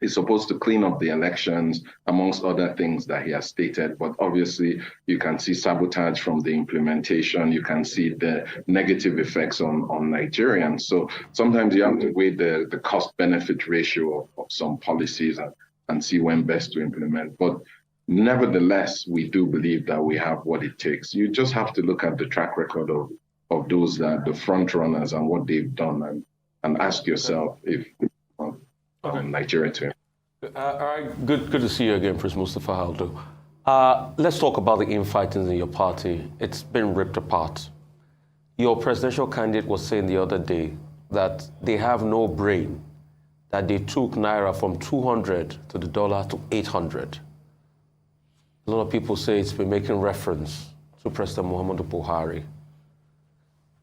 is supposed to clean up the elections, amongst other things that he has stated. But obviously, you can see sabotage from the implementation. You can see the negative effects on Nigerians. So sometimes you have to weigh the cost-benefit ratio of some policies and see when best to implement. But nevertheless, we do believe that we have what it takes. You just have to look at the track record of those that the front runners and what they've done, and ask yourself if Nigeria to. All right, good to see you again, Prince Mustafa Audu. Let's talk about the infightings in your party. It's been ripped apart. Your presidential candidate was saying the other day that they have no brain, that they took Naira from 200 to the dollar to 800. A lot of people say it's been making reference to President Muhammadu Buhari.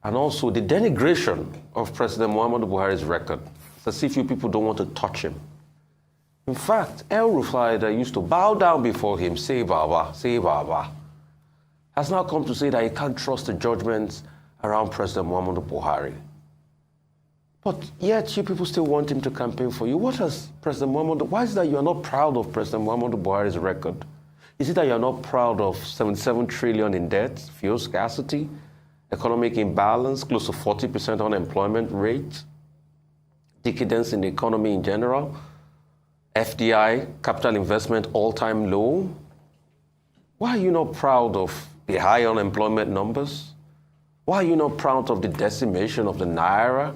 And also the denigration of President Muhammadu Buhari's record. It's as if you people don't want to touch him. In fact, El Rufai, that used to bow down before him, say Baba, has now come to say that he can't trust the judgments around President Muhammadu Buhari. But yet you people still want him to campaign for you. What has President Muhammadu, why is it that you're not proud of President Muhammadu Buhari's record? Is it that you're not proud of 77 trillion in debt, fuel scarcity, economic imbalance, close to 40% unemployment rate, decadence in the economy in general, FDI, capital investment, all-time low? Why are you not proud of the high unemployment numbers? Why are you not proud of the decimation of the Naira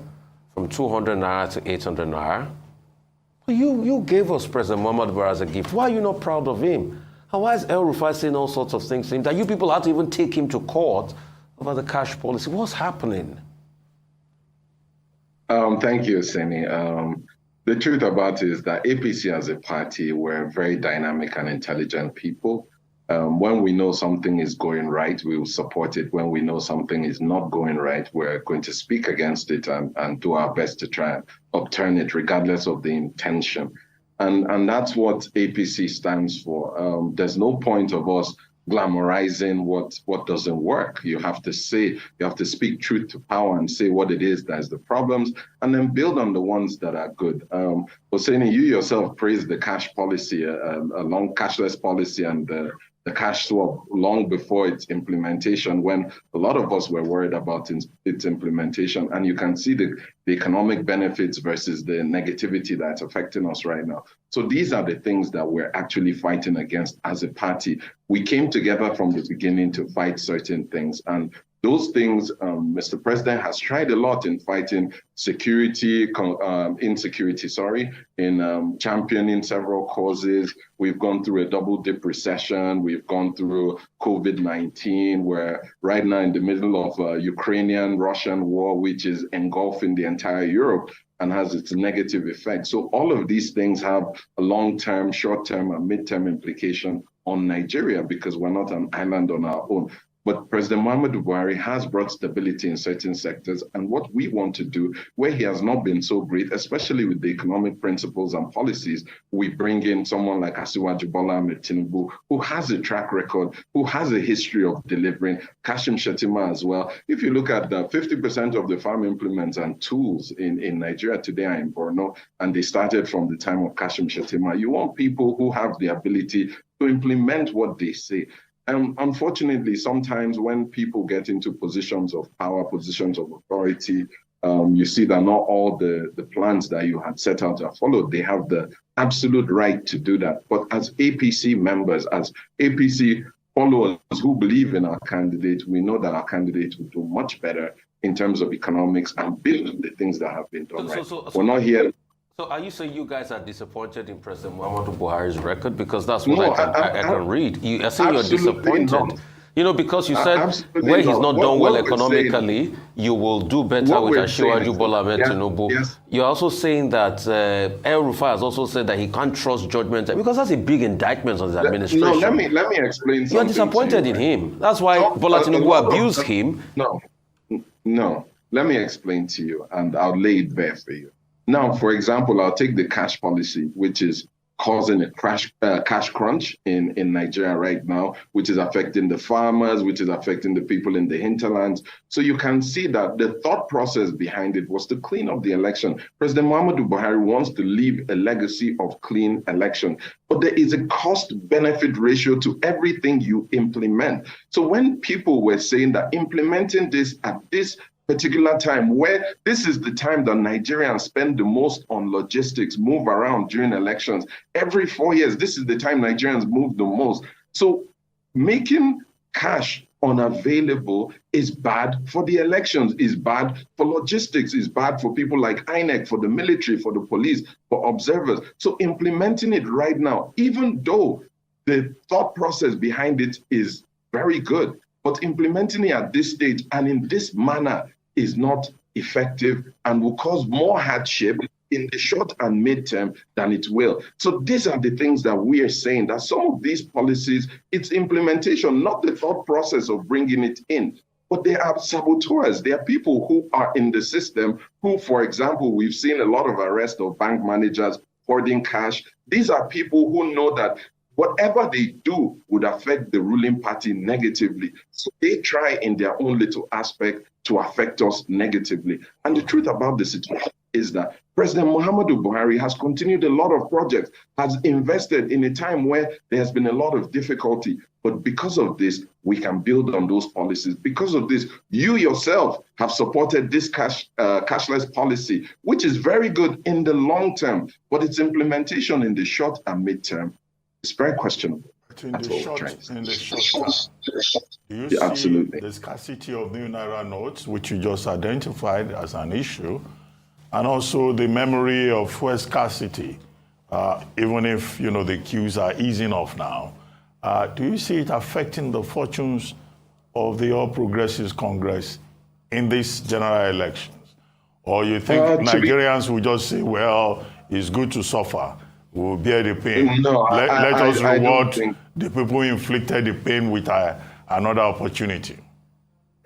from 200 Naira to 800 Naira? Well, you gave us President Muhammadu Buhari as a gift. Why are you not proud of him? And why is El Rufai saying all sorts of things, saying that you people had to even take him to court over the cash policy? What's happening? Thank you, Seni. The truth about it is that APC as a party, we're very dynamic and intelligent people. When we know something is going right, we will support it. When we know something is not going right, we're going to speak against it and do our best to try and upturn it, regardless of the intention. And that's what APC stands for. There's no point of us glamorizing what doesn't work. You have to speak truth to power and say what it is that is the problems, and then build on the ones that are good. Hosseini, you yourself praised the cash policy, a long cashless policy, and the cash swap long before its implementation, when a lot of us were worried about its implementation. And you can see the economic benefits versus the negativity that's affecting us right now. So these are the things that we're actually fighting against as a party. We came together from the beginning to fight certain things. And those things, Mr. President has tried a lot in fighting insecurity, in championing several causes. We've gone through a double-dip recession. We've gone through COVID-19. We're right now in the middle of a Ukrainian-Russian war, which is engulfing the entire Europe and has its negative effect. So all of these things have a long-term, short-term, and mid-term implication on Nigeria, because we're not an island on our own. But President Muhammadu Buhari has brought stability in certain sectors. And what we want to do, where he has not been so great, especially with the economic principles and policies, we bring in someone like Asiwaju Bola Ahmed Tinubu, who has a track record, who has a history of delivering, Kashim Shettima as well. If you look at 50% of the farm implements and tools in Nigeria today are in Borno, and they started from the time of Kashim Shettima. You want people who have the ability to implement what they say. And unfortunately, sometimes when people get into positions of power, positions of authority, you see that not all the plans that you had set out are followed. They have the absolute right to do that. But as APC members, as APC followers who believe in our candidate, we know that our candidate will do much better in terms of economics and build the things that have been done We're not here. So are you saying you guys are disappointed in President Muhammadu Buhari's record? Because that's what I can read. I say you're disappointed. Not. You know, because you said where he's not done well economically, you will do better with Asiwaju Bola Ahmed Tinubu. Yes. You're also saying that El Rufai has also said that he can't trust judgment, because that's a big indictment on his administration. No, let me explain something. You're disappointed in him. That's why Bola Tinubu abused him. No. Let me explain to you, and I'll lay it bare for you. Now, for example, I'll take the cash policy, which is causing a cash crunch in Nigeria right now, which is affecting the farmers, which is affecting the people in the hinterlands. So you can see that the thought process behind it was to clean up the election. President Muhammadu Buhari wants to leave a legacy of clean election. But there is a cost-benefit ratio to everything you implement. So when people were saying that implementing this at this particular time, where this is the time that Nigerians spend the most on logistics, move around during elections. Every 4 years, this is the time Nigerians move the most. So making cash unavailable is bad for the elections, is bad for logistics, is bad for people like INEC, for the military, for the police, for observers. So implementing it right now, even though the thought process behind it is very good, but implementing it at this stage and in this manner is not effective and will cause more hardship in the short and mid-term than it will. So these are the things that we are saying, that some of these policies, it's implementation, not the thought process of bringing it in. But they are saboteurs. They are people who are in the system who, for example, we've seen a lot of arrests of bank managers hoarding cash. These are people who know that whatever they do would affect the ruling party negatively. So they try in their own little aspect to affect us negatively. And the truth about the situation is that President Muhammadu Buhari has continued a lot of projects, has invested in a time where there has been a lot of difficulty. But because of this, we can build on those policies. Because of this, you yourself have supported this cashless policy, which is very good in the long term, but its implementation in the short and mid-term is very questionable. In the short term, do you see absolutely the scarcity of new Naira notes, which you just identified as an issue, and also the memory of fuel scarcity, even if the queues are easing off now? Do you see it affecting the fortunes of the All Progressives Congress in these general elections? Or you think Nigerians will just say, well, it's good to suffer, will bear the pain. No, let us I don't reward think... the people who inflicted the pain with another opportunity.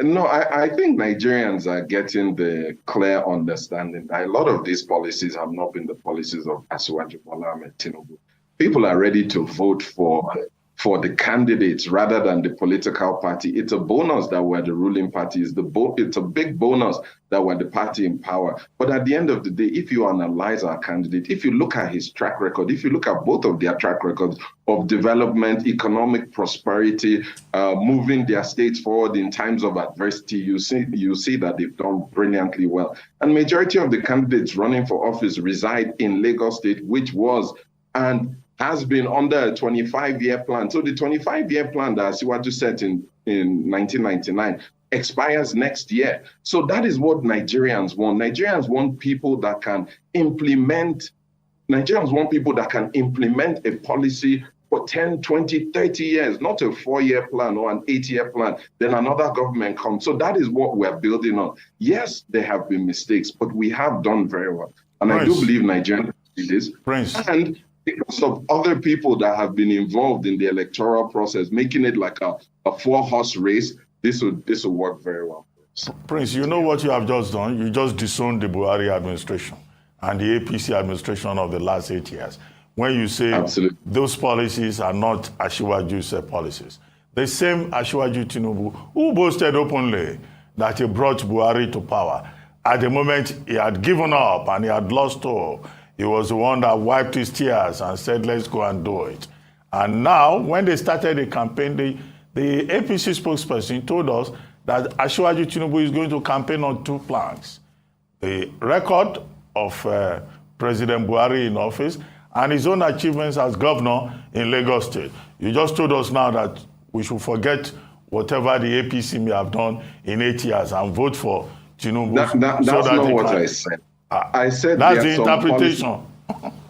No, I think Nigerians are getting the clear understanding that a lot of these policies have not been the policies of Asiwaju Bola Ahmed Tinubu. People are ready to vote for the candidates rather than the political party. It's a bonus that we're the ruling party. It's a big bonus that we're the party in power. But at the end of the day, if you analyze our candidate, if you look at his track record, if you look at both of their track records of development, economic prosperity, moving their states forward in times of adversity, you see that they've done brilliantly well. And majority of the candidates running for office reside in Lagos State, which was and has been under a 25-year plan. So the 25-year plan that Asiwaju set in 1999 expires next year. So that is what Nigerians want. Nigerians want people that can implement a policy for 10, 20, 30 years, not a 4-year plan or an 8-year plan. Then another government comes. So that is what we're building on. Yes, there have been mistakes, but we have done very well. And Prince, I do believe Nigerians do this. Prince. And because of other people that have been involved in the electoral process, making it like a 4-horse race, this will work very well. Prince, you know what you have just done? You just disowned the Buhari administration and the APC administration of the last 8 years. When you say Absolutely. Those policies are not Asiwaju's policies. The same Asiwaju Tinubu, who boasted openly that he brought Buhari to power, at the moment he had given up and he had lost hope. He was the one that wiped his tears and said, let's go and do it. And now, when they started the campaign, the APC spokesperson told us that Asiwaju Tinubu is going to campaign on 2 planks. The record of President Buhari in office and his own achievements as governor in Lagos State. You just told us now that we should forget whatever the APC may have done in 8 years and vote for Tinubu. That's not what I said. I said that's the interpretation.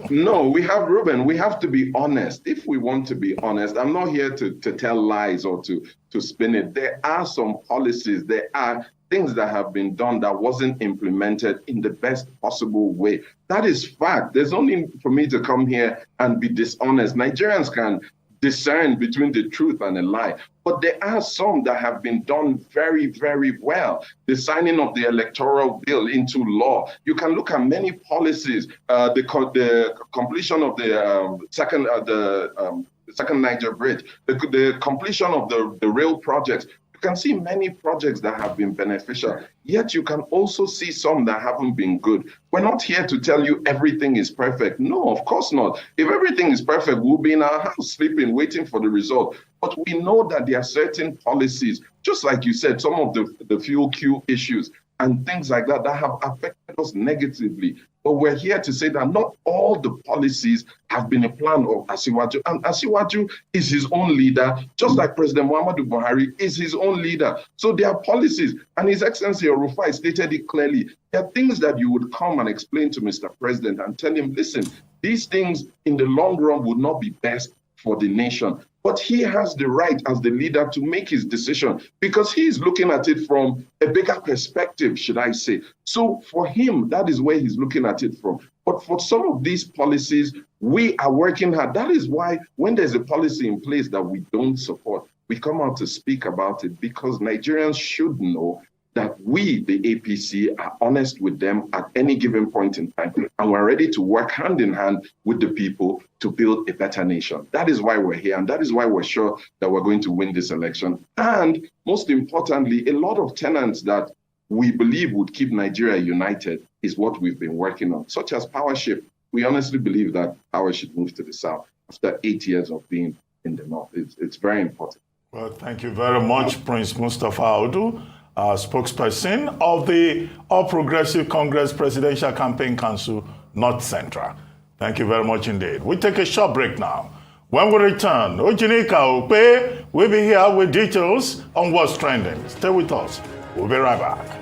No, we have to be honest. If we want to be honest, I'm not here to tell lies or to spin it. There are some policies, there are things that have been done that wasn't implemented in the best possible way. That is fact. There's no need for me to come here and be dishonest. Nigerians can discern between the truth and a lie. But there are some that have been done very, very well. The signing of the electoral bill into law. You can look at many policies. The completion of the second Niger Bridge, the completion of the rail projects. You can see many projects that have been beneficial, yet you can also see some that haven't been good. We're not here to tell you everything is perfect. No, of course not. If everything is perfect, we'll be in our house sleeping, waiting for the result. But we know that there are certain policies, just like you said, some of the fuel queue issues and things like that have affected us negatively. But we're here to say that not all the policies have been a plan of Asiwaju. And Asiwaju is his own leader, just like President Muhammadu Buhari is his own leader. So there are policies, and His Excellency Rufai stated it clearly. There are things that you would come and explain to Mr. President and tell him, listen, these things in the long run would not be best for the nation. But he has the right as the leader to make his decision because he is looking at it from a bigger perspective, should I say. So for him, that is where he's looking at it from. But for some of these policies, we are working hard. That is why when there's a policy in place that we don't support, we come out to speak about it because Nigerians should know that we, the APC, are honest with them at any given point in time. And we're ready to work hand in hand with the people to build a better nation. That is why we're here. And that is why we're sure that we're going to win this election. And most importantly, a lot of tenets that we believe would keep Nigeria united is what we've been working on, such as power shift. We honestly believe that power should move to the south after 8 years of being in the north. It's very important. Well, thank you very much, Prince Mustapha Audu, spokesperson of the All Progressive Congress Presidential Campaign Council, North Central. Thank you very much indeed. We take a short break now. When we return, Ojinika Ope will be here with details on what's trending. Stay with us. We'll be right back.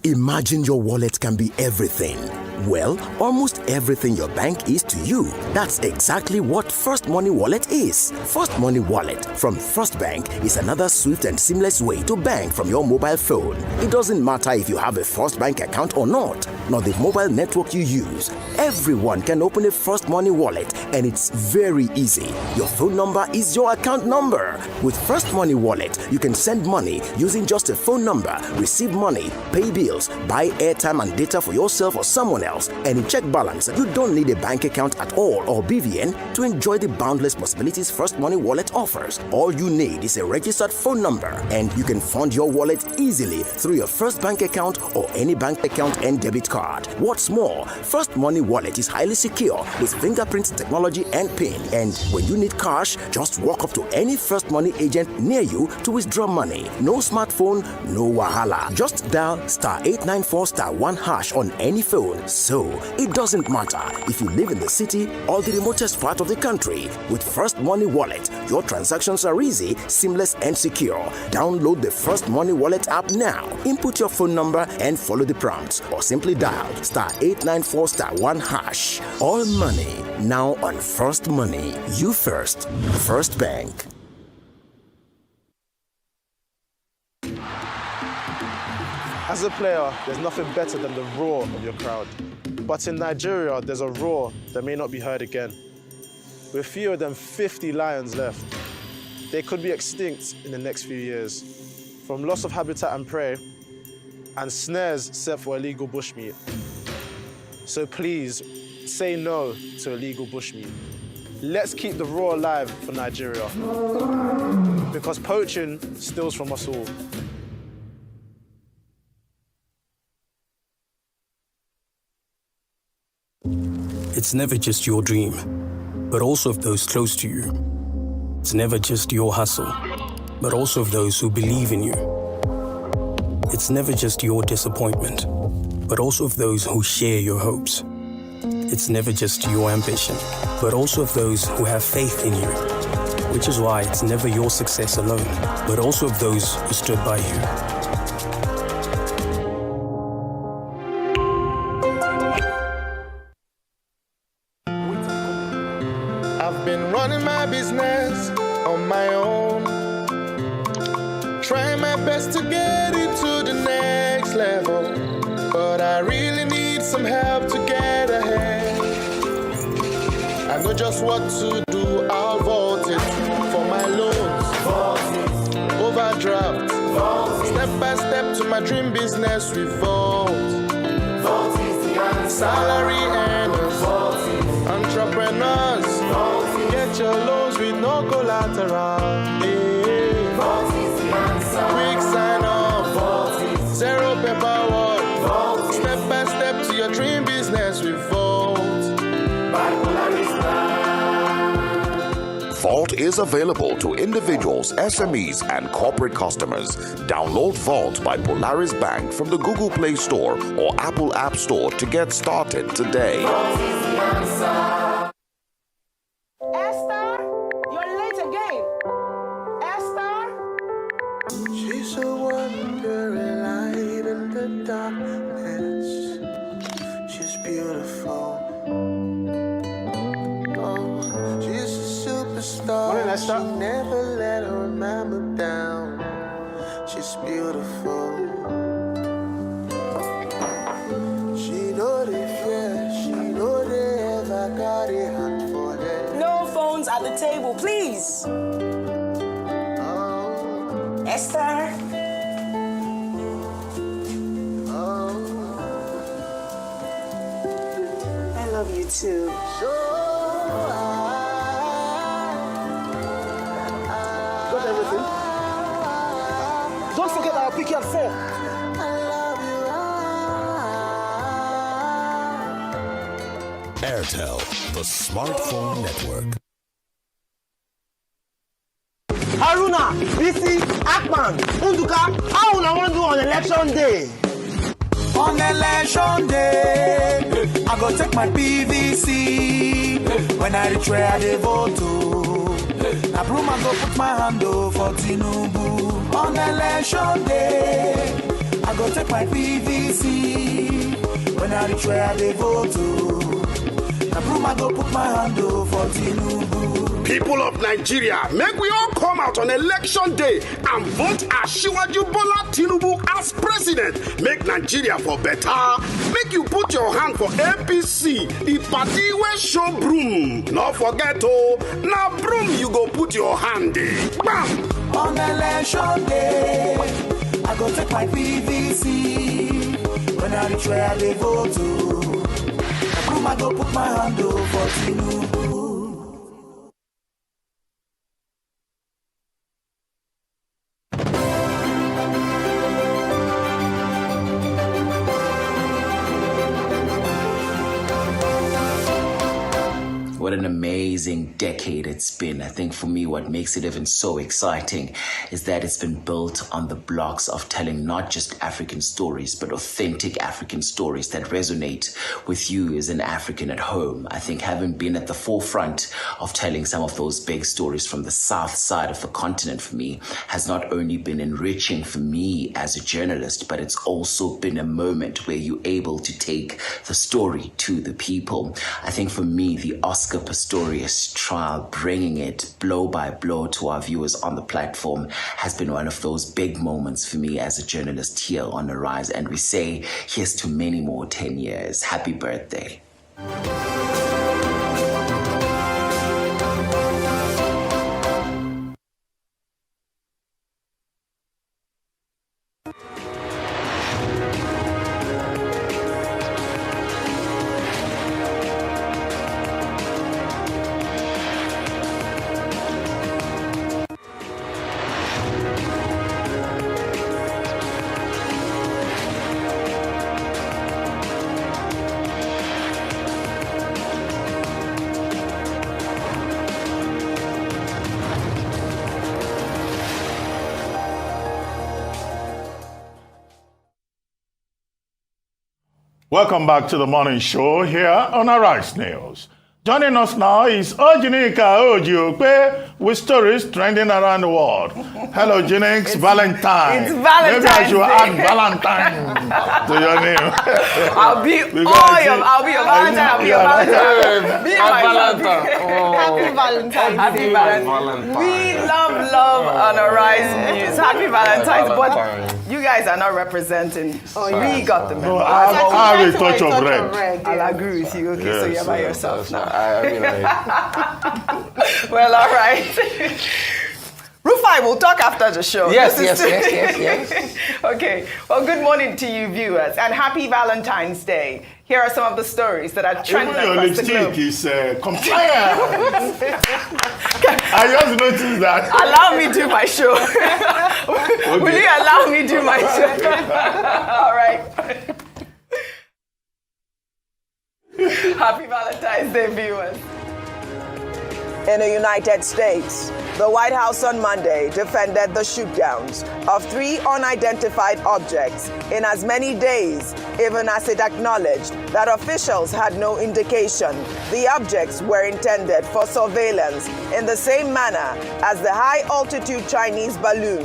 Imagine your wallet can be everything. Well, almost everything your bank is to you. That's exactly what First Money Wallet is. First Money Wallet from First Bank is another swift and seamless way to bank from your mobile phone. It doesn't matter if you have a First Bank account or not, nor the mobile network you use. Everyone can open a First Money Wallet, and it's very easy. Your phone number is your account number. With First Money Wallet, you can send money using just a phone number, receive money, pay bills, buy airtime and data for yourself or someone else, and check balance. You don't need a bank account at all or BVN to enjoy the boundless possibilities First Money Wallet offers. All you need is a registered phone number, and you can fund your wallet easily through your First Bank account or any bank account and debit card. What's more, First Money Wallet is highly secure with fingerprint technology and PIN, and when you need cash, just walk up to any First Money agent near you to withdraw money. No smartphone, no wahala. Just dial *894*1# on any phone. So, it doesn't matter if you live in the city or the remotest part of the country. With First Money Wallet, your transactions are easy, seamless, and secure. Download the First Money Wallet app now. Input your phone number and follow the prompts, or simply dial *894*1#. All money now on First Money. You first. First Bank. As a player, there's nothing better than the roar of your crowd. But in Nigeria, there's a roar that may not be heard again. With fewer than 50 lions left, they could be extinct in the next few years, from loss of habitat and prey, and snares set for illegal bushmeat. So please, say no to illegal bushmeat. Let's keep the roar alive for Nigeria, because poaching steals from us all. It's never just your dream, but also of those close to you. It's never just your hustle, but also of those who believe in you. It's never just your disappointment, but also of those who share your hopes. It's never just your ambition, but also of those who have faith in you. Which is why it's never your success alone, but also of those who stood by you. Running my business on my own, trying my best to get it to the next level, but I really need some help to get ahead. I know just what to do, I'll vault it for my loans, overdraft, step by step to my dream business with Vault. Vault is the answer. Salary earners, entrepreneurs, get your loans with no collateral. Hey. Vault is the answer. Quick sign up. Vault is zero paperwork. Vault step by step to your dream business with Vault. By Polaris Bank. Vault is available to individuals, SMEs, and corporate customers. Download Vault by Polaris Bank from the Google Play Store or Apple App Store to get started today. Vault is the answer. Esther, you're late again. Esther? She's a wandering light in the darkness. She's beautiful. Oh, she's a superstar. Morning, Esther. She never let her mama down. She's beautiful. She know the fear. She know they ever got a hand for them. No phones at the table, please. Oh. Esther? Oh. I love you too. Got everything? Don't forget I'll pick you at 4. Airtel, the smartphone network. Haruna, Bisi, Akman, Unduka, how will I want to do on election day? On election day, I go take my PVC. When I reach where I dey vote, I broom I go put my hand for Tinubu. On election day, I go take my PVC. When I reach where they vote to, the broom I go put my hand over Tinubu. People of Nigeria, make we all come out on election day and vote Asiwaju Bola Tinubu as president. Make Nigeria for better. Make you put your hand for APC, the party where show broom. Not forget now broom you go put your hand in. Bam! On election day, I go take my PVC. When I reach where they vote to, the broom I go put my hand over Tinubu. What an amazing decade it's been. I think for me, what makes it even so exciting is that it's been built on the blocks of telling not just African stories, but authentic African stories that resonate with you as an African at home. I think having been at the forefront of telling some of those big stories from the south side of the continent for me has not only been enriching for me as a journalist, but it's also been a moment where you're able to take the story to the people. I think for me, the Oscar Pistorius trial, bringing it blow by blow to our viewers on the platform, has been one of those big moments for me as a journalist here on Arise. And we say, here's to many more 10 years. Happy birthday. Welcome back to the morning show here on Arise News. Joining us now is Ojinika Ojiokwe with stories trending around the world. Hello, Jinx. Valentine. It's Valentine's Maybe I should Day. add Valentine to your name. I'll be your Valentine. I'll be your Valentine. Be my Valentine. Happy Valentine's Happy Valentine's. We love on Arise News. Happy Valentine's. But you guys are not representing. We got the memo. No, I have a touch of red. I'll agree with you. Okay, so Yes, you're by yes, yourself now. I Well, all right. Rufai, we'll talk after the show. Yes. Okay. Well, good morning to you viewers and happy Valentine's Day. Here are some of the stories that are trending Even your across the globe. lipstick is compliant. I just noticed that. Allow me do my show. Will you allow me do my show? All right. Happy Valentine's Day, viewers. In the United States, the White House on Monday defended the shootdowns of 3 unidentified objects in as many days, even as it acknowledged that officials had no indication the objects were intended for surveillance in the same manner as the high-altitude Chinese balloon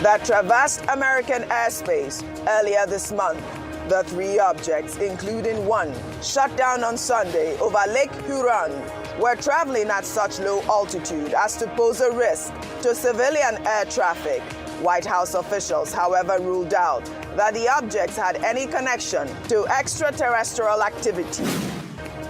that traversed American airspace earlier this month. The 3 objects, including one shot down on Sunday over Lake Huron, were traveling at such low altitude as to pose a risk to civilian air traffic. White House officials, however, ruled out that the objects had any connection to extraterrestrial activity.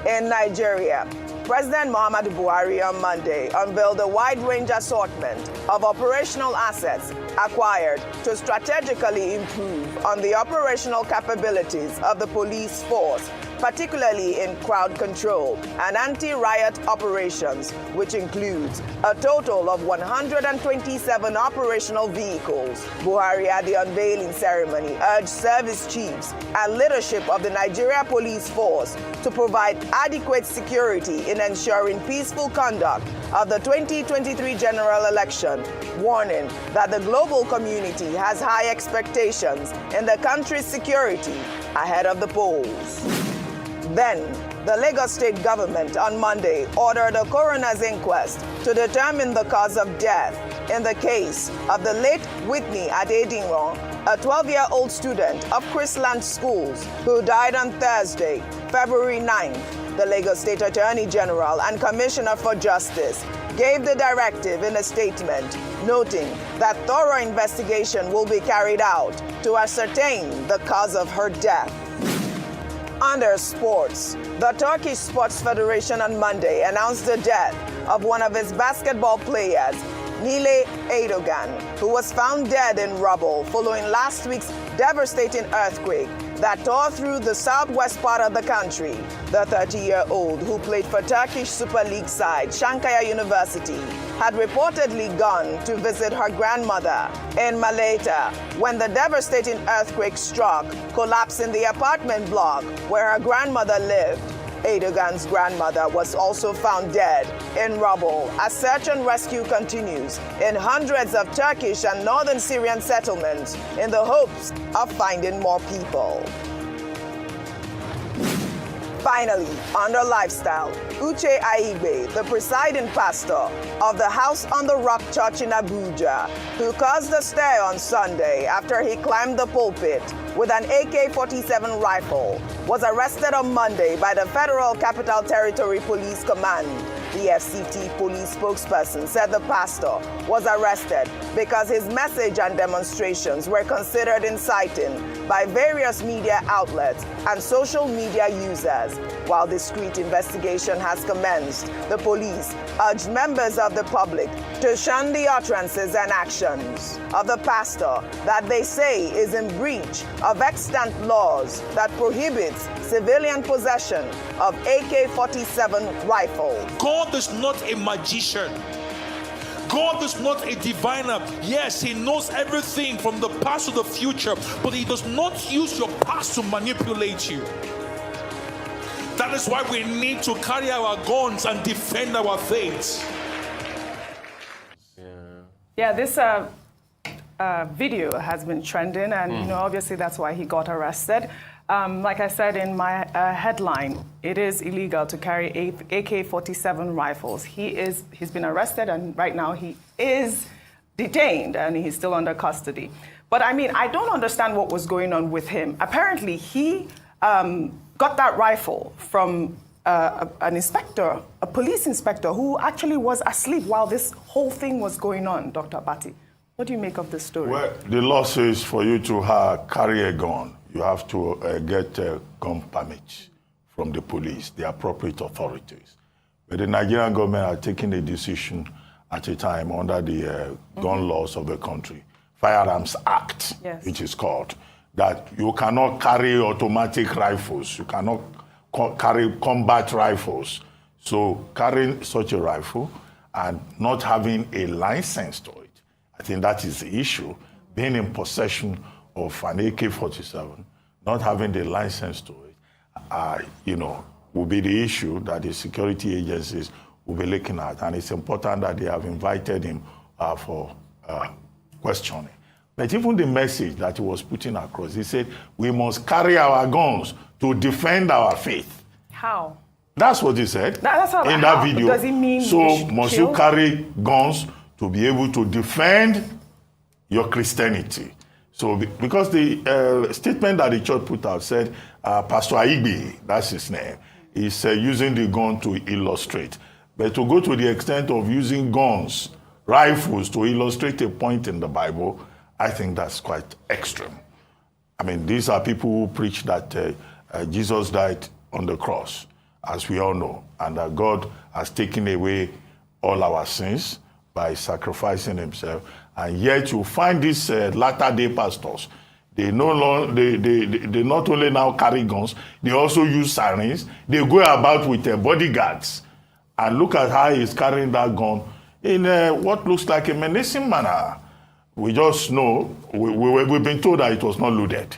In Nigeria, President Muhammadu Buhari on Monday unveiled a wide-range assortment of operational assets acquired to strategically improve on the operational capabilities of the police force, particularly in crowd control and anti-riot operations, which includes a total of 127 operational vehicles. Buhari at the unveiling ceremony urged service chiefs and leadership of the Nigeria Police Force to provide adequate security in ensuring peaceful conduct of the 2023 general election, warning that the global community has high expectations in the country's security ahead of the polls. Then, the Lagos State government on Monday ordered a coroner's inquest to determine the cause of death in the case of the late Whitney Adedinron, a 12-year-old student of Chrisland Schools who died on Thursday, February 9th. The Lagos State Attorney General and Commissioner for Justice gave the directive in a statement, noting that thorough investigation will be carried out to ascertain the cause of her death. Under sports, the Turkish Sports Federation on Monday announced the death of one of its basketball players, Nile Erdogan, who was found dead in rubble following last week's devastating earthquake that tore through the southwest part of the country. The 30-year-old, who played for Turkish Super League side Chankaya University, had reportedly gone to visit her grandmother in Malatya when the devastating earthquake struck, collapsing the apartment block where her grandmother lived. Erdogan's grandmother was also found dead in rubble as search and rescue continues in hundreds of Turkish and northern Syrian settlements in the hopes of finding more people. Finally, under lifestyle, Uche Aigbe, the presiding pastor of the House on the Rock Church in Abuja, who caused a stir on Sunday after he climbed the pulpit with an AK-47 rifle, was arrested on Monday by the Federal Capital Territory Police Command. The FCT police spokesperson said the pastor was arrested because his message and demonstrations were considered inciting by various media outlets and social media users. While discreet investigation has commenced, the police urged members of the public to shun the utterances and actions of the pastor that they say is in breach of extant laws that prohibits civilian possession of AK-47 rifles. God is not a magician. God is not a diviner. Yes, he knows everything from the past to the future, but he does not use your past to manipulate you. That is why we need to carry our guns and defend our faith. Yeah, this video has been trending, and obviously that's why he got arrested. Like I said in my headline, it is illegal to carry AK-47 rifles. He's been arrested, and right now he is detained, and he's still under custody. But I mean, I don't understand what was going on with him. Apparently, he got that rifle from an inspector, a police inspector, who actually was asleep while this whole thing was going on, Dr. Abati. What do you make of this story? Well, the law says for you to carry a gun, you have to get a gun permit from the police, the appropriate authorities. But the Nigerian government are taking a decision at a time under the gun laws of the country, Firearms Act, which is called, that you cannot carry automatic rifles, you cannot carry combat rifles. So carrying such a rifle and not having a license to it, I think that is the issue. Being in possession of an AK-47, not having the license to it, will be the issue that the security agencies will be looking at. And it's important that they have invited him for questioning. But even the message that he was putting across, he said, we must carry our guns to defend our faith. How? That's what he said in that video. Does it mean so must you carry guns to be able to defend your Christianity? So because the statement that the church put out said, Pastor Aigbe, that's his name, is using the gun to illustrate. But to go to the extent of using guns, rifles, to illustrate a point in the Bible, I think that's quite extreme. I mean, these are people who preach that Jesus died on the cross, as we all know, and that God has taken away all our sins by sacrificing himself. And yet you find these latter-day pastors, they not only now carry guns, they also use sirens. They go about with bodyguards. And look at how he's carrying that gun in what looks like a menacing manner. We just know, we've been told that it was not loaded.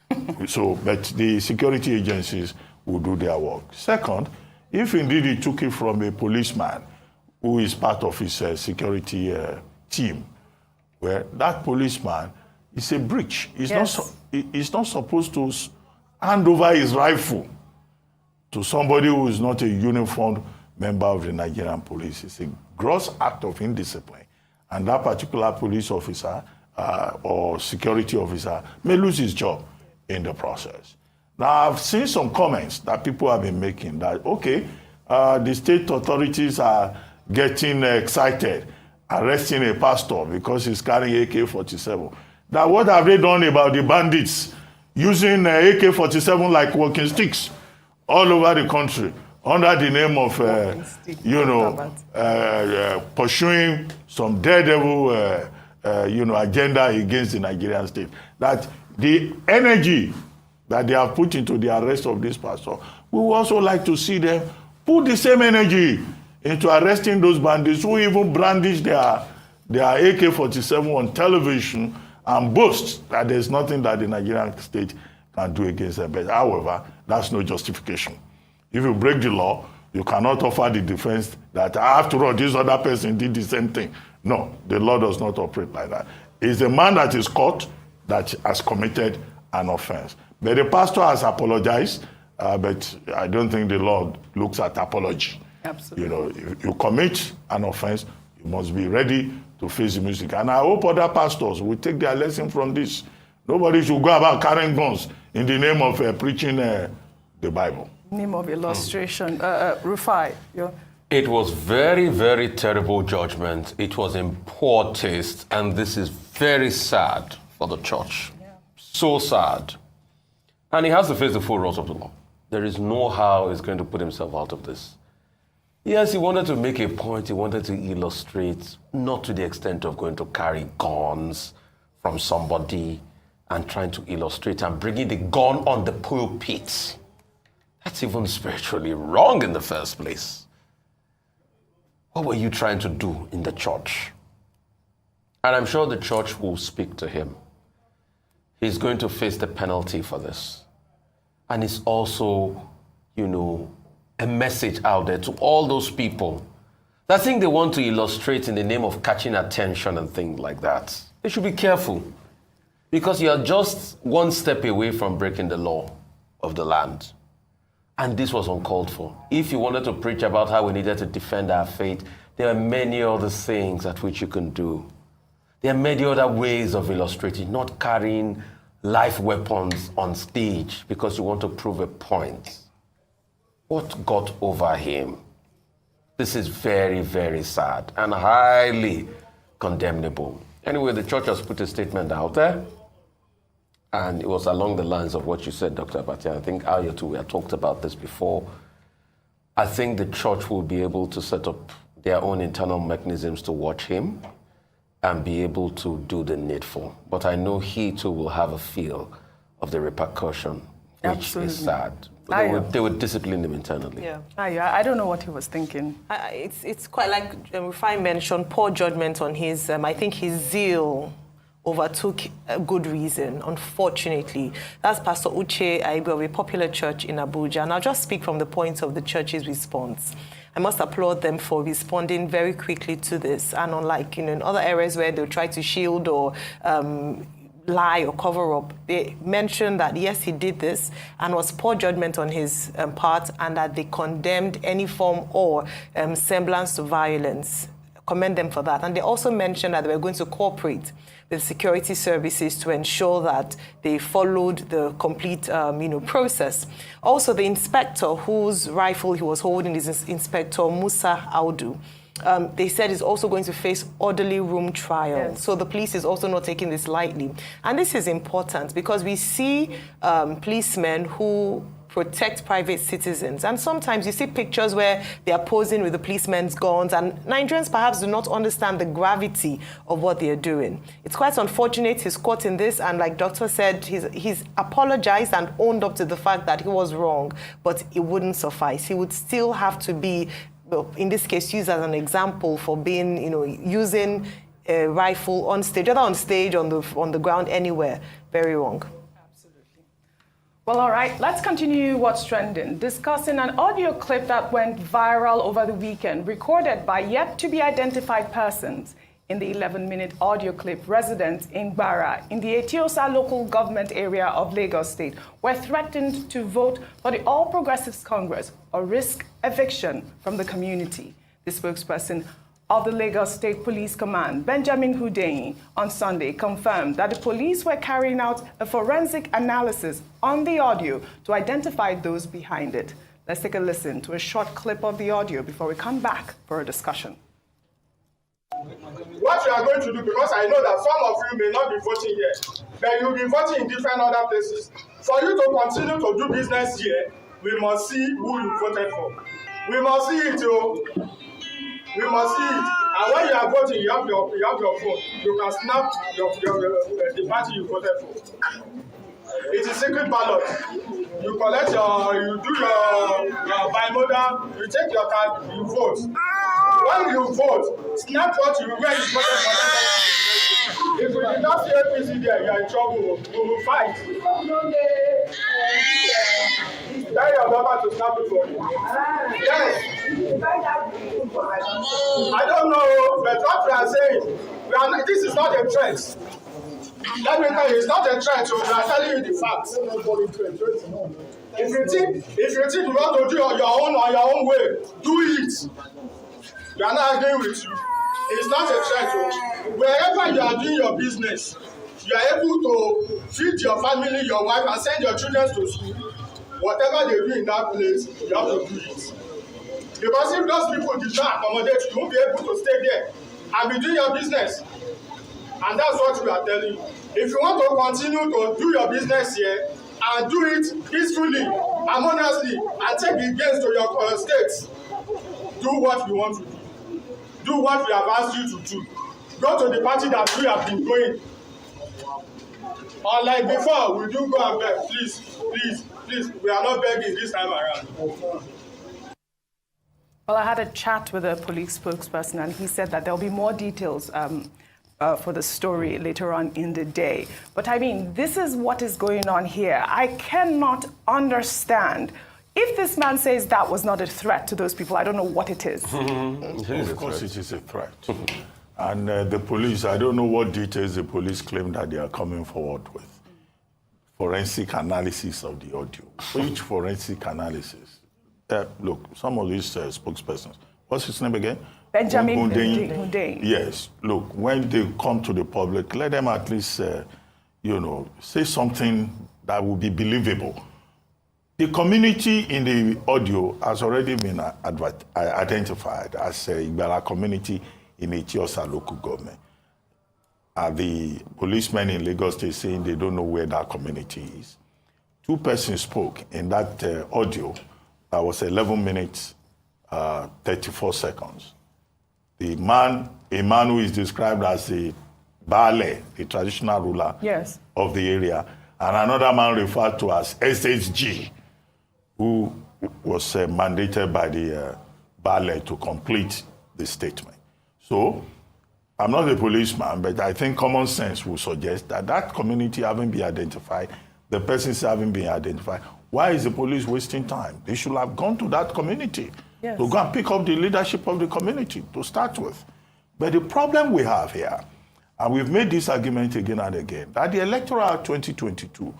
But the security agencies will do their work. Second, if indeed he took it from a policeman who is part of his security team, where that policeman is a breach. He's not supposed to hand over his rifle to somebody who is not a uniformed member of the Nigerian police. It's a gross act of indiscipline. And that particular police officer or security officer may lose his job in the process. Now, I've seen some comments that people have been making that, okay, the state authorities are getting excited, arresting a pastor because he's carrying AK-47. Now, what have they done about the bandits using AK-47 like walking sticks all over the country under the name of, pursuing some daredevil, agenda against the Nigerian state? That the energy that they have put into the arrest of this pastor, we would also like to see them put the same energy into arresting those bandits who even brandish their AK-47 on television and boast that there's nothing that the Nigerian state can do against them. But however, that's no justification. If you break the law, you cannot offer the defense that after all, this other person did the same thing. No, the law does not operate like that. It's the man that is caught that has committed an offense. But the pastor has apologized, but I don't think the law looks at apology. Absolutely. If you commit an offense, you must be ready to face the music. And I hope other pastors will take their lesson from this. Nobody should go about carrying guns in the name of preaching the Bible. Name of illustration. Rufai. It was very, very terrible judgment. It was in poor taste, and this is very sad for the church. Yeah. So sad. And he has to face the full wrath of the law. There is no how he's going to put himself out of this. Yes, he wanted to make a point. He wanted to illustrate, not to the extent of going to carry guns from somebody and trying to illustrate and bringing the gun on the pulpit. That's even spiritually wrong in the first place. What were you trying to do in the church? And I'm sure the church will speak to him. He's going to face the penalty for this. And it's also, a message out there to all those people that think they want to illustrate in the name of catching attention and things like that. They should be careful, because you are just one step away from breaking the law of the land. And this was uncalled for. If you wanted to preach about how we needed to defend our faith, there are many other things at which you can do. There are many other ways of illustrating, not carrying live weapons on stage because you want to prove a point. What got over him? This is very, very sad and highly condemnable. Anyway, the church has put a statement out there, and it was along the lines of what you said, Dr. Abati. I think Ayo too, we had talked about this before. I think the church will be able to set up their own internal mechanisms to watch him and be able to do the needful. But I know he too will have a feel of the repercussion, which Absolutely. is sad. They would discipline him internally. Yeah. I don't know what he was thinking. It's quite like Rufai mentioned, poor judgment on his, I think his zeal overtook a good reason, unfortunately. That's Pastor Uche Aibe of a popular church in Abuja. And I'll just speak from the point of the church's response. I must applaud them for responding very quickly to this. And unlike in other areas where they'll try to shield or lie or cover up, they mentioned that yes, he did this and was poor judgment on his part, and that they condemned any form or semblance to violence. Commend them for that. And they also mentioned that they were going to cooperate with security services to ensure that they followed the complete process. Also, the inspector whose rifle he was holding is Inspector Musa Audu. They said is also going to face orderly room trial. Yes. So the police is also not taking this lightly. And this is important because we see policemen who protect private citizens. And sometimes you see pictures where they are posing with the policemen's guns, and Nigerians perhaps do not understand the gravity of what they are doing. It's quite unfortunate he's caught in this, and like Doctor said, he's apologized and owned up to the fact that he was wrong, but it wouldn't suffice. He would still have to be, in this case, used as an example for being, using a rifle on stage, whether on stage, on the ground, anywhere. Very wrong. Well, all right, let's continue what's trending. Discussing an audio clip that went viral over the weekend, recorded by yet-to-be-identified persons. In the 11-minute audio clip, residents in Gbara, in the Etiosa local government area of Lagos State, were threatened to vote for the All Progressives Congress or risk eviction from the community. The spokesperson of the Lagos State Police Command, Benjamin Hundeyin, on Sunday confirmed that the police were carrying out a forensic analysis on the audio to identify those behind it. Let's take a listen to a short clip of the audio before we come back for a discussion. What you are going to do, because I know that some of you may not be voting here, but you'll be voting in different other places. For you to continue to do business here, we must see who you voted for. We must see it, yo. We must see it. And when you are voting, you have your phone. You can snap the party you voted for. It is secret ballot. You collect you do your bimodal, you take your card, you vote. When you vote, snap what you where you voted for. If we did not see APC there, you are in trouble. We will fight. Tell your daughter to snap it for you. Yes. I don't know, but what we are saying, this is not a threat. Let me tell you, it's not a threat, so we are telling you the facts. If you think you want to do your own way, do it. We are not agreeing with you. It's not a threat. So wherever you are doing your business, you are able to feed your family, your wife, and send your children to school. Whatever they do in that place, you have to do it. Because if those people did not accommodate, you won't be able to stay there and be doing your business. And that's what we are telling you. If you want to continue to do your business here and do it peacefully, harmoniously, and take the gains to your states, do what we want to do. Do what we have asked you to do. Go to the party that we have been going. Unlike before, we do go and beg. Please, please, please, we are not begging this time around. Well, I had a chat with a police spokesperson, and he said that there'll be more details for the story later on in the day. But I mean, this is what is going on here. I cannot understand. If this man says that was not a threat to those people, I don't know what it is. Of course it is a threat. And the police, I don't know what details the police claim that they are coming forward with. Forensic analysis of the audio. Which forensic analysis? Look, some of these spokespersons, what's his name again? Benjamin Hundeyin. Yes. Look, when they come to the public, let them at least, say something that will be believable. The community in the audio has already been identified as a Igbala community in Etiosa local government. The policemen in Lagos State saying they don't know where that community is. Two persons spoke in that audio. That was 11 minutes, 34 seconds. A man who is described as the Baale, the traditional ruler of the area, and another man referred to as SHG, who was mandated by the Baale to complete the statement. So, I'm not a policeman, but I think common sense will suggest that that community haven't been identified, the persons haven't been identified. Why is the police wasting time? They should have gone to that community to go and pick up the leadership of the community to start with. But the problem we have here, and we've made this argument again and again, that the Electoral Act 2022,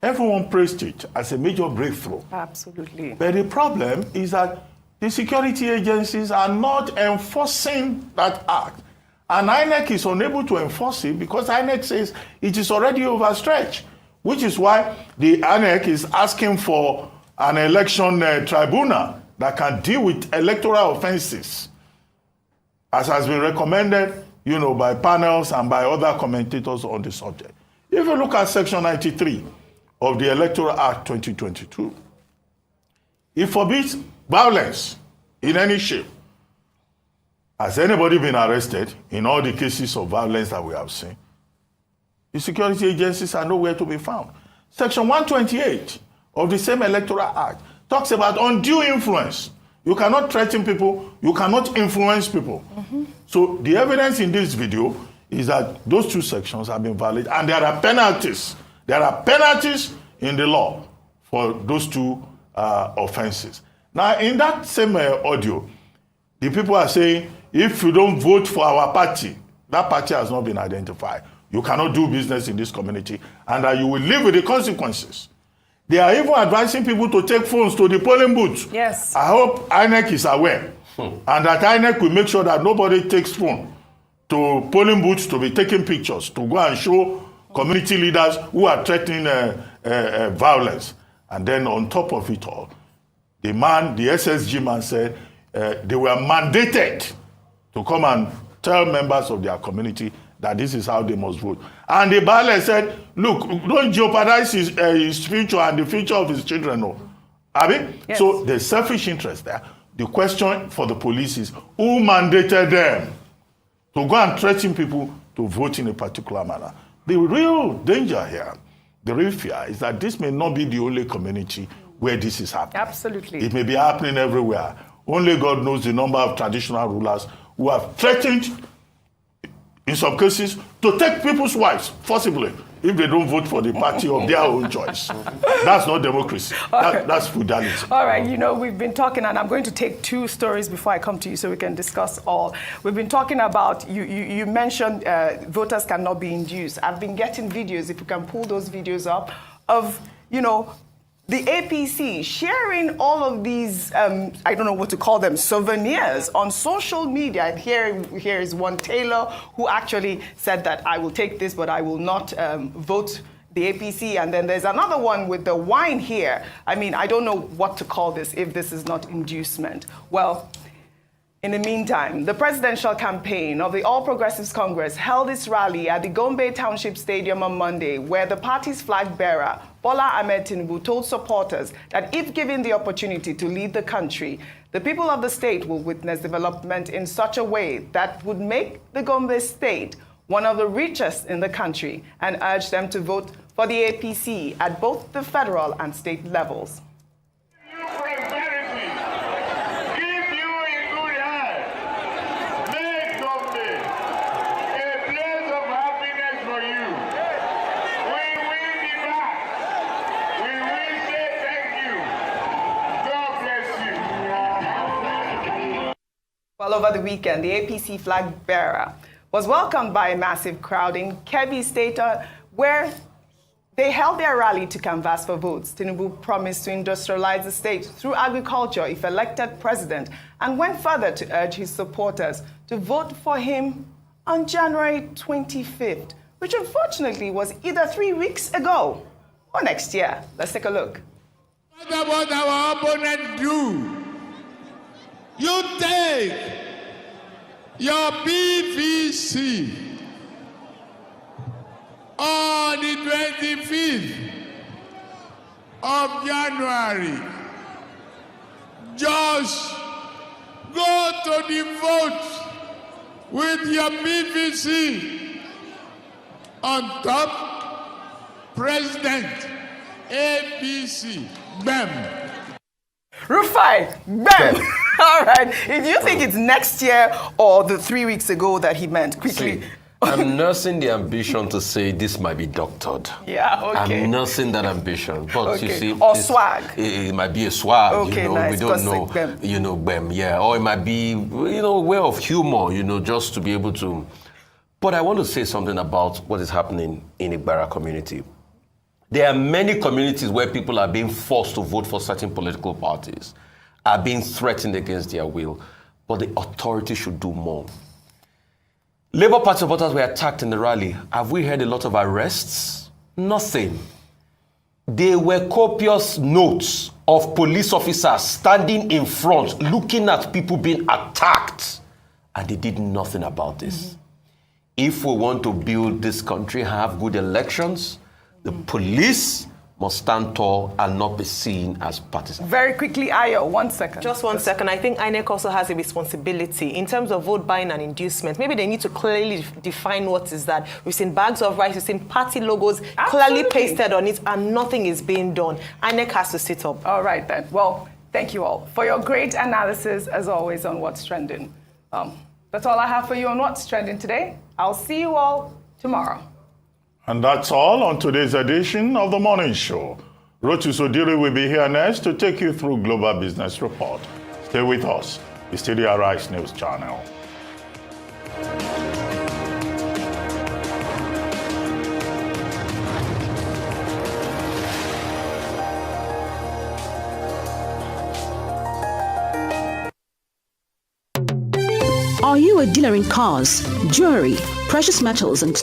everyone praised it as a major breakthrough. Absolutely. But the problem is that the security agencies are not enforcing that act. And INEC is unable to enforce it because INEC says it is already overstretched, which is why the INEC is asking for an election tribunal that can deal with electoral offenses, as has been recommended, by panels and by other commentators on the subject. If you look at Section 93 of the Electoral Act 2022, it forbids violence in any shape. Has anybody been arrested in all the cases of violence that we have seen? The security agencies are nowhere to be found. Section 128 of the same Electoral Act talks about undue influence. You cannot threaten people, you cannot influence people. So the evidence in this video is that those two sections have been violated, and there are penalties. There are penalties in the law for those two offenses. Now, in that same audio, the people are saying, if you don't vote for our party, that party has not been identified. You cannot do business in this community, and that you will live with the consequences. They are even advising people to take phones to the polling booths. Yes. I hope INEC is aware And that INEC will make sure that nobody takes phone to polling booths to be taking pictures, to go and show community leaders who are threatening violence. And then on top of it all, the SSG man said they were mandated to come and tell members of their community that this is how they must vote. And the Baale said, look, don't jeopardize his future and the future of his children. No. Yes. So there's selfish interest there. The question for the police is, who mandated them to go and threaten people to vote in a particular manner? The real danger here, the real fear, is that this may not be the only community where this is happening. Absolutely. It may be happening everywhere. Only God knows the number of traditional rulers who have threatened, in some cases, to take people's wives, forcibly, if they don't vote for the party of their own choice. That's not democracy. That's feudality. All right, we've been talking, and I'm going to take two stories before I come to you so we can discuss all. We've been talking about, you mentioned voters cannot be induced. I've been getting videos, if you can pull those videos up, of, the APC sharing all of these, I don't know what to call them, souvenirs on social media. And here is one Taylor who actually said that I will take this, but I will not vote the APC. And then there's another one with the wine here. I mean, I don't know what to call this if this is not inducement. Well, in the meantime, the presidential campaign of the All Progressives Congress held its rally at the Gombe Township Stadium on Monday, where the party's flag bearer, Bola Ahmed Tinubu, told supporters that if given the opportunity to lead the country, the people of the state will witness development in such a way that would make the Gombe state one of the richest in the country, and urged them to vote for the APC at both the federal and state levels. Well, over the weekend, the APC flag bearer was welcomed by a massive crowd in Kebbi State, where they held their rally to canvass for votes. Tinubu promised to industrialize the state through agriculture if elected president, and went further to urge his supporters to vote for him on January 25th, which unfortunately was either 3 weeks ago or next year. Let's take a look. What our opponent do? You take your PVC on the 25th of January. Just go to the vote with your PVC on top, President APC. Bam. Rufai, bam! All right. Do you think it's next year or the 3 weeks ago that he meant? Quickly. See, I'm nursing the ambition to say this might be doctored. Yeah, okay. I'm nursing that ambition. But okay. you see... Or swag. It might be a swag, okay, nice. We don't know, bem, yeah. Or it might be, a way of humor, just to be able to... But I want to say something about what is happening in the Igbara community. There are many communities where people are being forced to vote for certain political parties, are being threatened against their will, but the authority should do more. Labour Party supporters were attacked in the rally. Have we heard a lot of arrests? Nothing. There were copious notes of police officers standing in front, looking at people being attacked, and they did nothing about this. Mm-hmm. If we want to build this country, have good elections, the police must stand tall and not be seen as partisans. Very quickly, Ayo, 1 second. Just 1 second. I think INEC also has a responsibility in terms of vote buying and inducement. Maybe they need to clearly define what is that. We've seen bags of rice, we've seen party logos clearly pasted on it, and nothing is being done. INEC has to sit up. All right, then. Well, thank you all for your great analysis, as always, on What's Trending. That's all I have for you on What's Trending today. I'll see you all tomorrow. And that's all on today's edition of The Morning Show. Rotus Odiri will be here next to take you through Global Business Report. Stay with us. It's still the Arise News Channel. Are you a dealer in cars, jewelry, precious metals, and